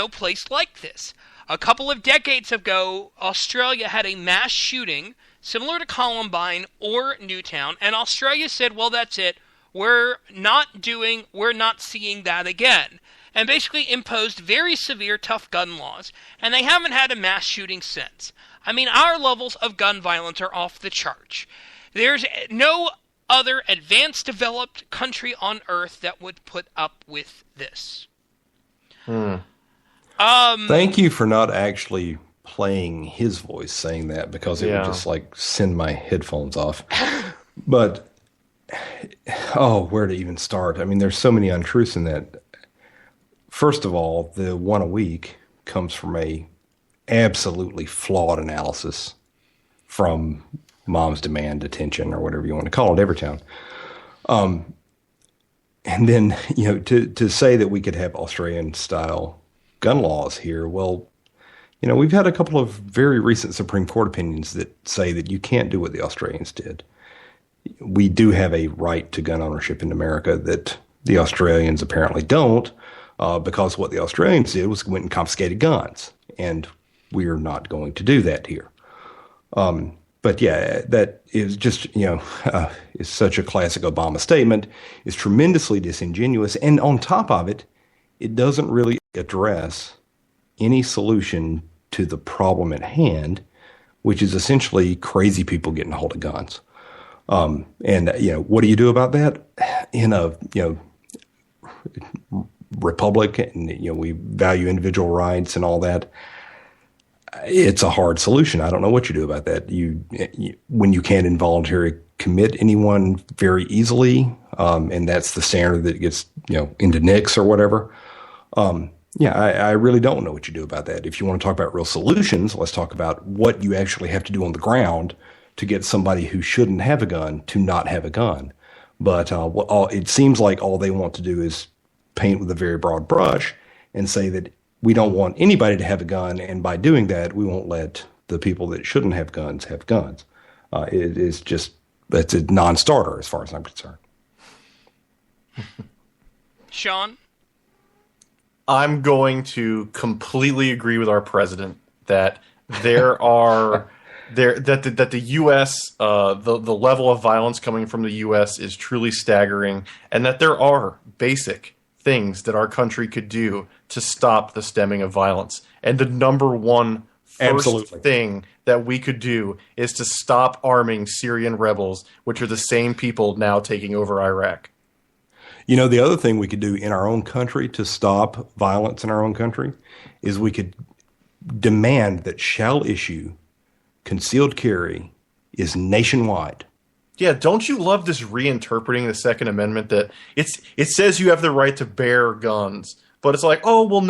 place like this. A couple of decades ago, Australia had a mass shooting similar to Columbine or Newtown, and Australia said, well, that's it. We're not seeing that again. And basically imposed very severe, tough gun laws, and they haven't had a mass shooting since. I mean, our levels of gun violence are off the charts. There's no other advanced, developed country on Earth that would put up with this. Thank you for not actually playing his voice saying that, because it would just like send my headphones off. But, where to even start? I mean, there's so many untruths in that. First of all, the one a week comes from a absolutely flawed analysis from Mom's Demand Detention, or whatever you want to call it, Evertown. And then, to say that we could have Australian-style gun laws here, well, we've had a couple of very recent Supreme Court opinions that say that you can't do what the Australians did. We do have a right to gun ownership in America that the Australians apparently don't, because what the Australians did was went and confiscated guns, and we are not going to do that here. But yeah, that is just, is such a classic Obama statement. It's tremendously disingenuous. And on top of it, it doesn't really address any solution to the problem at hand, which is essentially crazy people getting a hold of guns. What do you do about that? In a, republic, and, we value individual rights and all that. It's a hard solution. I don't know what you do about that. When you can't involuntarily commit anyone very easily, and that's the standard that gets, into NICS or whatever. I really don't know what you do about that. If you want to talk about real solutions, let's talk about what you actually have to do on the ground to get somebody who shouldn't have a gun to not have a gun. But it seems like all they want to do is paint with a very broad brush and say that we don't want anybody to have a gun, and by doing that, we won't let the people that shouldn't have guns have guns. That's a non-starter as far as I'm concerned. Sean? I'm going to completely agree with our president that there are that the U.S. The level of violence coming from the U.S. is truly staggering, and that there are basic things that our country could do to stop the stemming of violence. And the number one first thing that we could do is to stop arming Syrian rebels, which are the same people now taking over Iraq. The other thing we could do in our own country to stop violence in our own country is we could demand that shall issue concealed carry is nationwide. Yeah, don't you love this reinterpreting the Second Amendment that it says you have the right to bear guns, but it's like, oh, well,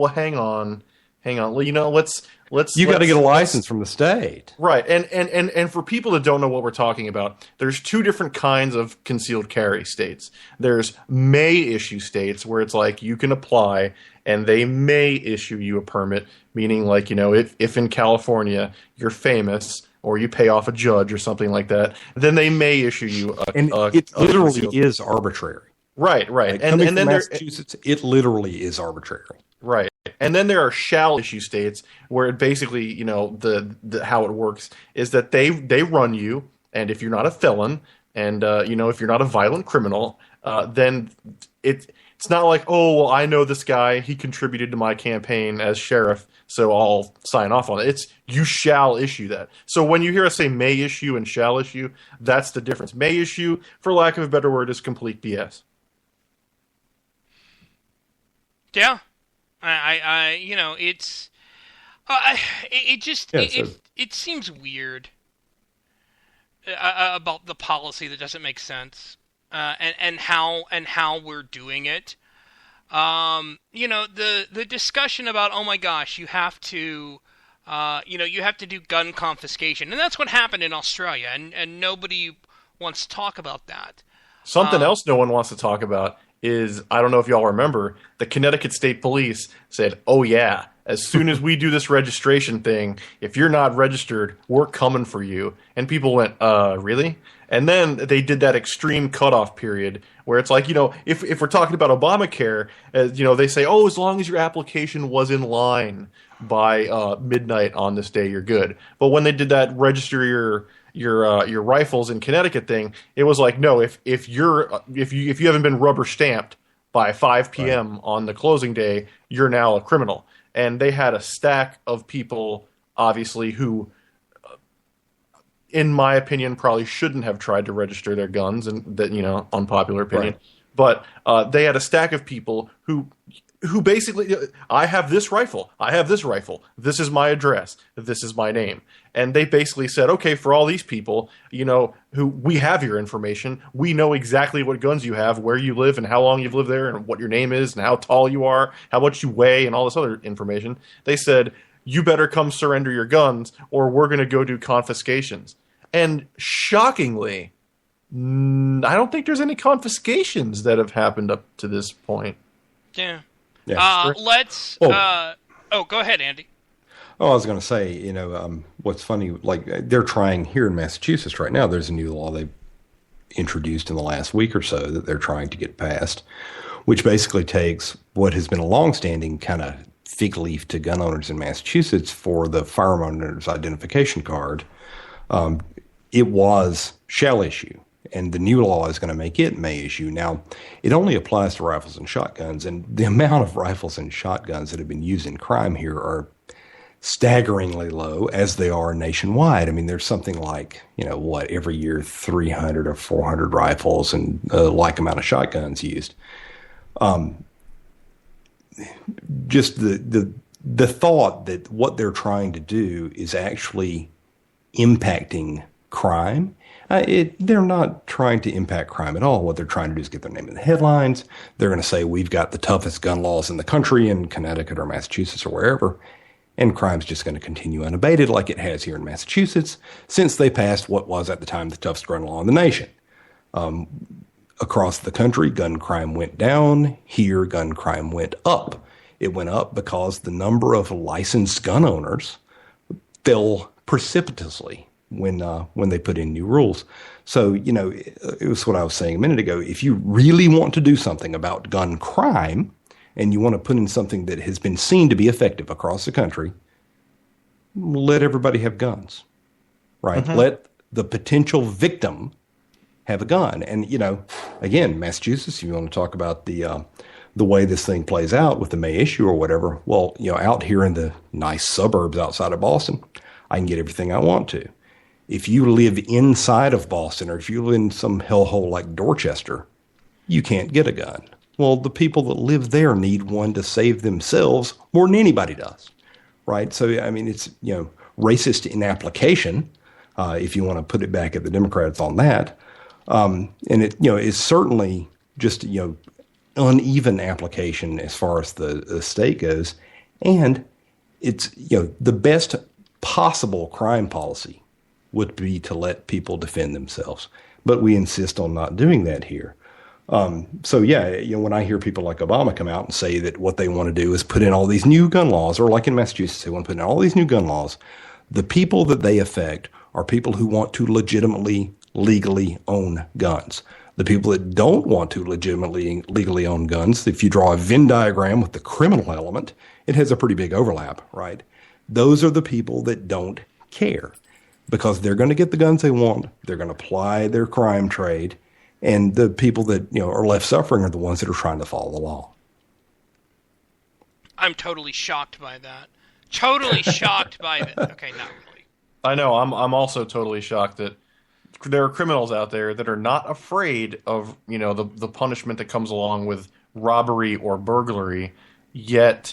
hang on. Well, let's you got to get a license from the state, right? And for people that don't know what we're talking about, there's two different kinds of concealed carry states. There's may issue states where it's like you can apply and they may issue you a permit, meaning like if in California you're famous, or you pay off a judge or something like that, then they may issue you it literally is arbitrary. Right. Like, and then Massachusetts, it literally is arbitrary. Right. And then there are shall issue states where it basically, the how it works is that they run you, and if you're not a felon and if you're not a violent criminal, then it's not like, oh, well, I know this guy, he contributed to my campaign as sheriff, so I'll sign off on it. It's you shall issue that. So when you hear us say may issue and shall issue, that's the difference. May issue, for lack of a better word, is complete BS. Yeah. It seems weird about the policy that doesn't make sense, and how we're doing it. The discussion about, oh my gosh, you have to do gun confiscation, and that's what happened in Australia, and nobody wants to talk about that. Something else no one wants to talk about is, I don't know if y'all remember, the Connecticut State Police said, oh yeah, as soon as we do this registration thing, if you're not registered, we're coming for you. And people went, really? And then they did that extreme cutoff period where it's like, if we're talking about Obamacare, they say, oh, as long as your application was in line by midnight on this day, you're good. But when they did that register your rifles in Connecticut thing, it was like, no, if you haven't been rubber stamped by 5 p.m. on the closing day, you're now a criminal. And they had a stack of people, obviously, who, in my opinion, probably shouldn't have tried to register their guns, and that, unpopular opinion. Right. But they had a stack of people who basically, I have this rifle. This is my address. This is my name. And they basically said, okay, for all these people, who we have your information. We know exactly what guns you have, where you live, and how long you've lived there, and what your name is, and how tall you are, how much you weigh, and all this other information. They said, you better come surrender your guns, or we're going to go do confiscations. And shockingly, I don't think there's any confiscations that have happened up to this point. Yeah. Yeah. Go ahead, Andy. Oh, I was going to say, what's funny, like they're trying here in Massachusetts right now, there's a new law they introduced in the last week or so that they're trying to get passed, which basically takes what has been a longstanding kind of fig leaf to gun owners in Massachusetts for the firearm owner's identification card, it was shall issue. And the new law is going to make it may issue. Now, it only applies to rifles and shotguns, and the amount of rifles and shotguns that have been used in crime here are staggeringly low, as they are nationwide. I mean, there's something like, every year 300 or 400 rifles and a like amount of shotguns used. Just the thought that what they're trying to do is actually impacting crime. They're not trying to impact crime at all. What they're trying to do is get their name in the headlines. They're going to say, we've got the toughest gun laws in the country in Connecticut or Massachusetts or wherever. And crime's just going to continue unabated like it has here in Massachusetts since they passed what was at the time the toughest gun law in the nation. Across the country, gun crime went down. Here, gun crime went up. It went up because the number of licensed gun owners fell precipitously when they put in new rules. So, it was what I was saying a minute ago. If you really want to do something about gun crime and you want to put in something that has been seen to be effective across the country, let everybody have guns, right? Mm-hmm. Let the potential victim have a gun. And, again, Massachusetts, if you want to talk about the way this thing plays out with the May issue or whatever, well, out here in the nice suburbs outside of Boston, I can get everything I want to. If you live inside of Boston or if you live in some hellhole like Dorchester, you can't get a gun. Well, the people that live there need one to save themselves more than anybody does, right? So, I mean, it's, racist in application, if you want to put it back at the Democrats on that. And it, is certainly just, uneven application as far as the state goes. And it's, the best possible crime policy would be to let people defend themselves. But we insist on not doing that here. So when I hear people like Obama come out and say that what they want to do is put in all these new gun laws, or like in Massachusetts, they want to put in all these new gun laws, the people that they affect are people who want to legally own guns. The people that don't want to legally own guns, if you draw a Venn diagram with the criminal element, it has a pretty big overlap, right? Those are the people that don't care because they're going to get the guns they want. They're going to ply their crime trade. And the people that, are left suffering are the ones that are trying to follow the law. I'm totally shocked by that. Totally shocked by that. Okay, not really. I know. I'm also totally shocked that there are criminals out there that are not afraid of, the punishment that comes along with robbery or burglary, yet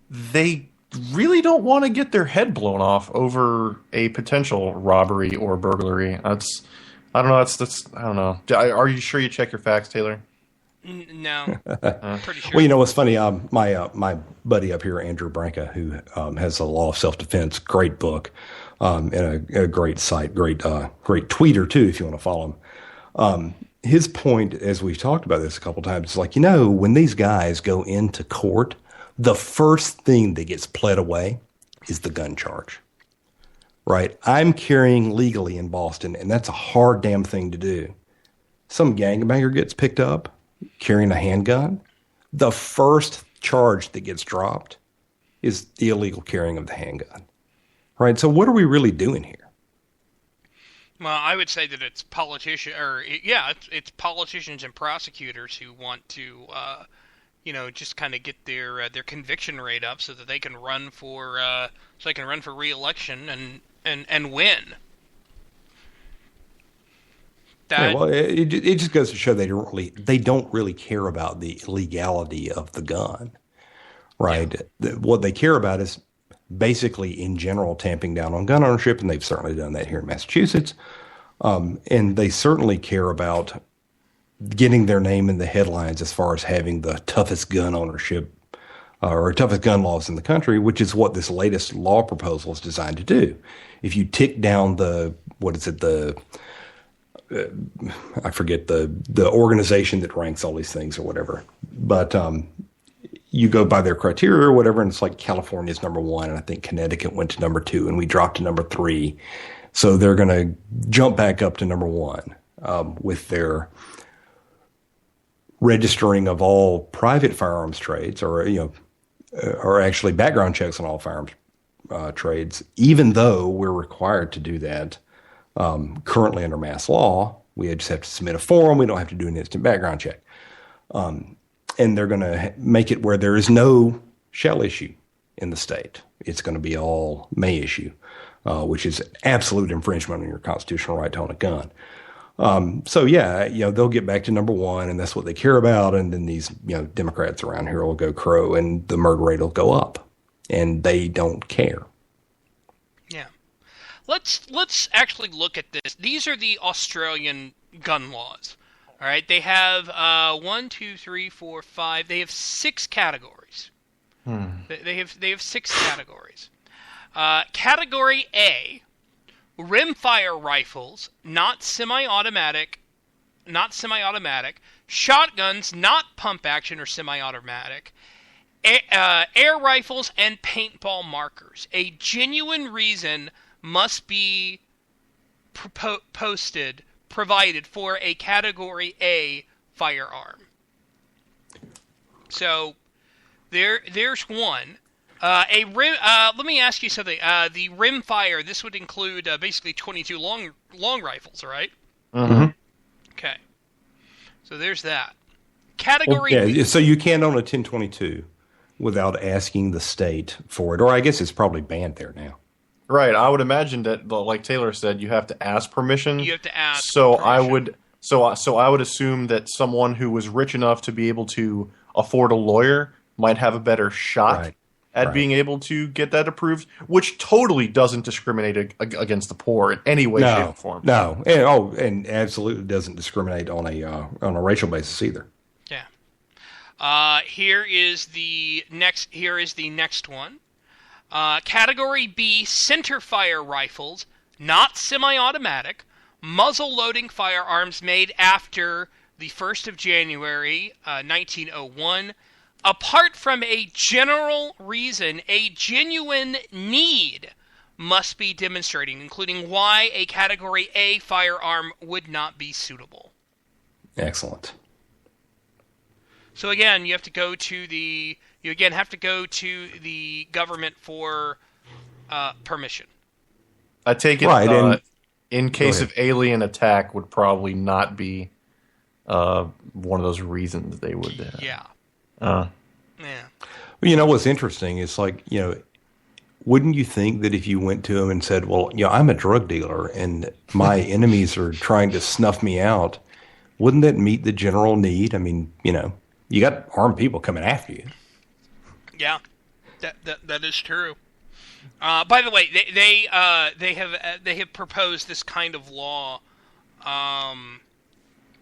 they really don't want to get their head blown off over a potential robbery or burglary. I don't know. Are you sure you check your facts, Taylor? No. Pretty sure. Well, what's funny? My buddy up here, Andrew Branca, who has a Law of Self-Defense, great book, and a great site, great tweeter too, if you want to follow him. His point, as we've talked about this a couple times, is like, when these guys go into court, the first thing that gets pled away is the gun charge. Right? I'm carrying legally in Boston, and that's a hard damn thing to do. Some gangbanger gets picked up carrying a handgun. The first charge that gets dropped is the illegal carrying of the handgun. Right? So what are we really doing here? Well, I would say that it's it's politicians and prosecutors who want to, just kind of get their conviction rate up so that they can run for re-election and win. It just goes to show they don't really care about the legality of the gun, right? Yeah. What they care about is basically, in general, tamping down on gun ownership, and they've certainly done that here in Massachusetts. And they certainly care about getting their name in the headlines as far as having the toughest gun ownership or toughest gun laws in the country, which is what this latest law proposal is designed to do. If you tick down I forget the organization that ranks all these things or whatever, but you go by their criteria or whatever, and it's like California's number 1, and I think Connecticut went to number 2, and we dropped to number 3. So they're going to jump back up to number 1 with their registering of all private firearms trades, or actually background checks on all firearms trades, even though we're required to do that Currently under mass law, we just have to submit a form. We don't have to do an instant background check. And they're going to make it where there is no shall issue in the state. It's going to be all may issue, which is absolute infringement on your constitutional right to own a gun. So yeah, they'll get back to number one, and that's what they care about. And then these, Democrats around here will go crow, and the murder rate will go up, and they don't care. Yeah. Let's actually look at this. These are the Australian gun laws. All right, they have 1, 2, 3, 4, 5. They have 6 categories. They have 6 categories. Category A, rimfire rifles, not semi-automatic, shotguns, not pump action or semi-automatic, air rifles, and paintball markers. A genuine reason must be provided for a Category A firearm. So there's one. Let me ask you something. The rimfire, this would include basically 22 long rifles, right? Mm-hmm. Okay. So there's that. Category B. So you can't own a 1022 without asking the state for it, or I guess it's probably banned there now. Right. I would imagine that, like Taylor said, you have to ask permission. You have to ask. So permission. I would assume that someone who was rich enough to be able to afford a lawyer might have a better shot at being able to get that approved, which totally doesn't discriminate against the poor in any way, shape, or form. No, and absolutely doesn't discriminate on a racial basis either. Yeah. Here is the next one. Category B, centerfire rifles, not semi-automatic, muzzle-loading firearms made after the 1st of January, 1901. Apart from a general reason, a genuine need must be demonstrated, including why a Category A firearm would not be suitable. Excellent. So again, you have to go to the government for permission. I take it in case of alien attack would probably not be one of those reasons they would. Yeah. Well, what's interesting is wouldn't you think that if you went to them and said, well, I'm a drug dealer and my enemies are trying to snuff me out, wouldn't that meet the general need? I mean, you got armed people coming after you. Yeah, that is true. By the way, they have proposed this kind of law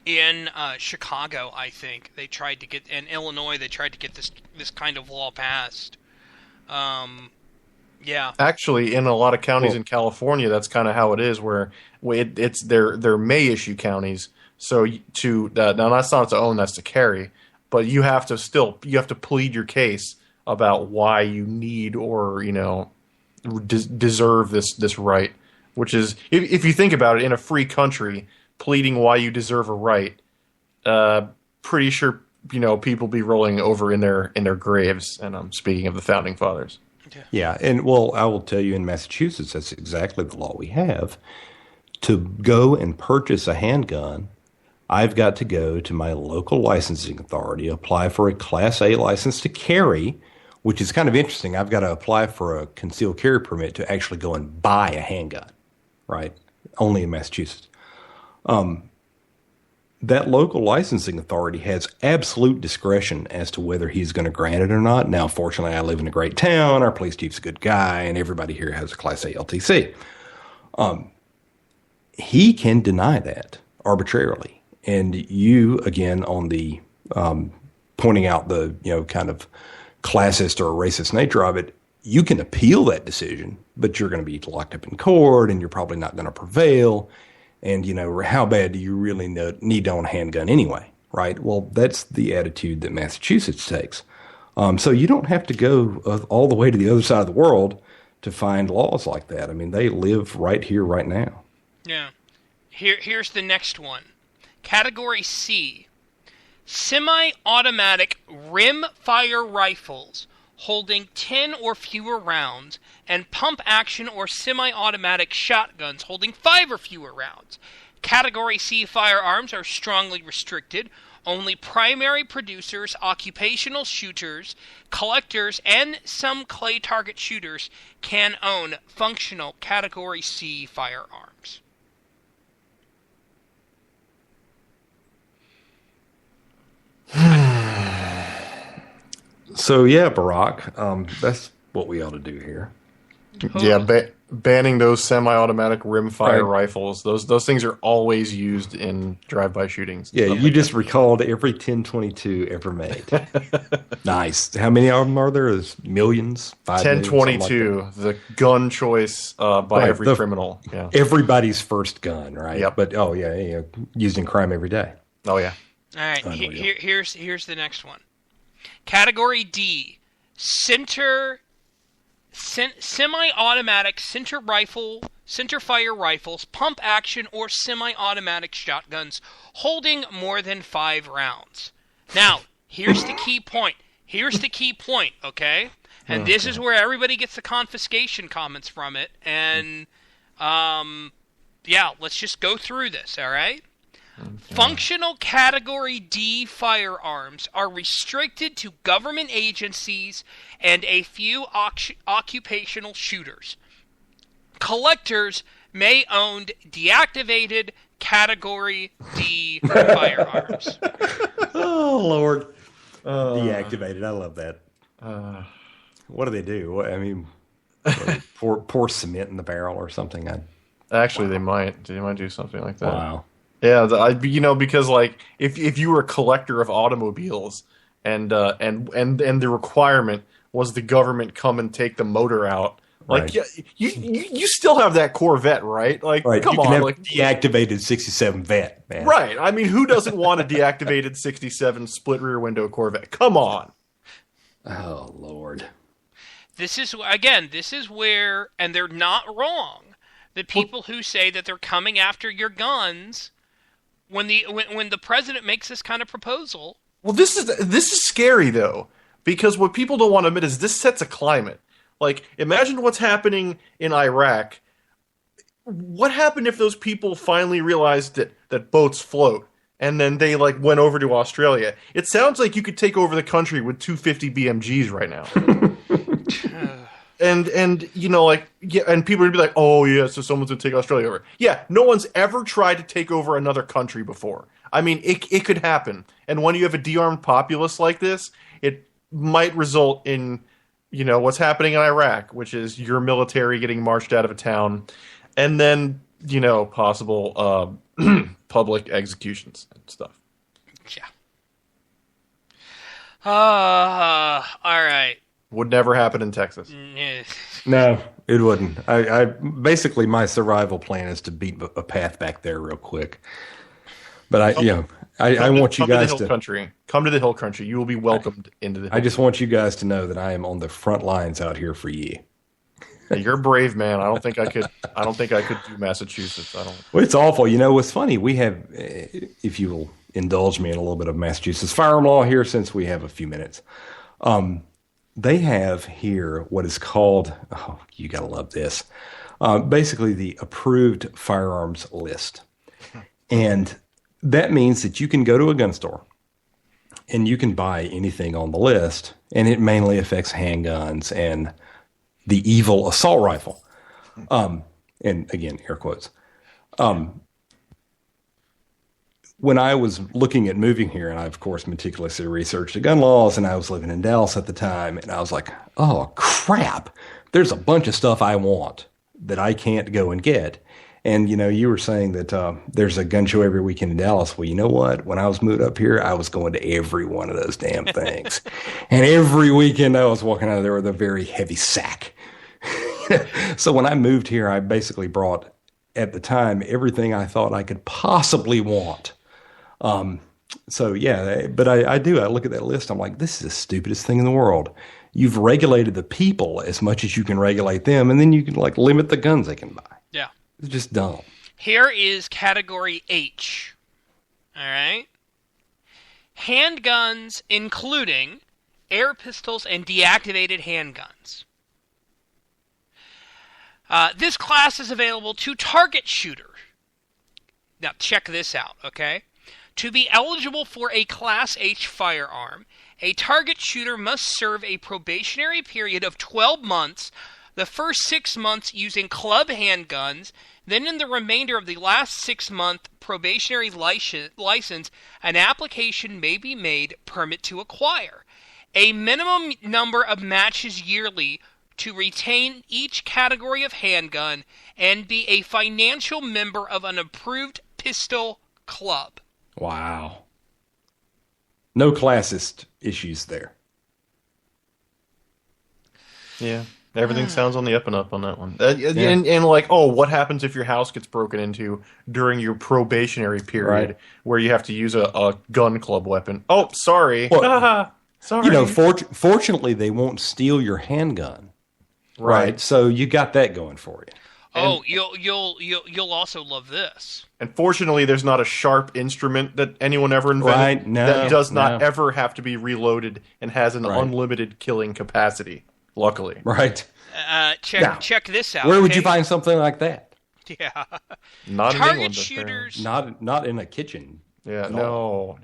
in Chicago. I think they tried to get in Illinois. They tried to get this kind of law passed. Yeah. Actually, in a lot of counties in California, that's kind of how it is. Where it's they're may issue counties. So now that's not to own, that's to carry. But you have to plead your case about why you need or deserve this right, which is if you think about it, in a free country, pleading why you deserve a right, pretty sure people be rolling over in their graves. And I'm speaking of the founding fathers. Yeah, and I will tell you, in Massachusetts, that's exactly the law we have. To go and purchase a handgun, I've got to go to my local licensing authority, apply for a Class A license to carry, which is kind of interesting. I've got to apply for a concealed carry permit to actually go and buy a handgun, right? Only in Massachusetts. That local licensing authority has absolute discretion as to whether he's going to grant it or not. Now, fortunately, I live in a great town. Our police chief's a good guy, and everybody here has a Class A LTC. He can deny that arbitrarily. And you, again, on the pointing out the kind of classist or racist nature of it, you can appeal that decision, but you're going to be locked up in court, and you're probably not going to prevail. And, how bad do you really need to own a handgun anyway, right? Well, that's the attitude that Massachusetts takes. So you don't have to go all the way to the other side of the world to find laws like that. I mean, they live right here, right now. Yeah. Here's the next one. Category C. Semi-automatic rim-fire rifles holding 10 or fewer rounds, and pump-action or semi-automatic shotguns holding 5 or fewer rounds. Category C firearms are strongly restricted. Only primary producers, occupational shooters, collectors, and some clay target shooters can own functional Category C firearms. So yeah, Barack, that's what we ought to do here. Yeah, banning those semi-automatic rimfire rifles. Those things are always used in drive-by shootings. Yeah, you just recalled every 1022 ever made. Nice. How many of them are there? There's millions? 1022, like the gun choice by every criminal. Yeah. Everybody's first gun, right? Yep. But used in crime every day. Oh yeah. All right. Here's the next one. Category D: semi-automatic center fire rifles, pump action, or semi-automatic shotguns holding more than 5 rounds. Now, here's the key point. Okay? And this is where everybody gets the confiscation comments from it. And, let's just go through this, all right? Okay. Functional Category D firearms are restricted to government agencies and a few occupational shooters. Collectors may own deactivated Category D firearms. Oh, Lord. Deactivated. I love that. What do they do? I mean, pour cement in the barrel or something? Actually, they might do something like that. Wow. Yeah, because like if you were a collector of automobiles and the requirement was the government come and take the motor out, like you still have that Corvette, right? Like come on, like deactivated 67 Vet, man. Right. I mean, who doesn't want a deactivated 67 split rear window Corvette? Come on. Oh Lord. This is where, and they're not wrong, the people who say that they're coming after your guns. When the president makes this kind of proposal. Well, this is scary though, because what people don't want to admit is this sets a climate. Like, imagine what's happening in Iraq. What happened if those people finally realized that boats float, and then they like went over to Australia? It sounds like you could take over the country with 250 BMGs right now. And and people would be like, oh yeah, so someone's gonna take Australia over. Yeah, no one's ever tried to take over another country before. I mean, it could happen. And when you have a de-armed populace like this, it might result in what's happening in Iraq, which is your military getting marched out of a town, and then possible public executions and stuff. Yeah. All right. Would never happen in Texas. No, it wouldn't. I basically my survival plan is to beat a path back there real quick. But I want you guys to come to the hill country. You will be welcomed into the hill. I just want you guys to know that I am on the front lines out here for you. You're a brave man. I don't think I could do Massachusetts. Well, it's awful. What's funny? We have, if you will indulge me in a little bit of Massachusetts firearm law here, since we have a few minutes. They have here what is called, oh, you got to love this, basically the approved firearms list. And that means that you can go to a gun store and you can buy anything on the list, and it mainly affects handguns and the evil assault rifle. And again, air quotes. When I was looking at moving here, and I, of course, meticulously researched the gun laws, and I was living in Dallas at the time, and I was like, oh, crap. There's a bunch of stuff I want that I can't go and get. And, you were saying that there's a gun show every weekend in Dallas. Well, you know what? When I was moved up here, I was going to every one of those damn things. And every weekend I was walking out of there with a very heavy sack. So when I moved here, I basically brought, at the time, everything I thought I could possibly want. So yeah, but I look at that list. I'm like, this is the stupidest thing in the world. You've regulated the people as much as you can regulate them, and then you can like limit the guns they can buy. Yeah. It's just dumb. Here is Category H. All right. Handguns, including air pistols, and deactivated handguns. This class is available to target shooters. Now, check this out, okay? To be eligible for a Class H firearm, a target shooter must serve a probationary period of 12 months, the first 6 months using club handguns, then in the remainder of the last 6-month probationary license, an application may be made, permit to acquire. A minimum number of matches yearly to retain each category of handgun and be a financial member of an approved pistol club. Wow. No classist issues there. Yeah. Everything sounds on the up and up on that one. And like, oh, what happens if your house gets broken into during your probationary period where you have to use a gun club weapon? Oh, sorry. Well, sorry. You know, fortunately, they won't steal your handgun. Right. So you got that going for you. Oh, you'll also love this. And fortunately, there's not a sharp instrument that anyone ever invented Right. No, that does not no. ever have to be reloaded and has an unlimited killing capacity. Luckily, Right. Check this out. Where would you find something like that? Yeah. Not in Target England, shooters. Not in a kitchen. Yeah. No.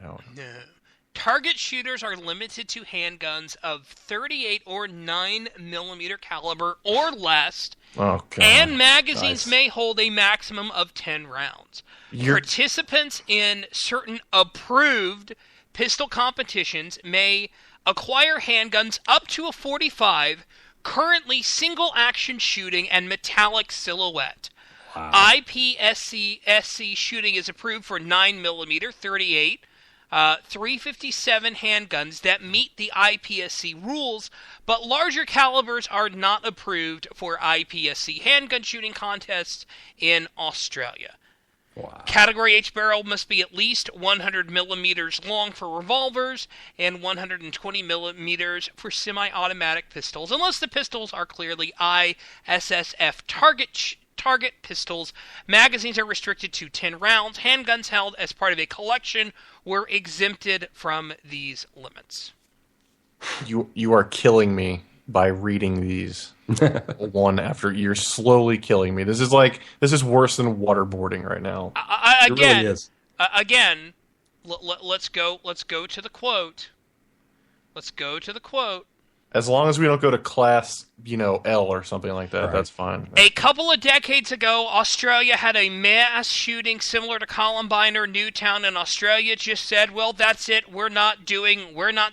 Target shooters are limited to handguns of 38 or 9 millimeter caliber or less, and magazines may hold a maximum of 10 rounds. Participants in certain approved pistol competitions may acquire handguns up to a .45, currently single-action shooting and metallic silhouette. Wow. IPSC shooting is approved for 9mm, 38, 357 handguns that meet the IPSC rules, but larger calibers are not approved for IPSC handgun shooting contests in Australia. Wow. Category H barrel must be at least 100 millimeters long for revolvers and 120 millimeters for semi-automatic pistols, unless the pistols are clearly ISSF target pistols. Magazines are restricted to 10 rounds. Handguns held as part of a collection were exempted from these limits. You are killing me by reading these one after. You're slowly killing me. This is worse than waterboarding right now. It really is. Again, let's go to the quote. Let's go to the quote. As long as we don't go to class, L or something like that, that's fine. A couple of decades ago, Australia had a mass shooting similar to Columbine or Newtown, and Australia just said, well, that's it, we're not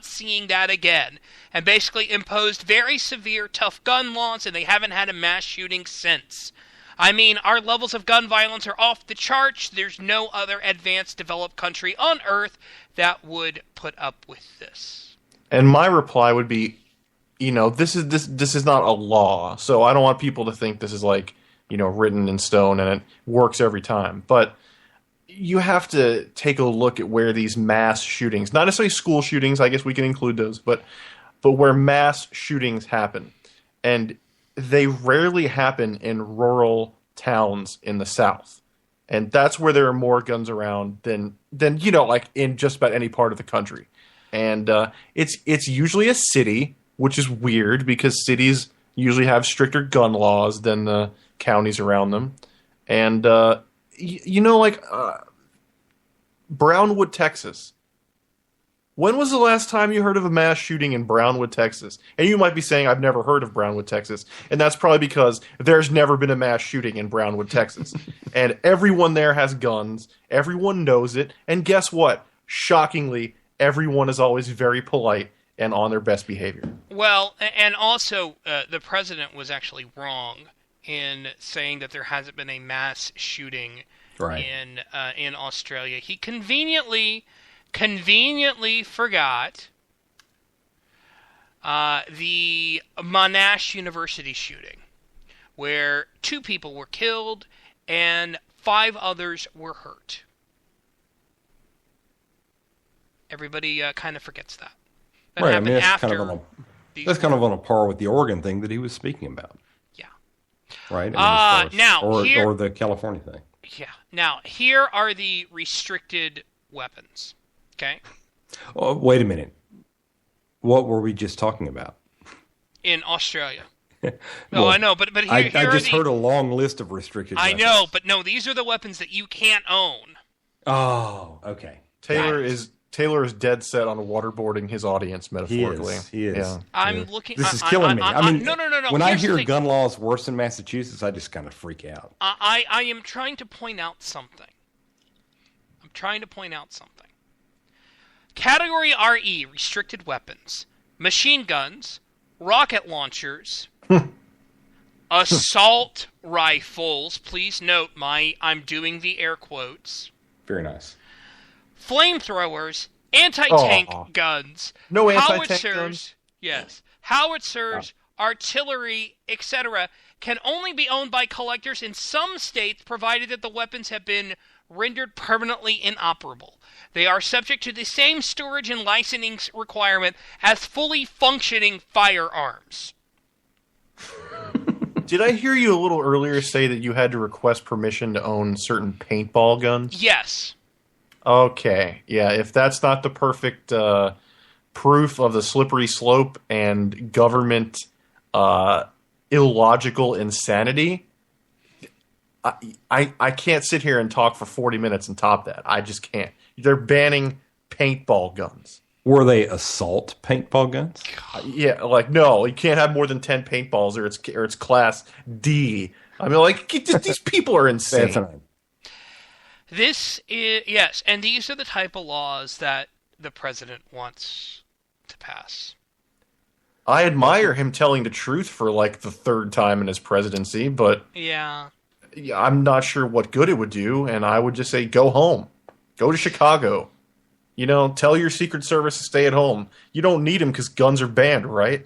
seeing that again. And basically imposed very severe, tough gun laws, and they haven't had a mass shooting since. I mean, our levels of gun violence are off the charts. There's no other advanced, developed country on Earth that would put up with this. And my reply would be, this is not a law, so I don't want people to think this is written in stone and it works every time. But you have to take a look at where these mass shootings, not necessarily school shootings, I guess we can include those, but where mass shootings happen. And they rarely happen in rural towns in the South. And that's where there are more guns around than in just about any part of the country. And it's usually a city, which is weird because cities usually have stricter gun laws than the counties around them. And, Brownwood, Texas. When was the last time you heard of a mass shooting in Brownwood, Texas? And you might be saying, I've never heard of Brownwood, Texas. And that's probably because there's never been a mass shooting in Brownwood, Texas. And everyone there has guns. Everyone knows it. And guess what? Shockingly, everyone is always very polite and on their best behavior. Well, and also, the president was actually wrong in saying that there hasn't been a mass shooting in Australia. He conveniently forgot the Monash University shooting, where 2 people were killed and 5 others were hurt. Everybody kind of forgets that. Right, I mean, that's kind of on a par with the Oregon thing that he was speaking about. Yeah. Right? Or the California thing. Yeah. Now, here are the restricted weapons. Okay? Oh, wait a minute. What were we just talking about? In Australia. Well, No, I know, but here, I here just are the, heard a long list of restricted I weapons. know, but no, these are the weapons that you can't own. Oh, okay. Taylor is dead set on waterboarding his audience metaphorically. He is. Yeah. I'm looking. This is killing me. I mean, no. When I Here's the hear thing. gun laws worse in Massachusetts, I just kind of freak out. I am trying to point out something. Category RE, restricted weapons. Machine guns, rocket launchers, assault rifles. Please note I'm doing the air quotes. Very nice. Flamethrowers, anti-tank guns, No anti-tank howitzers, guns? yes, howitzers, artillery, etc. can only be owned by collectors in some states, provided that the weapons have been rendered permanently inoperable. They are subject to the same storage and licensing requirement as fully functioning firearms. Did I hear you a little earlier say that you had to request permission to own certain paintball guns? Yes. Okay. Yeah, if that's not the perfect proof of the slippery slope and government illogical insanity, I can't sit here and talk for 40 minutes and top that. I just can't. They're banning paintball guns. Were they assault paintball guns? Yeah, like, no, you can't have more than 10 paintballs or it's class D. I mean, like, these people are insane. This is, yes, and these are the type of laws that the president wants to pass. I admire him telling the truth for like the third time in his presidency, but yeah, I'm not sure what good it would do, and I would just say go home. Go to Chicago. You know, tell your Secret Service to stay at home. You don't need them because guns are banned, right?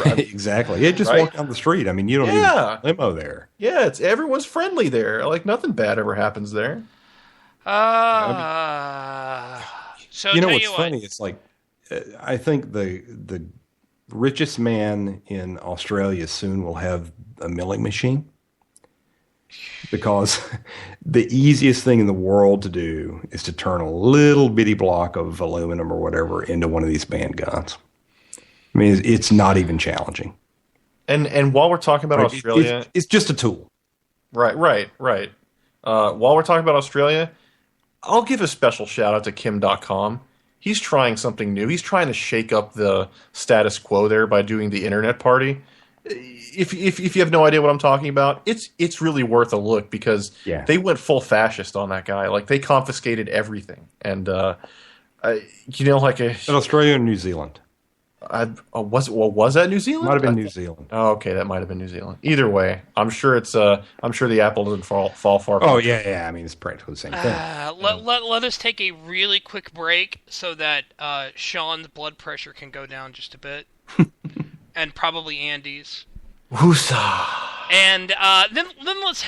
Exactly. Yeah, just walk down the street. I mean, you don't need a limo there. Yeah, everyone's friendly there. Like, nothing bad ever happens there. So you know what's funny? It's like, I think the richest man in Australia soon will have a milling machine. Because the easiest thing in the world to do is to turn a little bitty block of aluminum or whatever into one of these banned guns. I mean, it's not even challenging. And while we're talking about Australia... It's just a tool. Right. While we're talking about Australia, I'll give a special shout out to Kim.com. He's trying something new. He's trying to shake up the status quo there by doing the internet party. If you have no idea what I'm talking about, it's really worth a look because they went full fascist on that guy. Like, they confiscated everything. And, you know, like in Australia or New Zealand? Was that New Zealand? Might have been New Zealand. Oh, okay, that might have been New Zealand. Either way, I'm sure the apple doesn't fall far. Oh yeah. I mean, it's practically the same thing. Let us take a really quick break so that Sean's blood pressure can go down just a bit. And probably Andy's. Woosah. And then let's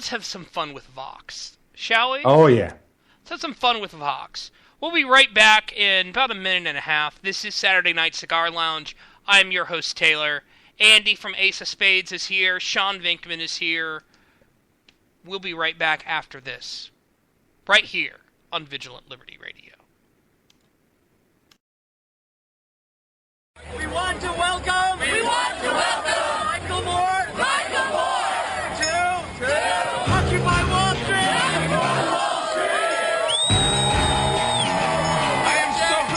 have some fun with Vox, shall we? Oh yeah. Let's have some fun with Vox. We'll be right back in about a minute and a half. This is Saturday Night Cigar Lounge. I'm your host Taylor. Andy from Ace of Spades is here. Sean Vinkman is here. We'll be right back after this, right here on Vigilant Liberty Radio. We want to welcome Michael Moore to Occupy Wall Street.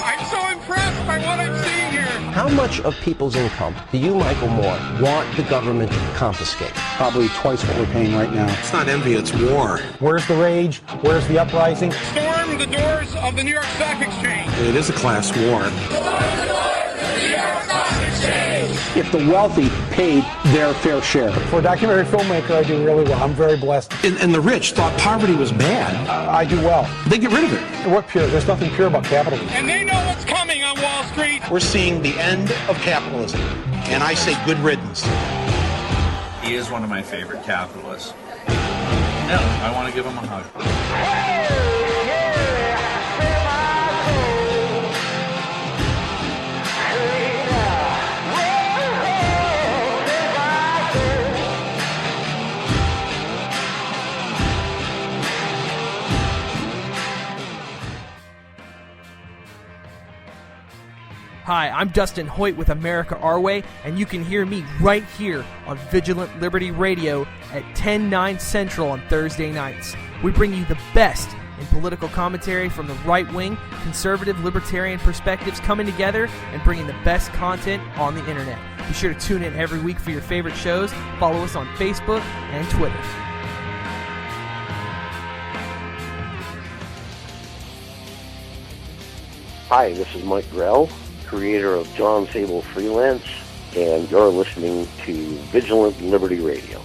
I'm so impressed by what I'm seeing here. How much of people's income do you, Michael Moore, want the government to confiscate? Probably twice what we're paying right now. It's not envy, it's war. Where's the rage? Where's the uprising? Storm the doors of the New York Stock Exchange. It is a class war. If the wealthy paid their fair share. For a documentary filmmaker, I do really well. I'm very blessed. And the rich thought poverty was bad. I do well. They get rid of it. What pure? There's nothing pure about capitalism. And they know what's coming on Wall Street. We're seeing the end of capitalism. And I say good riddance. He is one of my favorite capitalists. No, I want to give him a hug. Hi, I'm Dustin Hoyt with America Our Way, and you can hear me right here on Vigilant Liberty Radio at 10/9 Central on Thursday nights. We bring you the best in political commentary from the right-wing, conservative, libertarian perspectives coming together and bringing the best content on the internet. Be sure to tune in every week for your favorite shows. Follow us on Facebook and Twitter. Hi, this is Mike Grell, creator of John Sable Freelance, and you're listening to Vigilant Liberty Radio.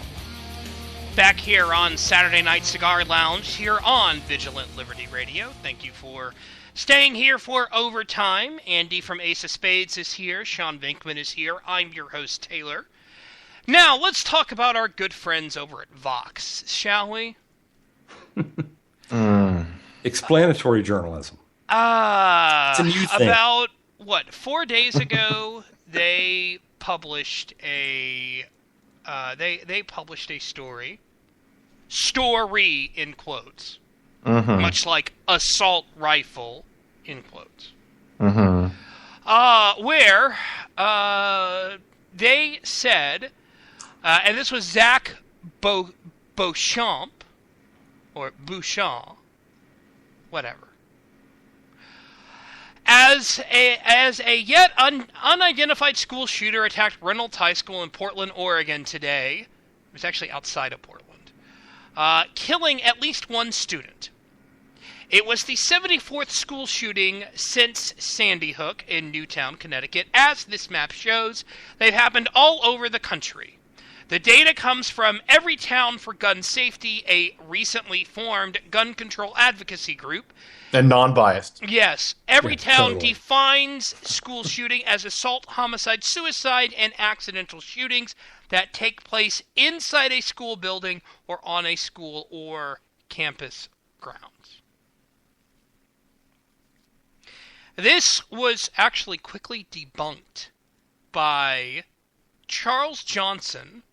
Back here on Saturday Night Cigar Lounge, here on Vigilant Liberty Radio. Thank you for staying here for overtime. Andy from Ace of Spades is here. Sean Vinkman is here. I'm your host, Taylor. Now, let's talk about our good friends over at Vox, shall we? Explanatory journalism. It's a new thing. About, 4 days ago, they published a story in quotes, much like assault rifle in quotes, where they said, and this was Zach Beauchamp, or Bouchamp, whatever. As a yet unidentified school shooter attacked Reynolds High School in Portland, Oregon today, it was actually outside of Portland, killing at least one student. It was the 74th school shooting since Sandy Hook in Newtown, Connecticut. As this map shows, they've happened all over the country. The data comes from Everytown for Gun Safety, a recently formed gun control advocacy group. And non-biased. Yes. Everytown defines school shooting as assault, homicide, suicide, and accidental shootings that take place inside a school building or on a school or campus grounds. This was actually quickly debunked by Charles Johnson,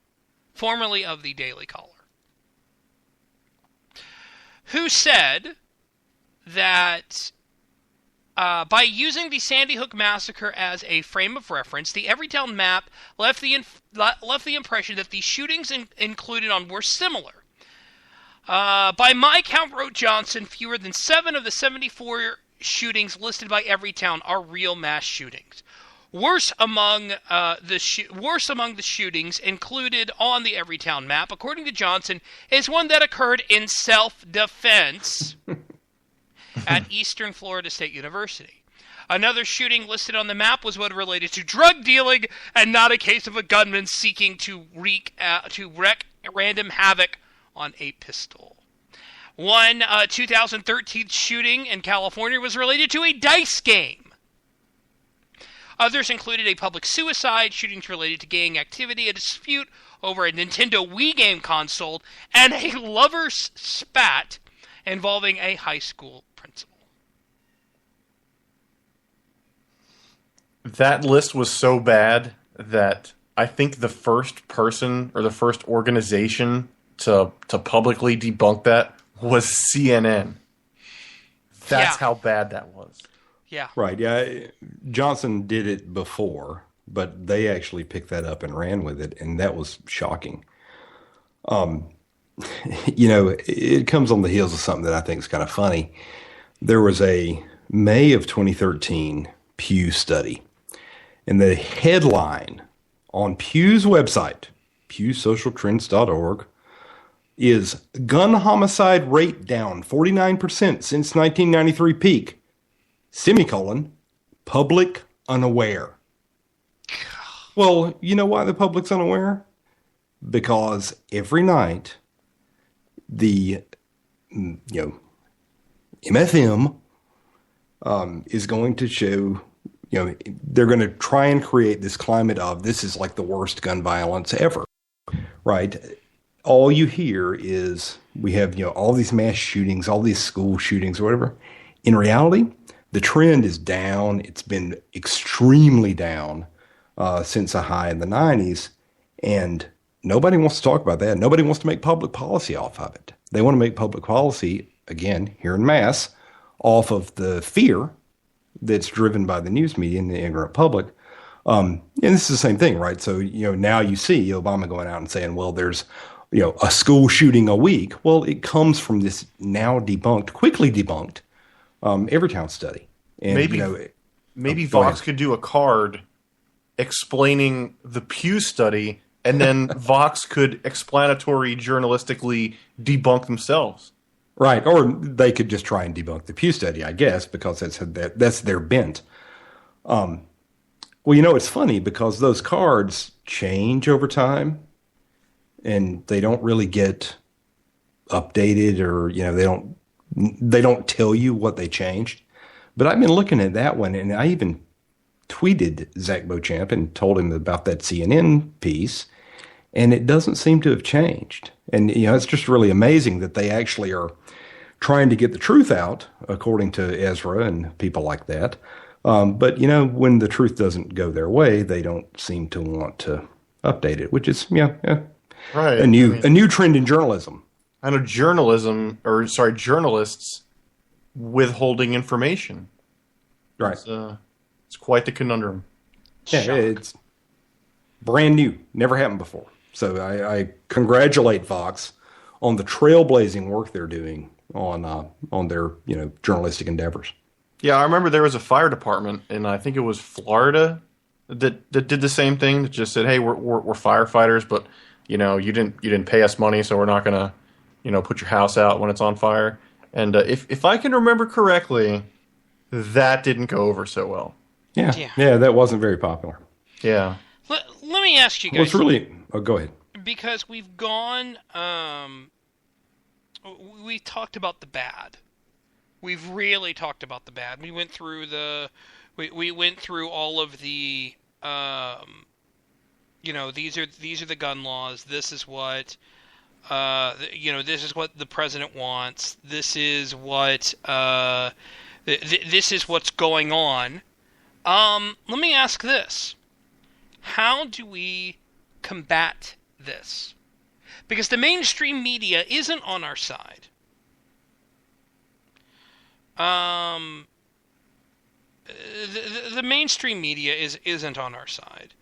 formerly of the Daily Caller, who said that by using the Sandy Hook massacre as a frame of reference, the Everytown map left the impression that the shootings included on were similar. By my count, wrote Johnson, fewer than 7 of the 74 shootings listed by Everytown are real mass shootings. Worse among the shootings included on the Everytown map, according to Johnson, is one that occurred in self-defense at Eastern Florida State University. Another shooting listed on the map was one related to drug dealing and not a case of a gunman seeking to wreak random havoc on a pistol. One 2013 shooting in California was related to a dice game. Others included a public suicide, shootings related to gang activity, a dispute over a Nintendo Wii game console, and a lover's spat involving a high school principal. That list was so bad that I think the first person or the first organization to publicly debunk that was CNN. That's how bad that was. Yeah. Right. Yeah. Johnson did it before, but they actually picked that up and ran with it, and that was shocking. It comes on the heels of something that I think is kind of funny. There was a May of 2013 Pew study, and the headline on Pew's website, pewsocialtrends.org, is gun homicide rate down 49% since 1993 peak. Semicolon, public unaware. Well, you know why the public's unaware? Because every night the MFM is going to show, they're going to try and create this climate of this is like the worst gun violence ever, right? All you hear is we have, all these mass shootings, all these school shootings or whatever. In reality, the trend is down. It's been extremely down since a high in the 90s, and nobody wants to talk about that. Nobody wants to make public policy off of it. They want to make public policy, again, here in mass, off of the fear that's driven by the news media and the ignorant public. And this is the same thing, right? So, now you see Obama going out and saying, well, there's, a school shooting a week. Well, it comes from this now quickly debunked, Everytown study. And, maybe Vox could do a card explaining the Pew study, and then Vox could explanatory journalistically debunk themselves. Right. Or they could just try and debunk the Pew study, I guess, because that's their bent. Well, it's funny because those cards change over time and they don't really get updated, or, they don't tell you what they changed. But I've been looking at that one, and I even tweeted Zach Beauchamp and told him about that CNN piece, and it doesn't seem to have changed. And, it's just really amazing that they actually are trying to get the truth out, according to Ezra and people like that. But, when the truth doesn't go their way, they don't seem to want to update it, which is, right. a new trend in journalism. I know journalists withholding information. Right. It's quite the conundrum. Yeah, it's brand new. Never happened before. So I congratulate Vox on the trailblazing work they're doing on their journalistic endeavors. Yeah, I remember there was a fire department, and I think it was Florida that did the same thing. That just said, "Hey, we're firefighters, but you didn't pay us money, so we're not gonna put your house out when it's on fire." And if I can remember correctly, that didn't go over so well. Yeah, that wasn't very popular. Yeah. Let me ask you guys. Well, it's really. Oh, go ahead. Because we've gone. We talked about the bad. We've really talked about the bad. We went through we went through all of the. These are the gun laws. This is what. This is what the president wants. This is what. This is what's going on. Let me ask this: how do we combat this? Because the mainstream media isn't on our side. The mainstream media isn't on our side.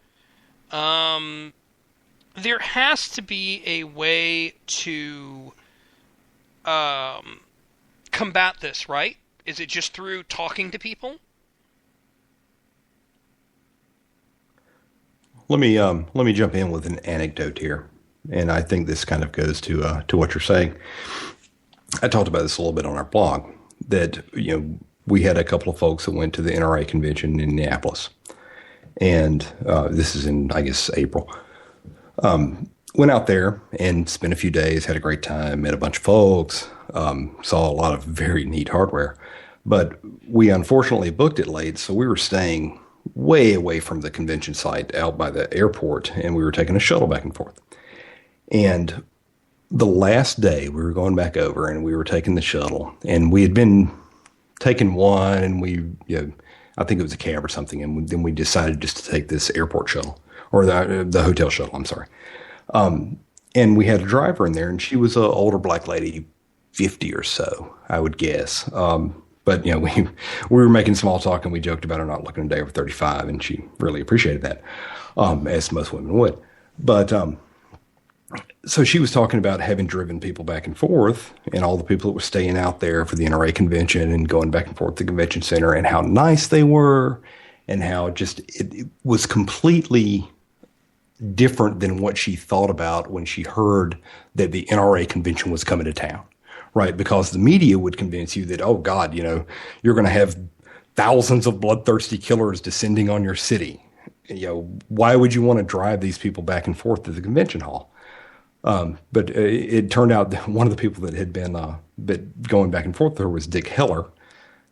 There has to be a way to combat this, right? Is it just through talking to people? Let me jump in with an anecdote here, and I think this kind of goes to what you're saying. I talked about this a little bit on our blog, that we had a couple of folks that went to the NRA convention in Minneapolis, and this is in, I guess, April. Went out there and spent a few days, had a great time, met a bunch of folks, saw a lot of very neat hardware, but we unfortunately booked it late, so we were staying way away from the convention site out by the airport, and we were taking a shuttle back and forth. And the last day we were going back over, and we were taking the shuttle, and we had been taking one, and I think it was a cab or something, and then we decided just to take this airport shuttle, or the hotel shuttle, I'm sorry. And we had a driver in there, and she was an older black lady, 50 or so, I would guess. But, we were making small talk, and we joked about her not looking a day over 35, and she really appreciated that, as most women would. But so she was talking about having driven people back and forth, and all the people that were staying out there for the NRA convention and going back and forth to the convention center, and how nice they were, and how just it was completely different than what she thought about when she heard that the NRA convention was coming to town. Right, because the media would convince you that, oh, God, you're going to have thousands of bloodthirsty killers descending on your city. Why would you want to drive these people back and forth to the convention hall? But it turned out that one of the people that had been going back and forth with her was Dick Heller,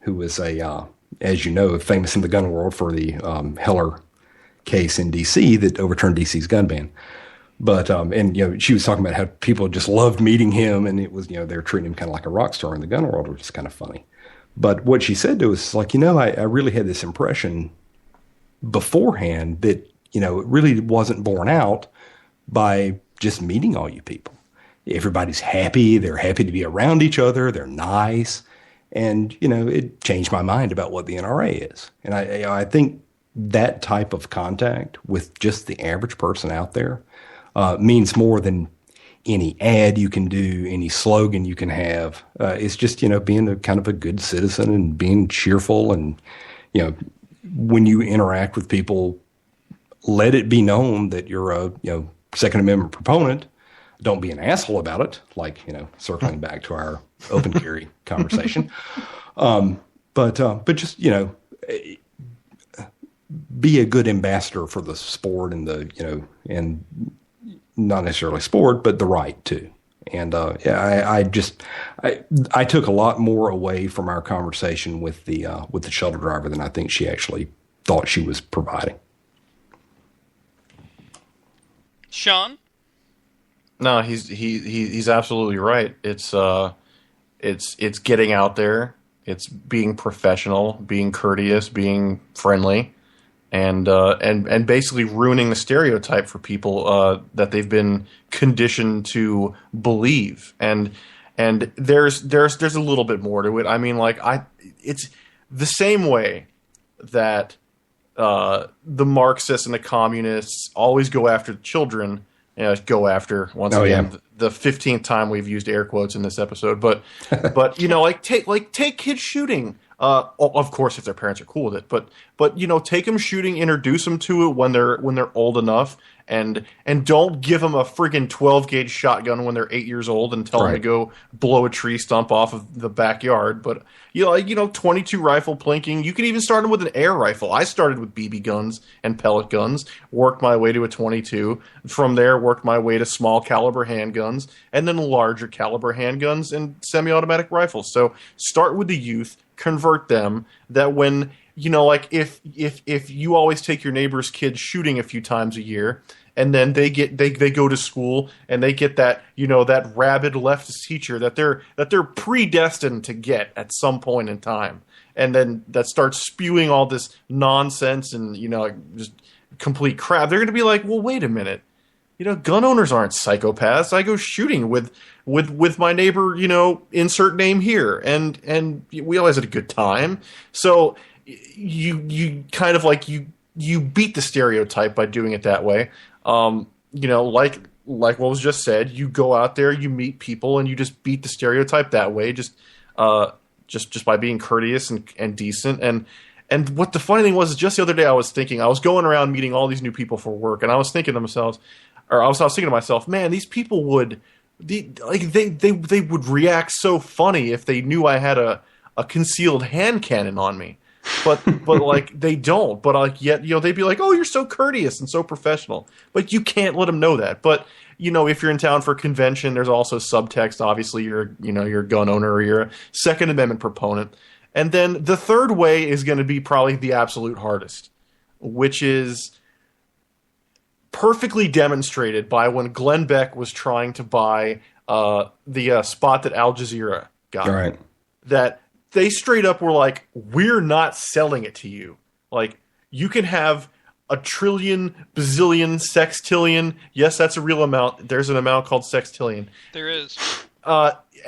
who was as you know, famous in the gun world for the Heller case in D.C. that overturned D.C.'s gun ban. But, she was talking about how people just loved meeting him, and it was, they were treating him kind of like a rock star in the gun world, which is kind of funny. But what she said to us is like, I really had this impression beforehand that, it really wasn't borne out by just meeting all you people. Everybody's happy. They're happy to be around each other. They're nice. And, it changed my mind about what the NRA is. And I think that type of contact with just the average person out there means more than any ad you can do, any slogan you can have. It's just, being a kind of a good citizen and being cheerful. And, when you interact with people, let it be known that you're a, Second Amendment proponent. Don't be an asshole about it, like, circling back to our open carry conversation. But just, be a good ambassador for the sport and and not necessarily sport, but the right too. And I took a lot more away from our conversation with the shuttle driver than I think she actually thought she was providing. Sean? No, he's absolutely right. It's getting out there. It's being professional, being courteous, being friendly, and basically ruining the stereotype for people that they've been conditioned to believe. And there's a little bit more to it. I mean, it's the same way that the Marxists and the communists always go after the children. Go after once again the 15th time we've used air quotes in this episode, but take kids shooting. Of course, if their parents are cool with it, but take them shooting, introduce them to it when they're old enough, and don't give them a friggin' 12 gauge shotgun when they're 8 years old and tell them to go blow a tree stump off of the backyard. But 22 rifle plinking. You can even start them with an air rifle. I started with BB guns and pellet guns, worked my way to a 22. From there, worked my way to small caliber handguns, and then larger caliber handguns and semi-automatic rifles. So start with the youth, convert them. That when if you always take your neighbor's kids shooting a few times a year, and then they go to school and they get that that rabid leftist teacher that they're predestined to get at some point in time, and then that starts spewing all this nonsense and just complete crap. They're going to be like, well, wait a minute, gun owners aren't psychopaths. I go shooting with my neighbor, insert name here, and we always had a good time. So you kind of you beat the stereotype by doing it that way. Like what was just said, you go out there, you meet people, and you just beat the stereotype that way, just by being courteous and decent. And what the funny thing was, just the other day I was going around meeting all these new people for work, and I was thinking to myself, man, these people would they would react so funny if they knew I had a concealed hand cannon on me. But they don't. But yet they'd be like, "Oh, you're so courteous and so professional." But you can't let them know that. But if you're in town for a convention, there's also subtext. Obviously, you're a gun owner or you're a Second Amendment proponent. And then the third way is going to be probably the absolute hardest, which is perfectly demonstrated by when Glenn Beck was trying to buy the spot that Al Jazeera got. Right. That they straight up were like, we're not selling it to you. Like, you can have a trillion, bazillion, sextillion. Yes, that's a real amount. There's an amount called sextillion. There is.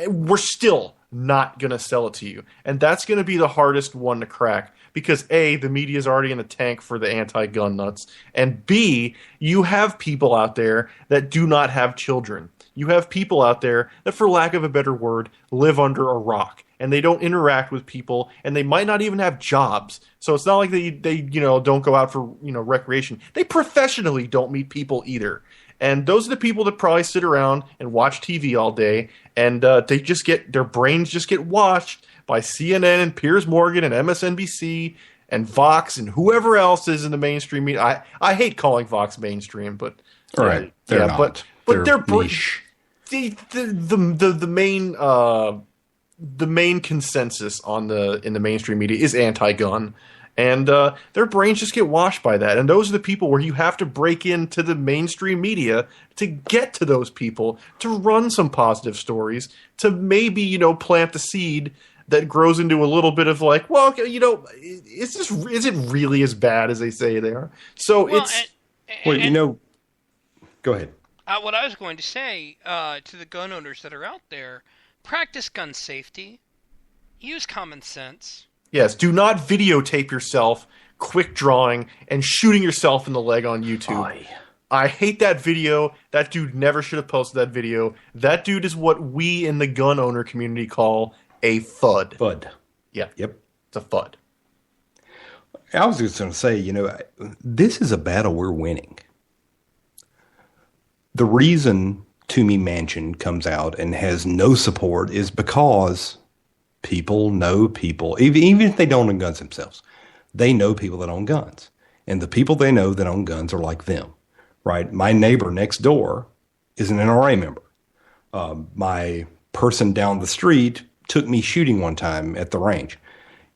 We're still not going to sell it to you. And that's going to be the hardest one to crack. Because A, the media is already in the tank for the anti-gun nuts. And B, you have people out there that do not have children. You have people out there that, for lack of a better word, live under a rock. And they don't interact with people, and they might not even have jobs. So it's not like they don't go out for recreation. They professionally don't meet people either. And those are the people that probably sit around and watch TV all day, and their brains just get washed by CNN and Piers Morgan and MSNBC and Vox and whoever else is in the mainstream media. I hate calling Vox mainstream, but right, they're not. But they're niche. The main consensus in the mainstream media is anti-gun, and their brains just get washed by that. And those are the people where you have to break into the mainstream media to get to those people, to run some positive stories, to maybe plant the seed that grows into a little bit of like, well, is it really as bad as they say they are? So go ahead. What I was going to say to the gun owners that are out there, practice gun safety. Use common sense. Yes, do not videotape yourself quick drawing and shooting yourself in the leg on YouTube. I hate that video. That dude never should have posted that video. That dude is what we in the gun owner community call a FUD. FUD. Yeah. Yep. It's a FUD. I was just going to say, this is a battle we're winning. The reason Toomey Mansion comes out and has no support is because people know people, even if they don't own guns themselves, they know people that own guns. And the people they know that own guns are like them, right? My neighbor next door is an NRA member. My person down the street took me shooting one time at the range.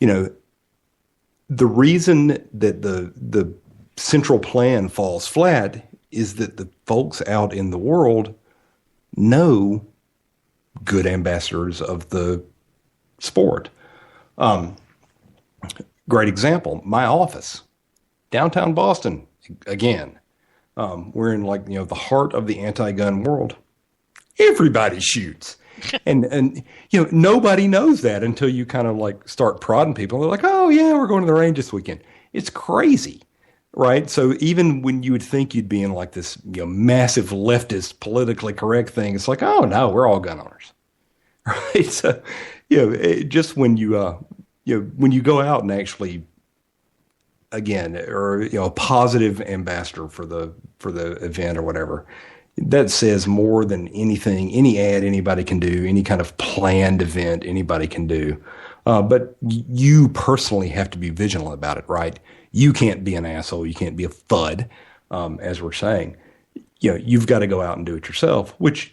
The reason that the central plan falls flat is that the folks out in the world know good ambassadors of the sport. Great example, my office, downtown Boston, again. We're in the heart of the anti-gun world. Everybody shoots. And nobody knows that until you kind of start prodding people. They're like, oh yeah, we're going to the range this weekend. It's crazy, right? So even when you would think you'd be in this massive leftist politically correct thing, it's like, oh no, we're all gun owners, right? So just when you when you go out and actually, again, or a positive ambassador for the event or whatever, that says more than anything, any ad anybody can do, any kind of planned event anybody can do. But you personally have to be vigilant about it, right? You can't be an asshole. You can't be a FUD, as we're saying. You've got to go out and do it yourself, which,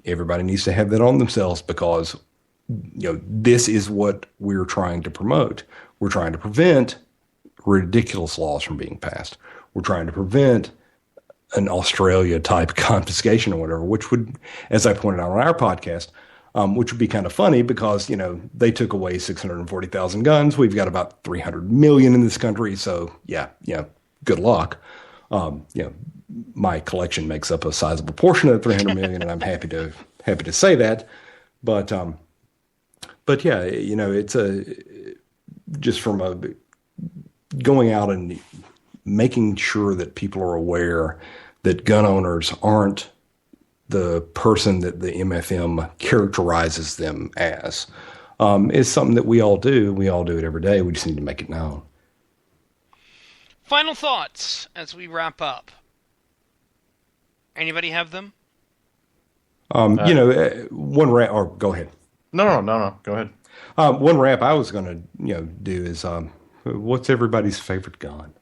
everybody needs to have that on themselves because, this is what we're trying to promote. We're trying to prevent ridiculous laws from being passed. We're trying to prevent an Australia-type confiscation or whatever, which would, as I pointed out on our podcast, which would be kind of funny because, they took away 640,000 guns. We've got about 300 million in this country. So, good luck. My collection makes up a sizable portion of the 300 million, and I'm happy to say that. But yeah, it's just from going out and making sure that people are aware that gun owners aren't the person that the MFM characterizes them as is something that we all do. We all do it every day. We just need to make it known. Final thoughts as we wrap up. Anybody have them? One rap, or go ahead. No. Go ahead. One rap I was going to, do is, what's everybody's favorite gun?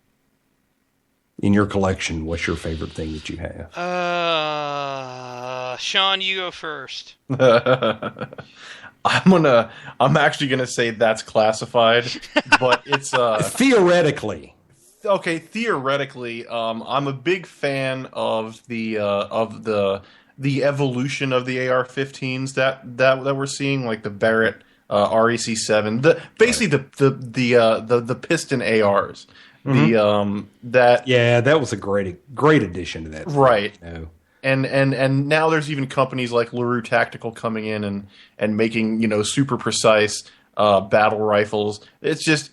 In your collection, what's your favorite thing that you have? Sean, you go first. I'm actually gonna say that's classified, but it's theoretically. Okay, theoretically, I'm a big fan of the evolution of the AR-15s that we're seeing, like the Barrett REC-7, the piston ARs. That was a great addition to that. Right. And now there's even companies like LaRue Tactical coming in and making, super precise battle rifles. It's just,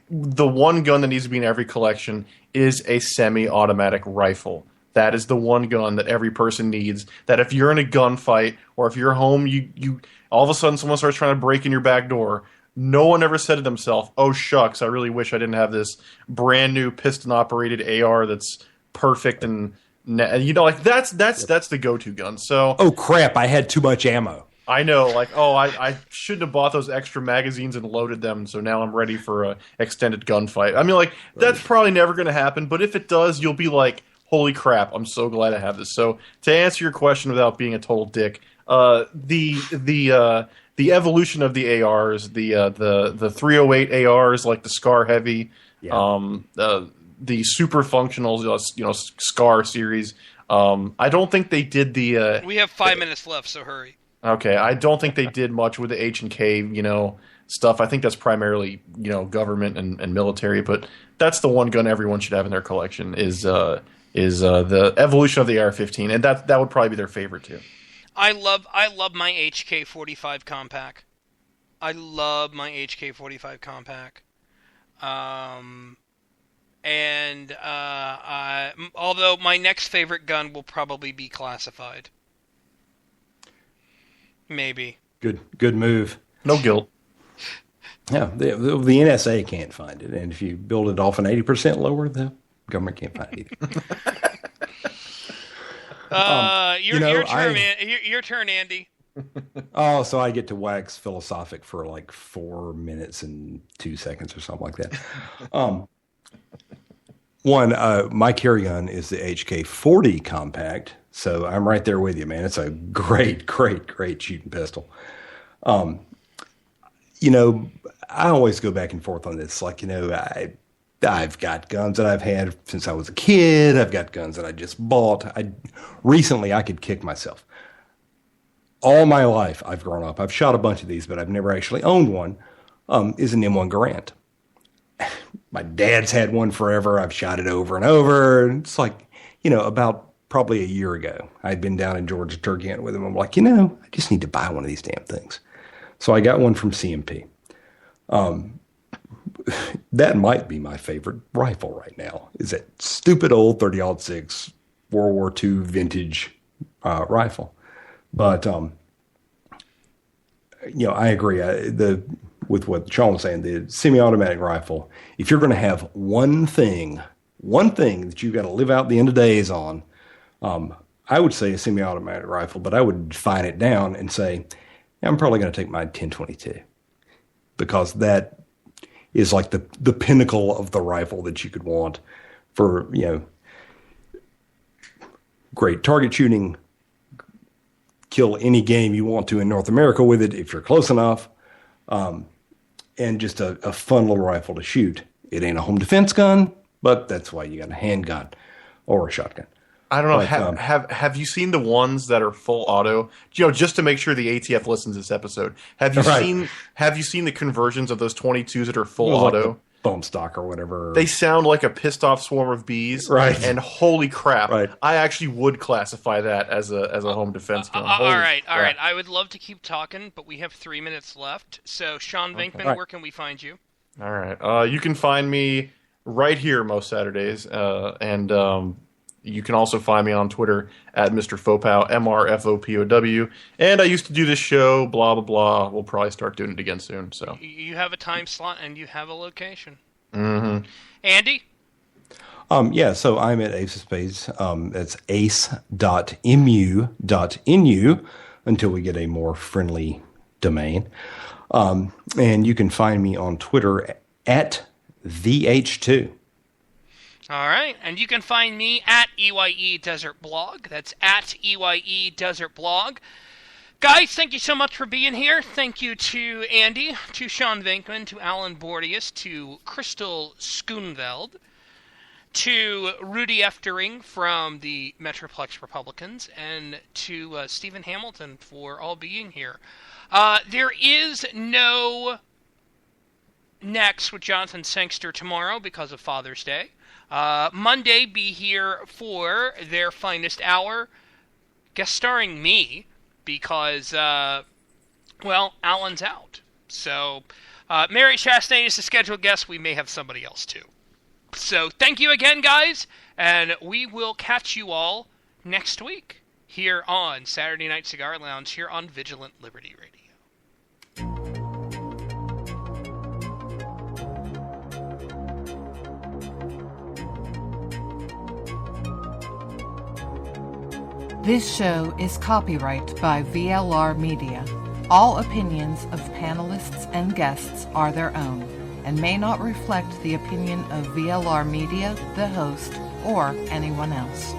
the one gun that needs to be in every collection is a semi-automatic rifle. That is the one gun that every person needs. That if you're in a gunfight or if you're home, you all of a sudden someone starts trying to break in your back door. No one ever said to themselves, "Oh shucks, I really wish I didn't have this brand new piston-operated AR that's perfect and that's the go-to gun." So, oh crap, I had too much ammo. I know, I shouldn't have bought those extra magazines and loaded them. So now I'm ready for a extended gunfight. I mean, that's probably never going to happen. But if it does, you'll be like, "Holy crap, I'm so glad I have this." So to answer your question without being a total dick, the evolution of the ARs, the 308 ARs like the Scar Heavy, the super functional Scar series. I don't think they did the. We have 5 minutes left, so hurry. Okay, I don't think they did much with the H&K, stuff. I think that's primarily government and military, but that's the one gun everyone should have in their collection is the evolution of the AR-15, and that would probably be their favorite too. I love my HK-45 compact. I love my HK45 compact. Although my next favorite gun will probably be classified. Maybe. Good move. No guilt. Yeah, the NSA can't find it, and if you build it off an 80% lower, the government can't find it either. Your turn, Andy. Oh, so I get to wax philosophic for like 4 minutes and 2 seconds or something like that. My carry gun is the HK40 compact, so I'm right there with you, man. It's a great shooting pistol. I always go back and forth on this. Like, I've got guns that I've had since I was a kid. I've got guns that I just bought. Recently, I could kick myself. All my life, I've grown up. I've shot a bunch of these, but I've never actually owned one. Is an M1 Garand. My dad's had one forever. I've shot it over and over. It's like, about probably a year ago, I'd been down in Georgia turkey hunting with him. I'm like, I just need to buy one of these damn things. So I got one from CMP. That might be my favorite rifle right now, is that stupid old 30-06 World War II vintage rifle. But, I agree with what Sean was saying. The semi-automatic rifle, if you're going to have one thing that you've got to live out the end of days on, I would say a semi-automatic rifle, but I would define it down and say, I'm probably going to take my 1022 because that is like the pinnacle of the rifle that you could want for, great target shooting, kill any game you want to in North America with it if you're close enough, and just a fun little rifle to shoot. It ain't a home defense gun, but that's why you got a handgun or a shotgun. I don't know. Have you seen the ones that are full auto? Just to make sure the ATF listens to this episode. Have you seen the conversions of those 22s that are full auto? Like bump stock or whatever. They sound like a pissed off swarm of bees. Right. And holy crap. Right. I actually would classify that as a home defense gun. All right. I would love to keep talking, but we have 3 minutes left. So, Sean Venkman, Where can we find you? All right. You can find me right here most Saturdays, and you can also find me on Twitter at Mr. Fopow, MRFOPOW. And I used to do this show, blah, blah, blah. We'll probably start doing it again soon. So you have a time slot and you have a location. Mm-hmm. Andy? So I'm at Ace of Spades. That's ace.mu.nu until we get a more friendly domain. And you can find me on Twitter at VH2. All right, and you can find me at EYE Desert Blog. That's at EYE Desert Blog. Guys, thank you so much for being here. Thank you to Andy, to Sean Venkman, to Alan Bordius, to Crystal Schoonveld, to Rudy Eftering from the Metroplex Republicans, and to Stephen Hamilton for all being here. There is no Next with Jonathan Sangster tomorrow because of Father's Day. Monday, be here for their finest hour, guest starring me, because, Alan's out. So, Mary Chastain is the scheduled guest. We may have somebody else, too. So, thank you again, guys, and we will catch you all next week here on Saturday Night Cigar Lounge here on Vigilant Liberty Radio. This show is copyright by VLR Media. All opinions of panelists and guests are their own and may not reflect the opinion of VLR Media, the host, or anyone else.